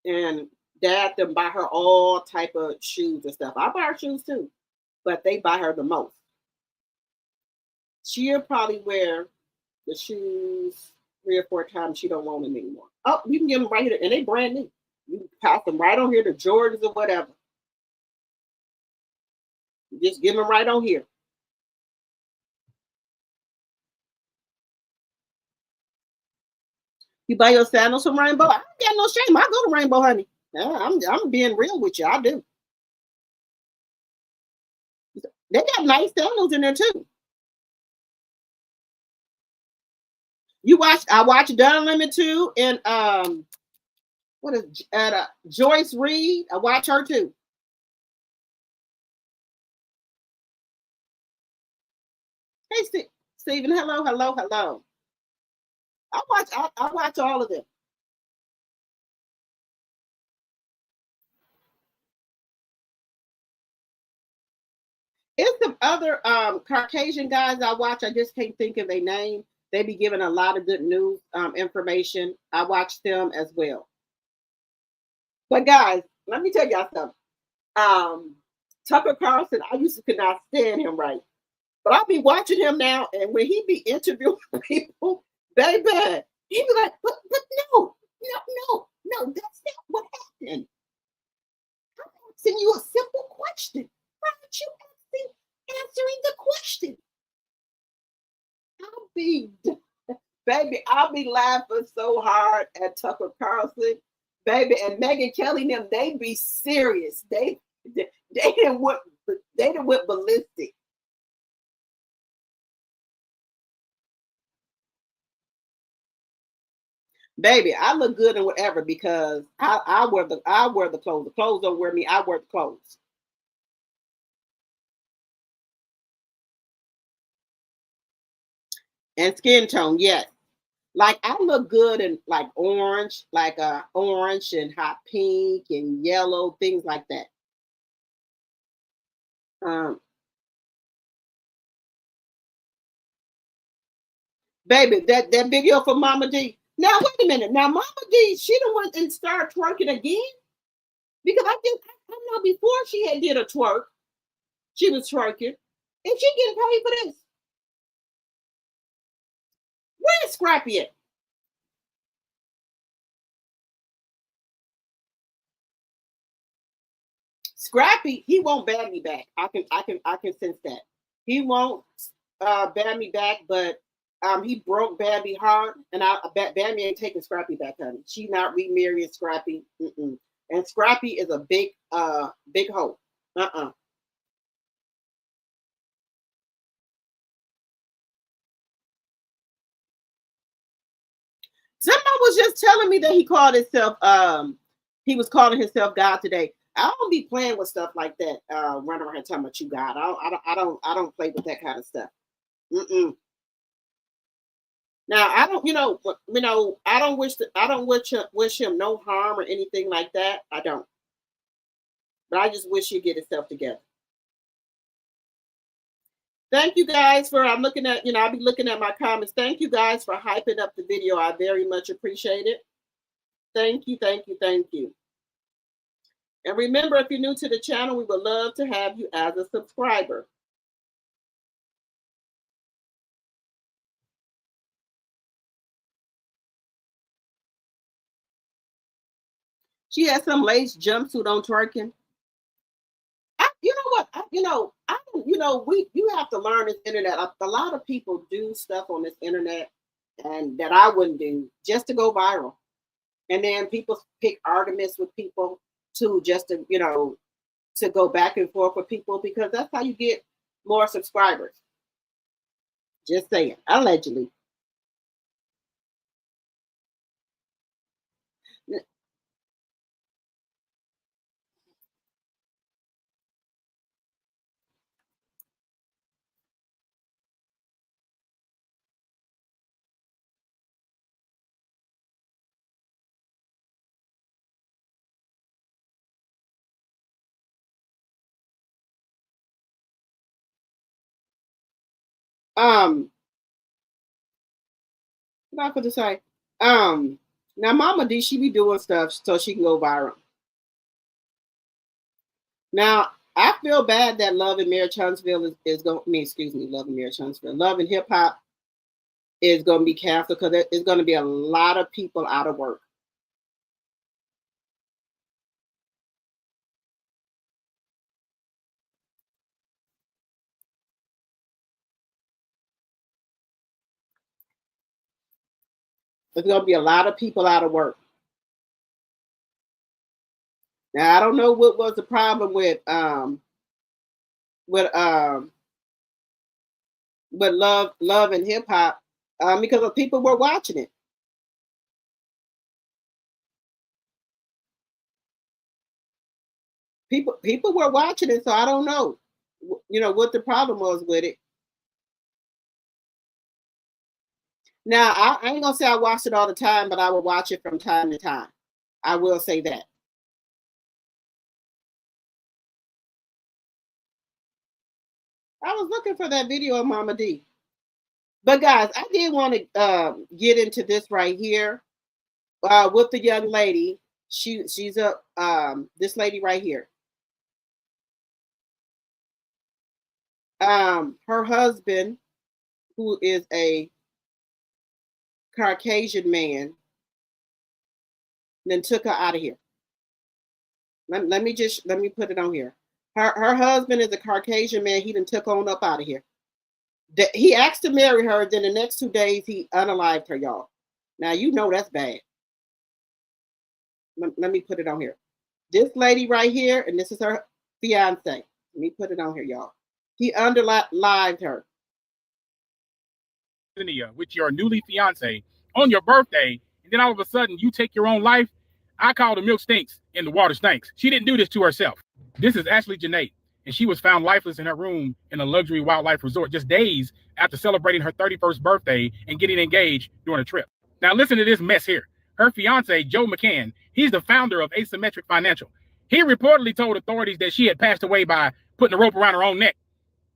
and dad them buy her all type of shoes and stuff. I buy her shoes too, but they buy her the most. She'll probably wear the shoes 3 or 4 times. She don't want them anymore. Oh, you can get them right here, and they brand new. You can pass them right on here to Jordans or whatever. Just give them right on here. You buy your sandals from Rainbow? I ain't got no shame. I go to Rainbow, honey. I'm being real with you. I do. They got nice sandals in there too. I watch Dun Lemon too, and what is Joyce Reed? I watch her too. Hey, Stephen, hello. I watch all of them. It's some other Caucasian guys I watch. I just can't think of their name. They be giving a lot of good news information. I watch them as well. But guys, let me tell y'all something. Tucker Carlson, I used to could not stand him right. But I'll be watching him now, and when he be interviewing people, baby, he be like, but no, that's not what happened. I'm asking you a simple question. Why aren't you answering the question? I'll be laughing so hard at Tucker Carlson, baby, and Megyn Kelly and them, they be serious. They didn't went ballistic. Baby, I look good in whatever because I wear the clothes. The clothes don't wear me. I wear the clothes. And skin tone, yes. Like I look good in like orange, orange and hot pink and yellow, things like that. Baby, that video for Mama D. Now wait a minute. Now Mama D, she the one and start twerking again because I know before she had did a twerk, she was twerking, and she getting paid for this. Where is Scrappy at? Scrappy, he won't ban me back. I can sense that. He won't ban me back, but he broke Bambi hard, and Bambi ain't taking Scrappy back, honey. She not remarrying Scrappy. And Scrappy is a big hoe. Somebody was just telling me that he called himself he was calling himself God today. I don't be playing with stuff like that. Running around talking about you God. I don't play with that kind of stuff. Now I don't, I don't wish him no harm or anything like that. I don't. But I just wish he'd get himself together. Thank you guys for I'm looking at, I'll be looking at my comments. Thank you guys for hyping up the video. I very much appreciate it. Thank you. And remember, if you're new to the channel, we would love to have you as a subscriber. She has some lace jumpsuit on twerking. You have to learn this internet. A lot of people do stuff on this internet and that I wouldn't do just to go viral. And then people pick arguments with people too, just to, to go back and forth with people because that's how you get more subscribers. Just saying, allegedly. What I could say? Now Mama D, she be doing stuff so she can go viral. Now I feel bad that Love and Marriage Huntsville is going. Love and Marriage Huntsville. Love and Hip Hop is going to be canceled because there's going to be a lot of people out of work. There's going to be a lot of people out of work. Now I don't know what was the problem with Love and Hip Hop because of people were watching it. People were watching it, so I don't know, what the problem was with it. Now I ain't gonna say I watched it all the time, but I will watch it from time to time. I will say that. I was looking for that video of Mama D. But guys, I did want to get into this right here with the young lady. She's this lady right here. Her husband, who is a Caucasian man, then took her out of here. Let me put it on here. Her husband is a Caucasian man. He done took on up out of here. He asked to marry her. Then the next 2 days, he unalived her, y'all. Now, that's bad. Let me put it on here. This lady right here, and this is her fiance. Let me put it on here, y'all. He unalived her. With your newly fiance on your birthday, and then all of a sudden, you take your own life. I call the milk stinks and the water stinks. She didn't do this to herself. This is Ashley Janae, and she was found lifeless in her room in a luxury wildlife resort just days after celebrating her 31st birthday and getting engaged during a trip. Now listen to this mess here. Her fiance, Joe McCann, he's the founder of Asymmetric Financial. He reportedly told authorities that she had passed away by putting a rope around her own neck.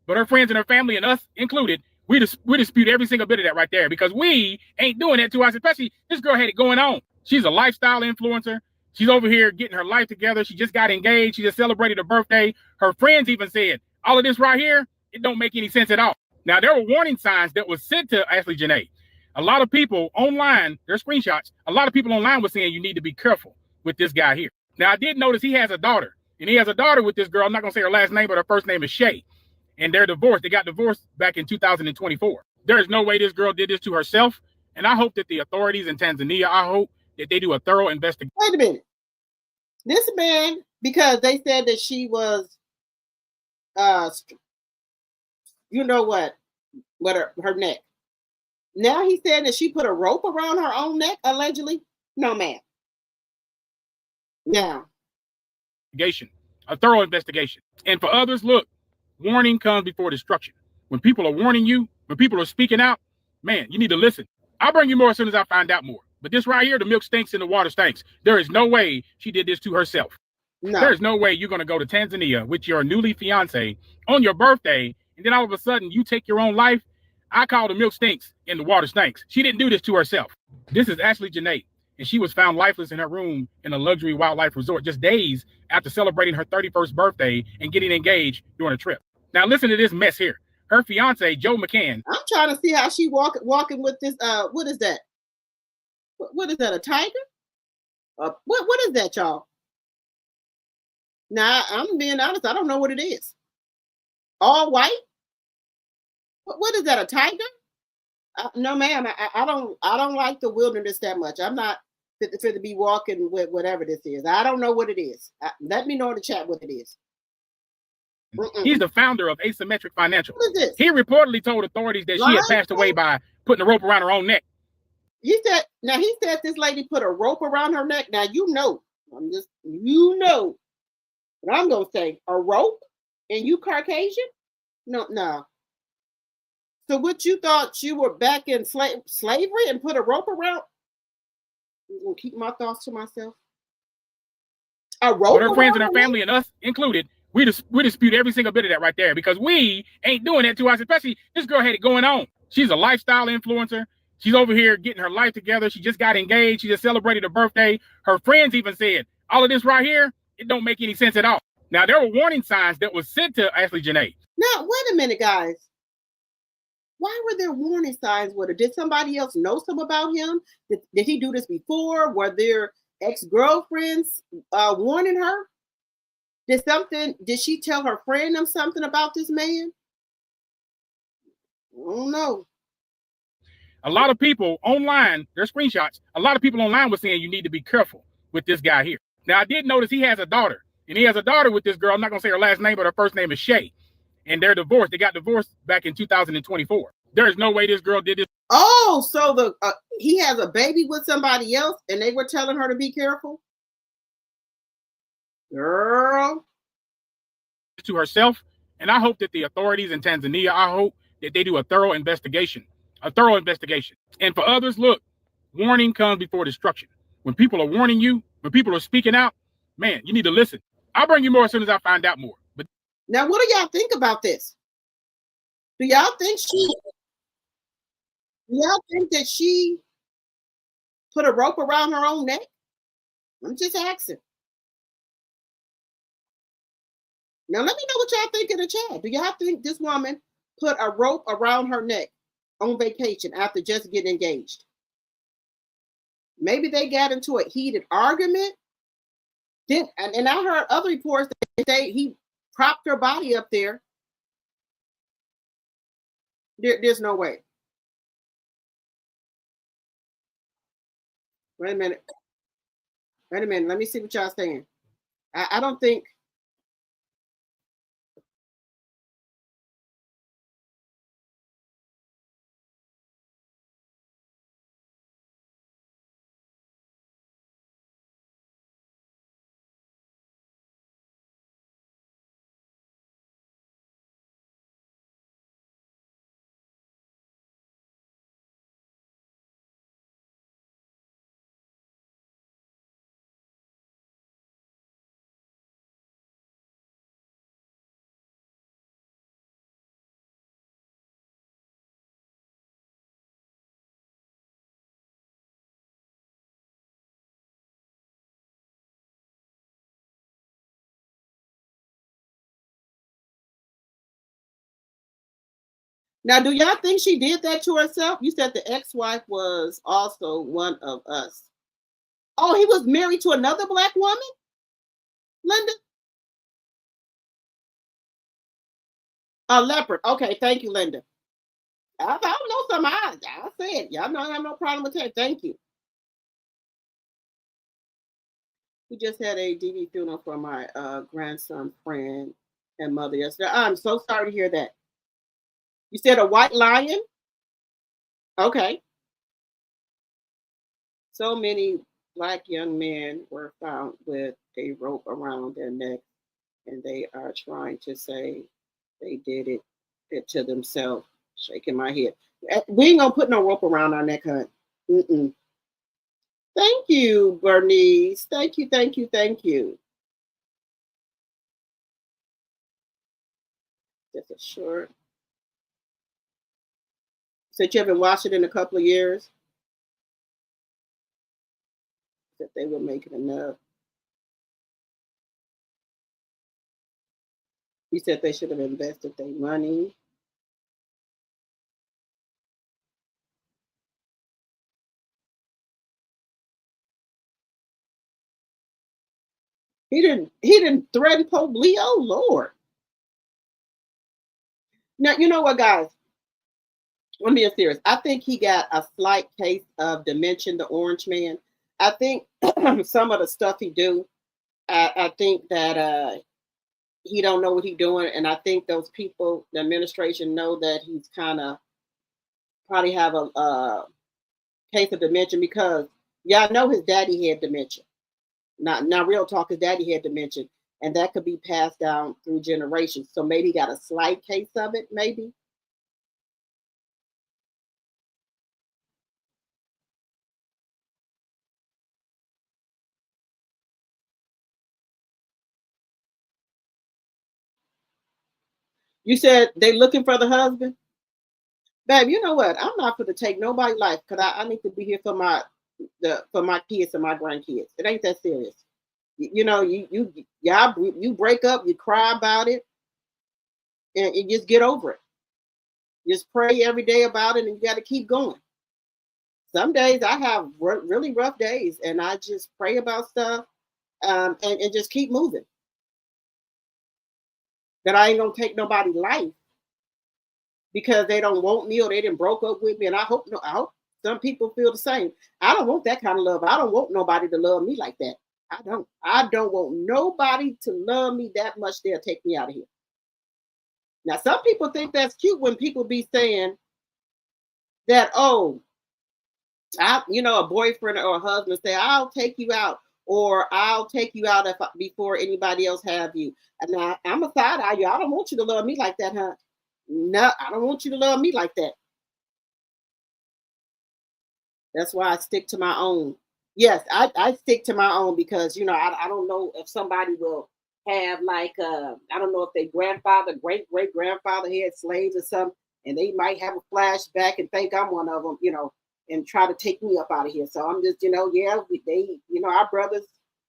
But her friends and her family, and us included, we dispute every single bit of that right there, because we ain't doing that to us. Especially this girl had it going on. She's a lifestyle influencer. She's over here getting her life together. She just got engaged. She just celebrated her birthday. Her friends even said, all of this right here, it don't make any sense at all. Now, there were warning signs that was sent to Ashley Janae. A lot of people online, their screenshots, a lot of people online were saying you need to be careful with this guy here. Now, I did notice he has a daughter, and he has a daughter with this girl. I'm not going to say her last name, but her first name is Shay. And they're divorced. They got divorced back in 2024. There is no way this girl did this to herself. And I hope that the authorities in Tanzania, I hope that they do a thorough investigation. Wait a minute. This man, because they said that she was, her neck. Now he said that she put a rope around her own neck, allegedly. No, ma'am. Now. A thorough investigation. And for others, look, warning comes before destruction. When people are warning you, when people are speaking out, man, you need to listen. I'll bring you more as soon as I find out more. But this right here, the milk stinks and the water stinks. There is no way she did this to herself. No. There's no way you're going to go to Tanzania with your newly fiance on your birthday, and then all of a sudden you take your own life. I call the milk stinks and the water stinks. She didn't do this to herself. This is Ashley Janae, and she was found lifeless in her room in a luxury wildlife resort just days after celebrating her 31st birthday and getting engaged during a trip. Now listen to this mess here. Her fiance, Joe McCann. I'm trying to see how she walking with this. What is that? What is that? A tiger? What is that, y'all? Now I'm being honest. I don't know what it is. All white? What is that? A tiger? No, ma'am. I don't like the wilderness that much. I'm not fit to be walking with whatever this is. I don't know what it is. Let me know in the chat what it is. He's the founder of Asymmetric Financial. What is this? He reportedly told authorities that she had passed away by putting a rope around her own neck. He said this lady put a rope around her neck. Now what I'm gonna say, a rope, and you Caucasian? No. So what, you thought you were back in slavery and put a rope around? I'm gonna keep my thoughts to myself. A rope. But her friends and her family and us included, We dispute every single bit of that right there because we ain't doing that to us. Especially this girl had it going on. She's a lifestyle influencer. She's over here getting her life together. She just got engaged. She just celebrated her birthday. Her friends even said, all of this right here, it don't make any sense at all. Now, there were warning signs that was sent to Ashley Janae. Now, wait a minute, guys. Why were there warning signs with her? Did somebody else know something about him? Did he do this before? Were there ex-girlfriends warning her? Did she tell her friend them something about this man? I don't know. A lot of people online, there's screenshots. A lot of people online were saying you need to be careful with this guy here. Now, I did notice he has a daughter, and he has a daughter with this girl. I'm not going to say her last name, but her first name is Shay. And they're divorced. They got divorced back in 2024. There is no way this girl did this. Oh, so he has a baby with somebody else, and they were telling her to be careful? Girl. To herself. And I hope that the authorities in Tanzania, I hope that they do a thorough investigation. And for others, look, warning comes before destruction. When people are warning you, when people are speaking out, man, you need to listen. I'll bring you more as soon as I find out more. But now, what do y'all think about this? Do y'all think that she put a rope around her own neck? I'm just asking. Now, let me know what y'all think in the chat. Do y'all think this woman put a rope around her neck on vacation after just getting engaged? Maybe they got into a heated argument. And I heard other reports that he propped her body up there. There's no way. Wait a minute. Let me see what y'all saying. I don't think. Now, do y'all think she did that to herself? You said the ex-wife was also one of us. Oh, he was married to another Black woman? Linda? A leopard. Okay, thank you, Linda. I don't know some eyes. I said, y'all don't have no problem with that. Thank you. We just had a DV funeral for my grandson, friend, and mother yesterday. I'm so sorry to hear that. You said a white lion? Okay. So many Black young men were found with a rope around their neck, and they are trying to say they did it to themselves. Shaking my head. We ain't gonna put no rope around our neck, hun. Mm-mm. Thank you, Bernice. Thank you. Just a short. Since you haven't watched it in a couple of years, that they were making enough. You said they should have invested their money. He didn't threaten Pope Leo, Lord. Now, you know what, guys? Let me be serious. I think he got a slight case of dementia, the orange man. I think some of the stuff he do, I think that he don't know what he's doing. And I think those people, the administration, know that he's kind of probably have a case of dementia because y'all know his daddy had dementia. Now, real talk, his daddy had dementia, and that could be passed down through generations. So maybe he got a slight case of it, maybe. You said they looking for the husband? Babe, you know what? I'm not going to take nobody's life because I need to be here for my kids and my grandkids. It ain't that serious. You know, you break up, you cry about it, and you just get over it. Just pray every day about it, and you got to keep going. Some days I have really rough days, and I just pray about stuff and just keep moving. That I ain't gonna take nobody's life because they don't want me or they didn't broke up with me. And I hope some people feel the same. I don't want that kind of love. I don't want nobody to love me like that. I don't want nobody to love me that much. They'll take me out of here. Now, some people think that's cute when people be saying that, oh, a boyfriend or a husband say, I'll take you out, or I'll take you out before anybody else have you. And I'm a side eye. I don't want you to love me like that, huh? No, I don't want you to love me like that. That's why I stick to my own. Yes, I stick to my own because, I don't know if somebody will have I don't know if their grandfather, great-great-grandfather had slaves or something, and they might have a flashback and think I'm one of them, and try to take me up out of here. So I'm just, our brothers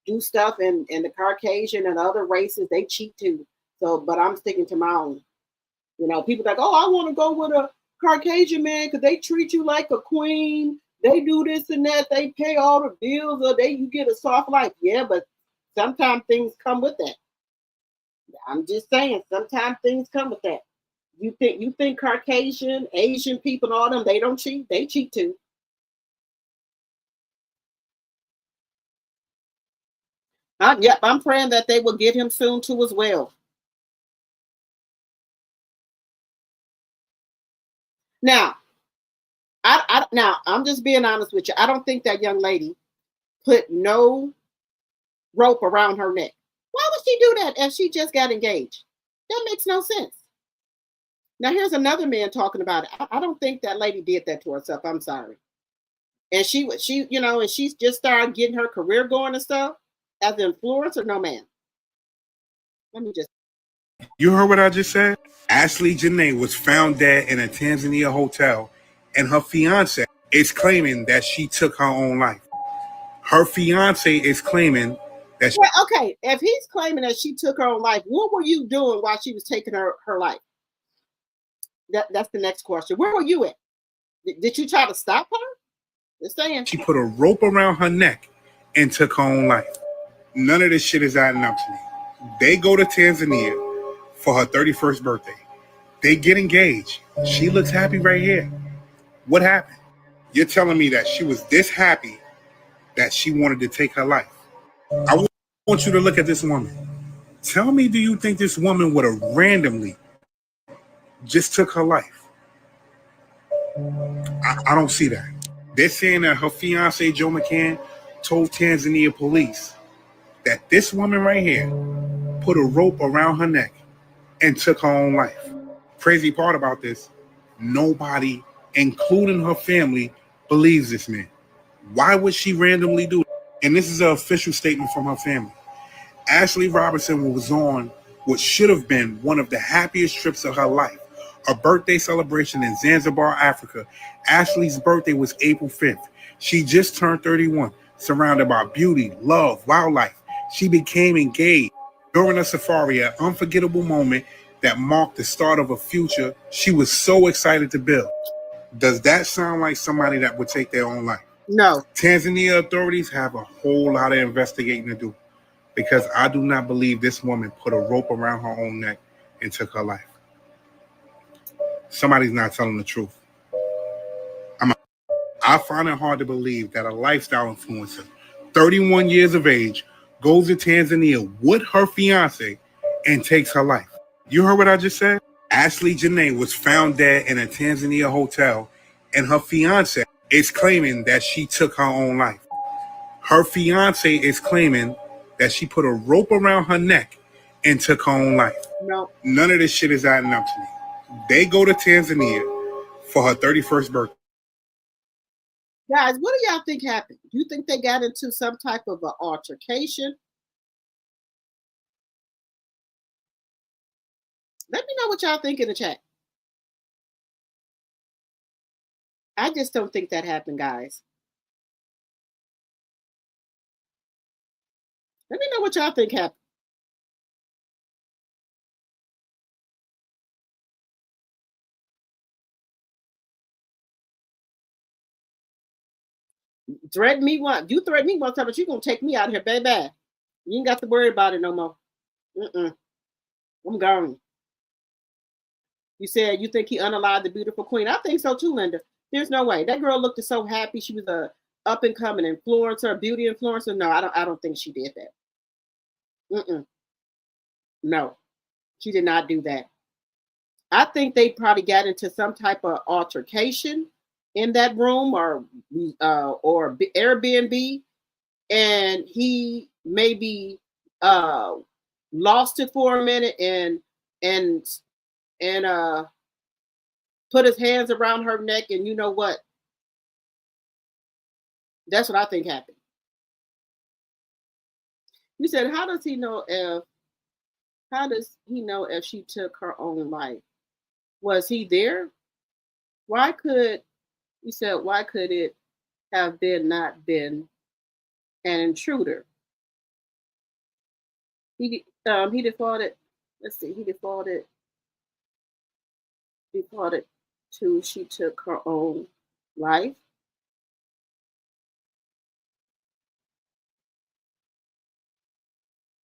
do stuff, and the Caucasian and other races, they cheat too. So, but I'm sticking to my own. People like, oh, I want to go with a Caucasian man because they treat you like a queen. They do this and that. They pay all the bills, or you get a soft life. Yeah, but sometimes things come with that. I'm just saying, sometimes things come with that. You think Caucasian, Asian people, all them, they don't cheat? They cheat too. I'm praying that they will get him soon too as well. Now, I'm just being honest with you. I don't think that young lady put no rope around her neck. Why would she do that if she just got engaged? That makes no sense. Now, here's another man talking about it. I don't think that lady did that to herself. I'm sorry. And she and she's just started getting her career going and stuff as an influencer. No, man. Let me just. You heard what I just said? Ashley Janae was found dead in a Tanzania hotel, and her fiance is claiming that she took her own life. Her fiance is claiming that okay, if he's claiming that she took her own life, what were you doing while she was taking her life? That's the next question. Where were you at? Did you try to stop her? Just saying. She put a rope around her neck and took her own life. None of this shit is adding up to me. They go to Tanzania for her 31st birthday. They get engaged. She looks happy right here. What happened? You're telling me that she was this happy that she wanted to take her life. I want you to look at this woman. Tell me, do you think this woman would have randomly just took her life? I don't see that. They're saying that her fiance, Joe McCann, told Tanzania police that this woman right here put a rope around her neck and took her own life. Crazy part about this, nobody, including her family, believes this man. Why would she randomly do it? And this is an official statement from her family. Ashley Robinson was on what should have been one of the happiest trips of her life, a birthday celebration in Zanzibar, Africa. Ashley's birthday was April 5th. She just turned 31, surrounded by beauty, love, wildlife. She became engaged during a safari, an unforgettable moment that marked the start of a future she was so excited to build. Does that sound like somebody that would take their own life? No. Tanzania authorities have a whole lot of investigating to do because I do not believe this woman put a rope around her own neck and took her life. Somebody's not telling the truth. I find it hard to believe that a lifestyle influencer, 31 years of age, goes to Tanzania with her fiance and takes her life. You heard what I just said? Ashley Janae was found dead in a Tanzania hotel, and her fiance is claiming that she took her own life. Her fiance is claiming that she put a rope around her neck and took her own life. No. None of this shit is adding up to me. They go to Tanzania for her 31st birthday. Guys, what do y'all think happened? Do you think they got into some type of an altercation? Let me know what y'all think in the chat. I just don't think that happened, guys. Let me know what y'all think happened. Threaten me once. You threaten me one time, but you're going to take me out of here, baby. You ain't got to worry about it no more. I'm gone. You said you think he unalived the beautiful queen. I think so too, Linda. There's no way. That girl looked so happy. She was a up and coming influencer, beauty influencer. No, I don't think she did that. No, she did not do that. I think they probably got into some type of altercation in that room or Airbnb, and he maybe lost it for a minute and put his hands around her neck, and you know what? That's what I think happened. You said, how does he know if she took her own life? Was he there? Why could it have not been an intruder? He defaulted. Let's see. He defaulted to she took her own life.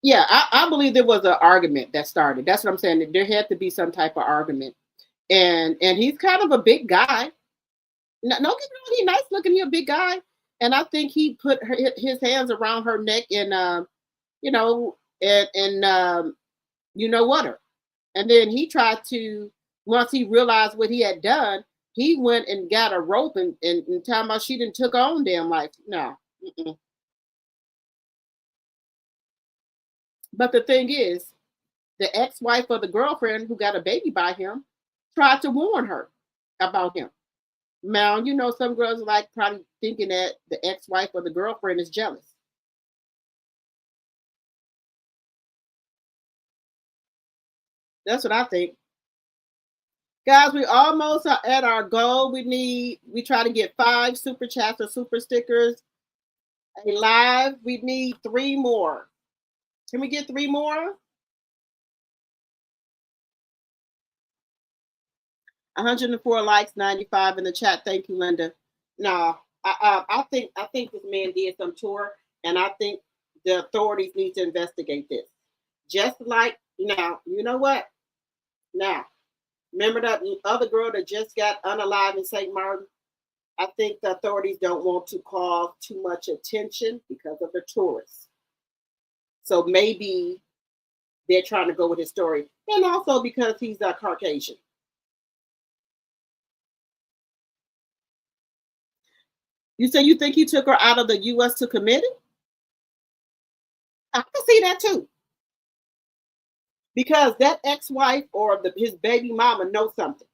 Yeah, I believe there was an argument that started. That's what I'm saying. There had to be some type of argument. And he's kind of a big guy. No, he's nice looking. He's a big guy. And I think he put his hands around her neck and, you know what her. And then he tried to, once he realized what he had done, he went and got a rope and talking about she didn't took her own damn life. No. But the thing is, the ex-wife or the girlfriend who got a baby by him tried to warn her about him. Now, you know, some girls like probably thinking that the ex-wife or the girlfriend is jealous. That's what I think. Guys, we almost are at our goal. We try to get 5 super chats or super stickers. A live, we need 3 more. Can we get 3 more? 104 likes, 95 in the chat. Thank you, Linda. No, I think this man did some tour, and I think the authorities need to investigate this. Just like now, you know what? Now, remember that other girl that just got unalived in St. Martin? I think the authorities don't want to call too much attention because of the tourists. So maybe they're trying to go with his story. And also because he's a Caucasian. You say you think he took her out of the U.S. to commit it? I can see that too. Because that ex-wife or his baby mama knows something.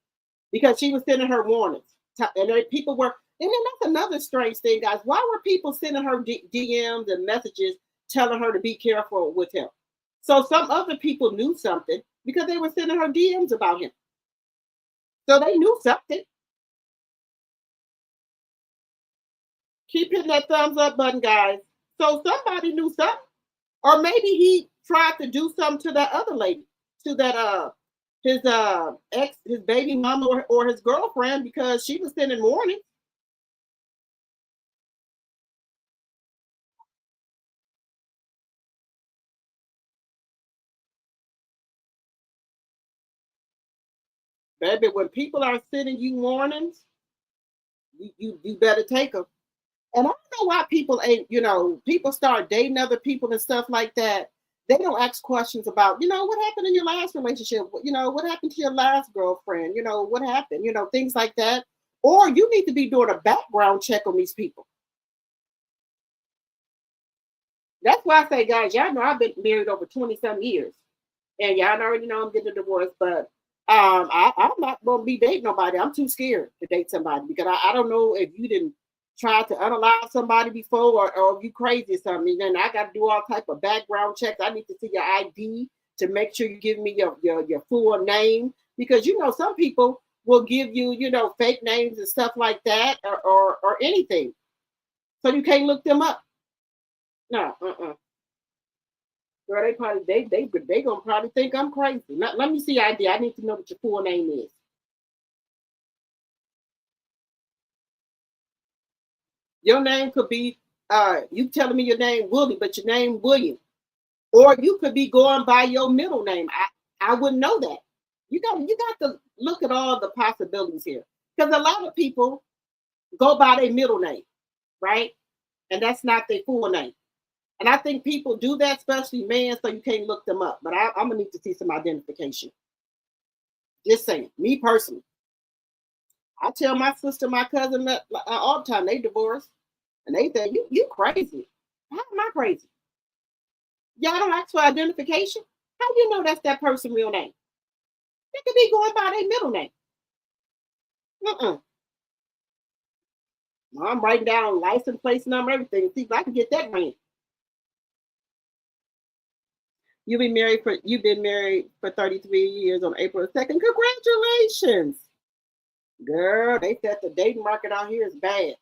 Because she was sending her warnings. And people were, and then that's another strange thing, guys. Why were people sending her DMs and messages telling her to be careful with him? So some other people knew something because they were sending her DMs about him. So they knew something. Keep hitting that thumbs up button, guys. So somebody knew something. Or maybe he tried to do something to that other lady, to that his baby mama or his girlfriend, because she was sending warnings. Baby, when people are sending you warnings, you better take them. And I don't know why people ain't, people start dating other people and stuff like that. They don't ask questions about, what happened in your last relationship? What happened to your last girlfriend? What happened? Things like that. Or you need to be doing a background check on these people. That's why I say, guys, y'all know I've been married over 20-some years. And y'all already know I'm getting a divorce, but I'm not going to be dating nobody. I'm too scared to date somebody because I don't know if you didn't try to unalive somebody before or if you crazy or something. Then I got to do all type of background checks. I need to see your ID. to make sure you give me your full name, because you know some people will give you, you know, fake names and stuff like that, or anything, so you can't look them up. No, girl, they gonna probably think I'm crazy. Let me see ID. I need to know what your full name is. Your name could be you telling me your name Willie, but your name William. Or you could be going by your middle name. I wouldn't know that. You got to look at all the possibilities here. Because a lot of people go by their middle name, right? And that's not their full name. And I think people do that, especially men, so you can't look them up. But I'm gonna need to see some identification. Just saying, me personally. I tell my sister, my cousin that all the time they divorced, and they think you crazy. How am I crazy? Y'all don't ask for identification. How you know that's that person's real name? They could be going by their middle name. I'm writing down license plate number, everything. See if I can get that right. You've been married for 33 years on April 2nd. Congratulations. Girl, they said the dating market out here is bad.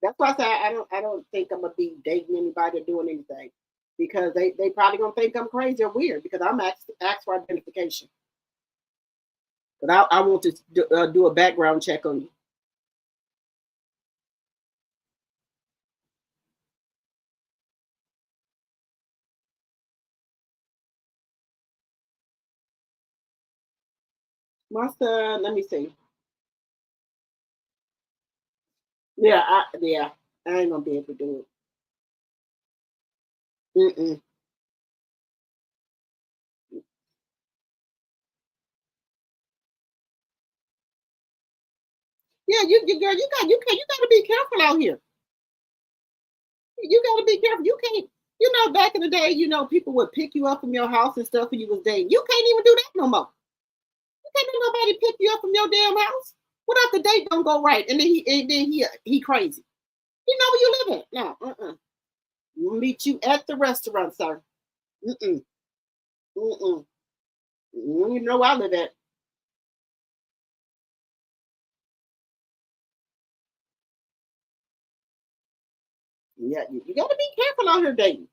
That's why I say I don't think I'm gonna be dating anybody or doing anything, because they probably gonna think I'm crazy or weird because I'm asked for identification. But I want to do a background check on you. My son, let me see. Yeah, I ain't gonna be able to do it. Yeah, you girl, you gotta be careful out here. You gotta be careful. You can't, you know, back in the day, you know, people would pick you up from your house and stuff when you was dating. You can't even do that no more. You can't let nobody pick you up from your damn house. What if the date don't go right and then he crazy? You know where you live at? No, We'll meet you at the restaurant, sir. You know where I live at. Yeah, you gotta be careful out here dating.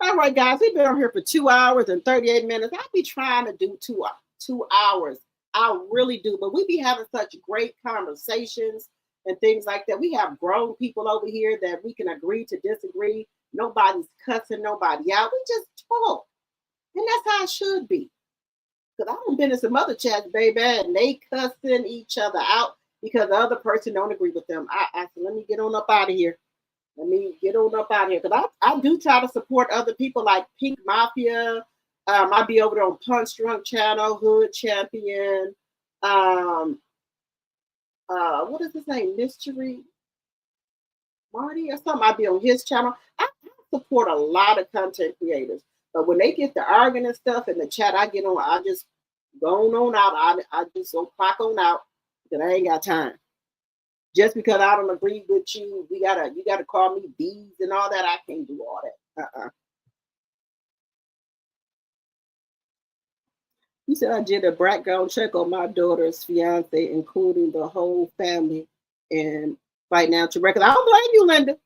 All right, guys, we've been on here for 2 hours and 38 minutes. I'll be trying to do 2 hours. I really do. But we be having such great conversations and things like that. We have grown people over here that we can agree to disagree. Nobody's cussing nobody out. We just talk. And that's how it should be. Because I've been in some other chats, baby, and they cussing each other out because the other person don't agree with them. I said, let me get on up out of here. Let me get on up out of here. Because I do try to support other people like Pink Mafia. I'll be over there on Punch Drunk Channel, Hood Champion. What is his name? Mystery Marty or something. I'll be on his channel. I support a lot of content creators. But when they get to arguing and stuff in the chat, I get on, I just go on out. I just go clock on out because I ain't got time. Just because I don't agree with you, you gotta call me bees and all that. I can't do all that. You said I did a background check on my daughter's fiance, including the whole family and financial records. I don't blame you, Linda.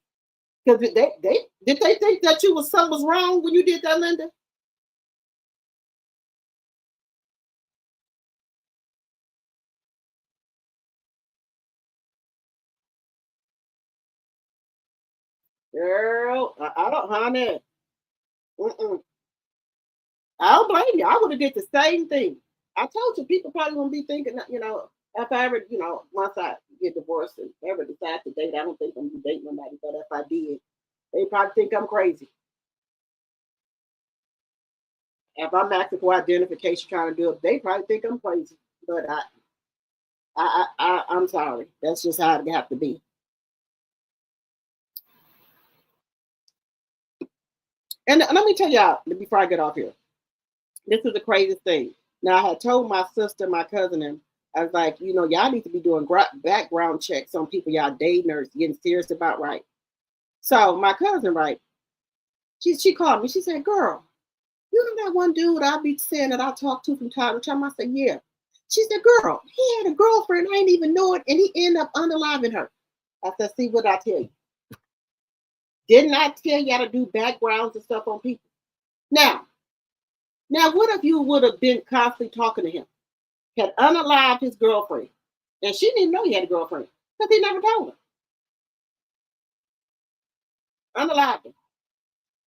Because did they think that something was wrong when you did that, Linda? Girl, I don't, honey. I don't blame you. I would have did the same thing. I told you, people probably won't be thinking that, you know, if I ever, you know, once I get divorced and ever decide to date, I don't think I'm gonna date nobody. But if I did, they probably think I'm crazy. If I'm asking for identification, trying to do it, they probably think I'm crazy. But I'm sorry. That's just how it have to be. And let me tell y'all before I get off here. This is the craziest thing. Now I had told my sister, my cousin, I was like, you know, y'all need to be doing background checks on people y'all dating or getting serious about, right? So my cousin, right, she called me. She said, girl, you know that one dude I be saying that I talk to from time to time? I said, yeah. She said, girl, he had a girlfriend. I didn't even know it. And he ended up unaliving her. I said, see what I tell you. Didn't I tell you how to do backgrounds and stuff on people? Now, what if you would have been constantly talking to him? Had unalived his girlfriend. And she didn't know he had a girlfriend because he never told her. Unalived him.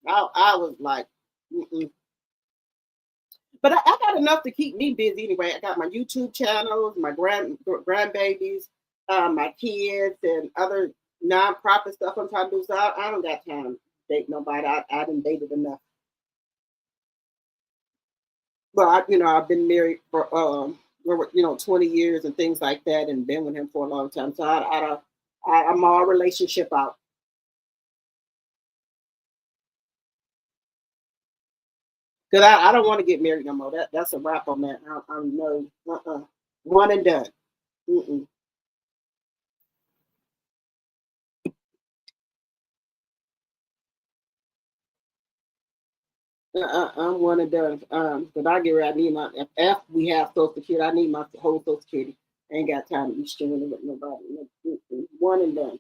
I was like, mm-mm. But I got enough to keep me busy anyway. I got my YouTube channels, my grandbabies, my kids, and other nonprofit stuff I'm trying to do. So I don't got time to date nobody. I done dated enough. But I've been married for 20 years and things like that, and been with him for a long time. So I'm all relationship out. Because I don't want to get married no more. That's a wrap on that. I'm no, one and done. Mm-mm. I'm one and done. But I get ready. I need my if we have Social Security, I need my whole Social Security. I ain't got time to be stringing with nobody. Mm-mm. One and done.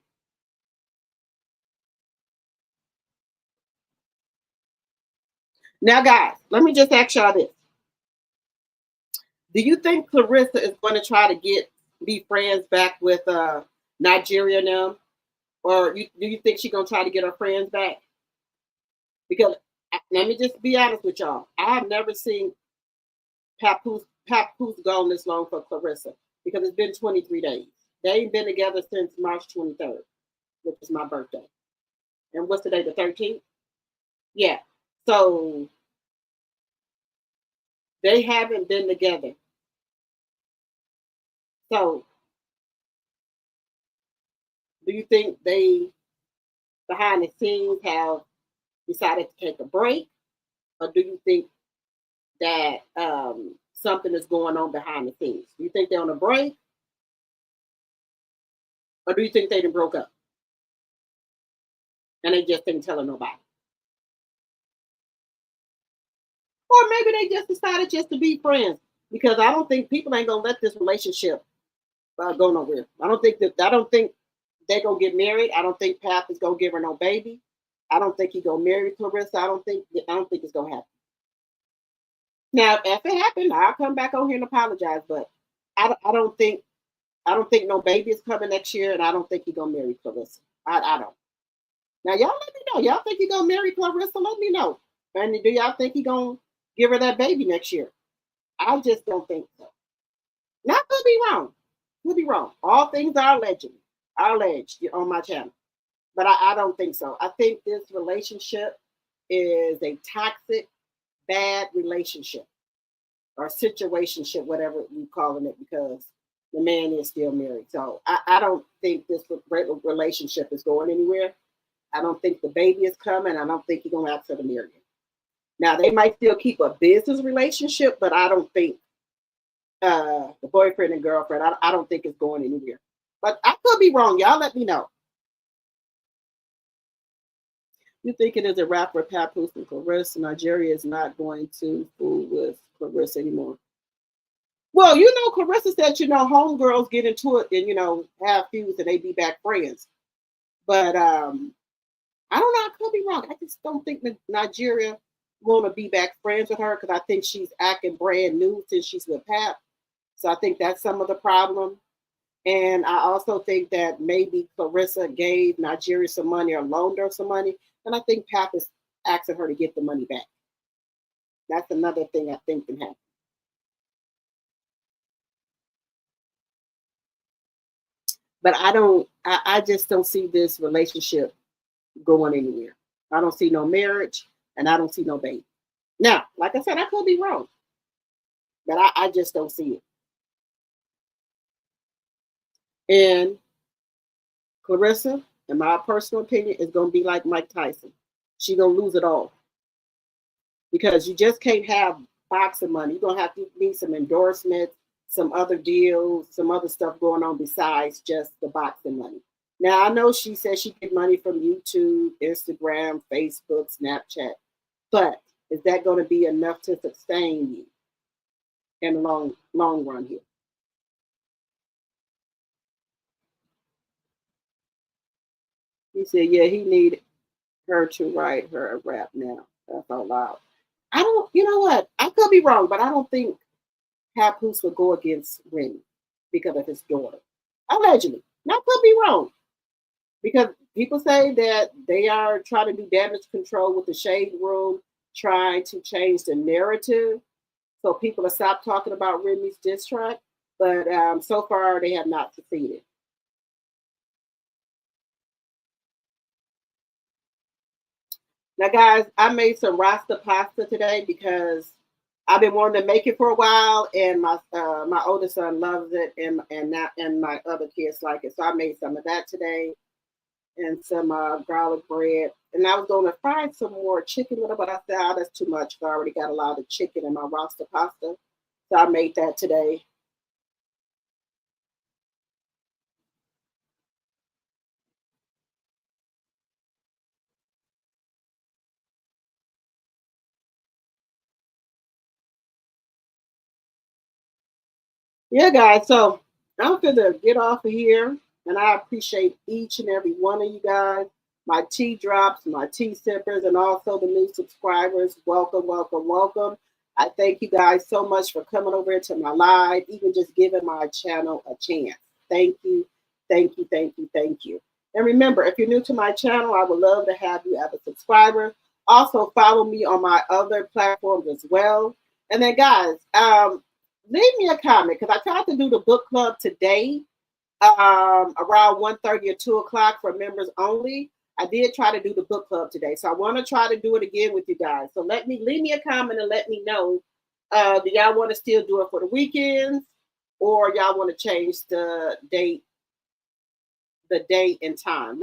Now, guys, let me just ask y'all this. Do you think Clarissa is going to try to be friends back with Nigeria now? Or do you think she's going to try to get her friends back? Because let me just be honest with y'all. I've never seen Papoose gone this long for Clarissa because it's been 23 days. They ain't been together since March 23rd, which is my birthday. And what's today, the 13th? Yeah. So they haven't been together. So do you think they, behind the scenes, have decided to take a break? Or do you think that something is going on behind the scenes? Do you think they're on a break? Or do you think they done broke up? And they just didn't tell nobody? Or maybe they just decided just to be friends. Because I don't think people ain't going to let this relationship go nowhere. I don't think they're going to get married. I don't think Pap is going to give her no baby. I don't think he's going to marry Clarissa. I don't think it's going to happen. Now, if it happened, I'll come back on here and apologize. But I don't think no baby is coming next year, and I don't think he's going to marry Clarissa. I don't. Now, y'all let me know. Y'all think he's going to marry Clarissa? Let me know. And do y'all think he's going to give her that baby next year? I just don't think so. Now, I could be wrong. Could be wrong. All things are alleged on my channel. But I don't think so. I think this relationship is a toxic, bad relationship or situationship, whatever you're calling it, because the man is still married. So I don't think this relationship is going anywhere. I don't think the baby is coming. I don't think he's going to ask her to marry him. Now, they might still keep a business relationship, but I don't think the boyfriend and girlfriend, I don't think it's going anywhere. But I could be wrong. Y'all let me know. You think it is a wrap for Papoose and Clarissa? Nigeria is not going to fool with Clarissa anymore. Well, Clarissa said, homegirls get into it and, have feuds and they be back friends. But I don't know. I could be wrong. I just don't think that Nigeria want to be back friends with her because I think she's acting brand new since she's with Pap. So I think that's some of the problem. And I also think that maybe Clarissa gave Nigeria some money or loaned her some money. And I think Pap is asking her to get the money back. That's another thing I think can happen. But I just don't see this relationship going anywhere. I don't see no marriage and I don't see no baby. Now, like I said, I could be wrong. But I just don't see it. And Clarissa, in my personal opinion, is going to be like Mike Tyson. She's going to lose it all. Because you just can't have boxing money. You're going to have to need some endorsements, some other deals, some other stuff going on besides just the boxing money. Now, I know she says she get money from YouTube, Instagram, Facebook, Snapchat, but is that going to be enough to sustain you in the long run here? He said, yeah, he needed her to write her a rap now. That's all loud. I don't, you know what? I could be wrong, but I don't think Papoose would go against Remy because of his daughter. Allegedly. Now, I could be wrong. Because people say that they are trying to do damage control with the Shade Room, trying to change the narrative so people will stop talking about Remy's diss track. But so far, they have not succeeded. Now, guys, I made some Rasta pasta today because I've been wanting to make it for a while, and my oldest son loves it, and my other kids like it. So I made some of that today, and some garlic bread. And I was going to fry some more chicken with it, but I said, oh, that's too much. I already got a lot of chicken in my Rasta pasta, so I made that today. Yeah, guys, so I'm going to get off of here, and I appreciate each and every one of you guys, my tea drops, my tea sippers, and also the new subscribers. Welcome, welcome, welcome. I thank you guys so much for coming over to my live, even just giving my channel a chance. Thank you, thank you, thank you, thank you. And remember, if you're new to my channel, I would love to have you as a subscriber. Also, follow me on my other platforms as well. And then, guys, leave me a comment, because I tried to do the book club today around 1:30 or 2 o'clock for members only. I did try to do the book club today, so I want to try to do it again with you guys. So leave me a comment and let me know. Do y'all want to still do it for the weekends, or y'all want to change the date and time?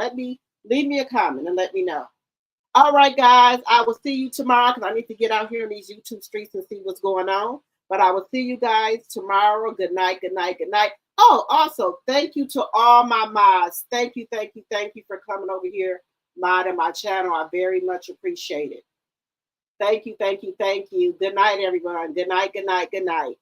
Leave me a comment and let me know. All right, guys, I will see you tomorrow, because I need to get out here in these YouTube streets and see what's going on. But I will see you guys tomorrow. Good night, good night, good night. Oh, also, thank you to all my mods. Thank you, thank you, thank you for coming over here, modding my channel. I very much appreciate it. Thank you, thank you, thank you. Good night, everyone. Good night, good night, good night.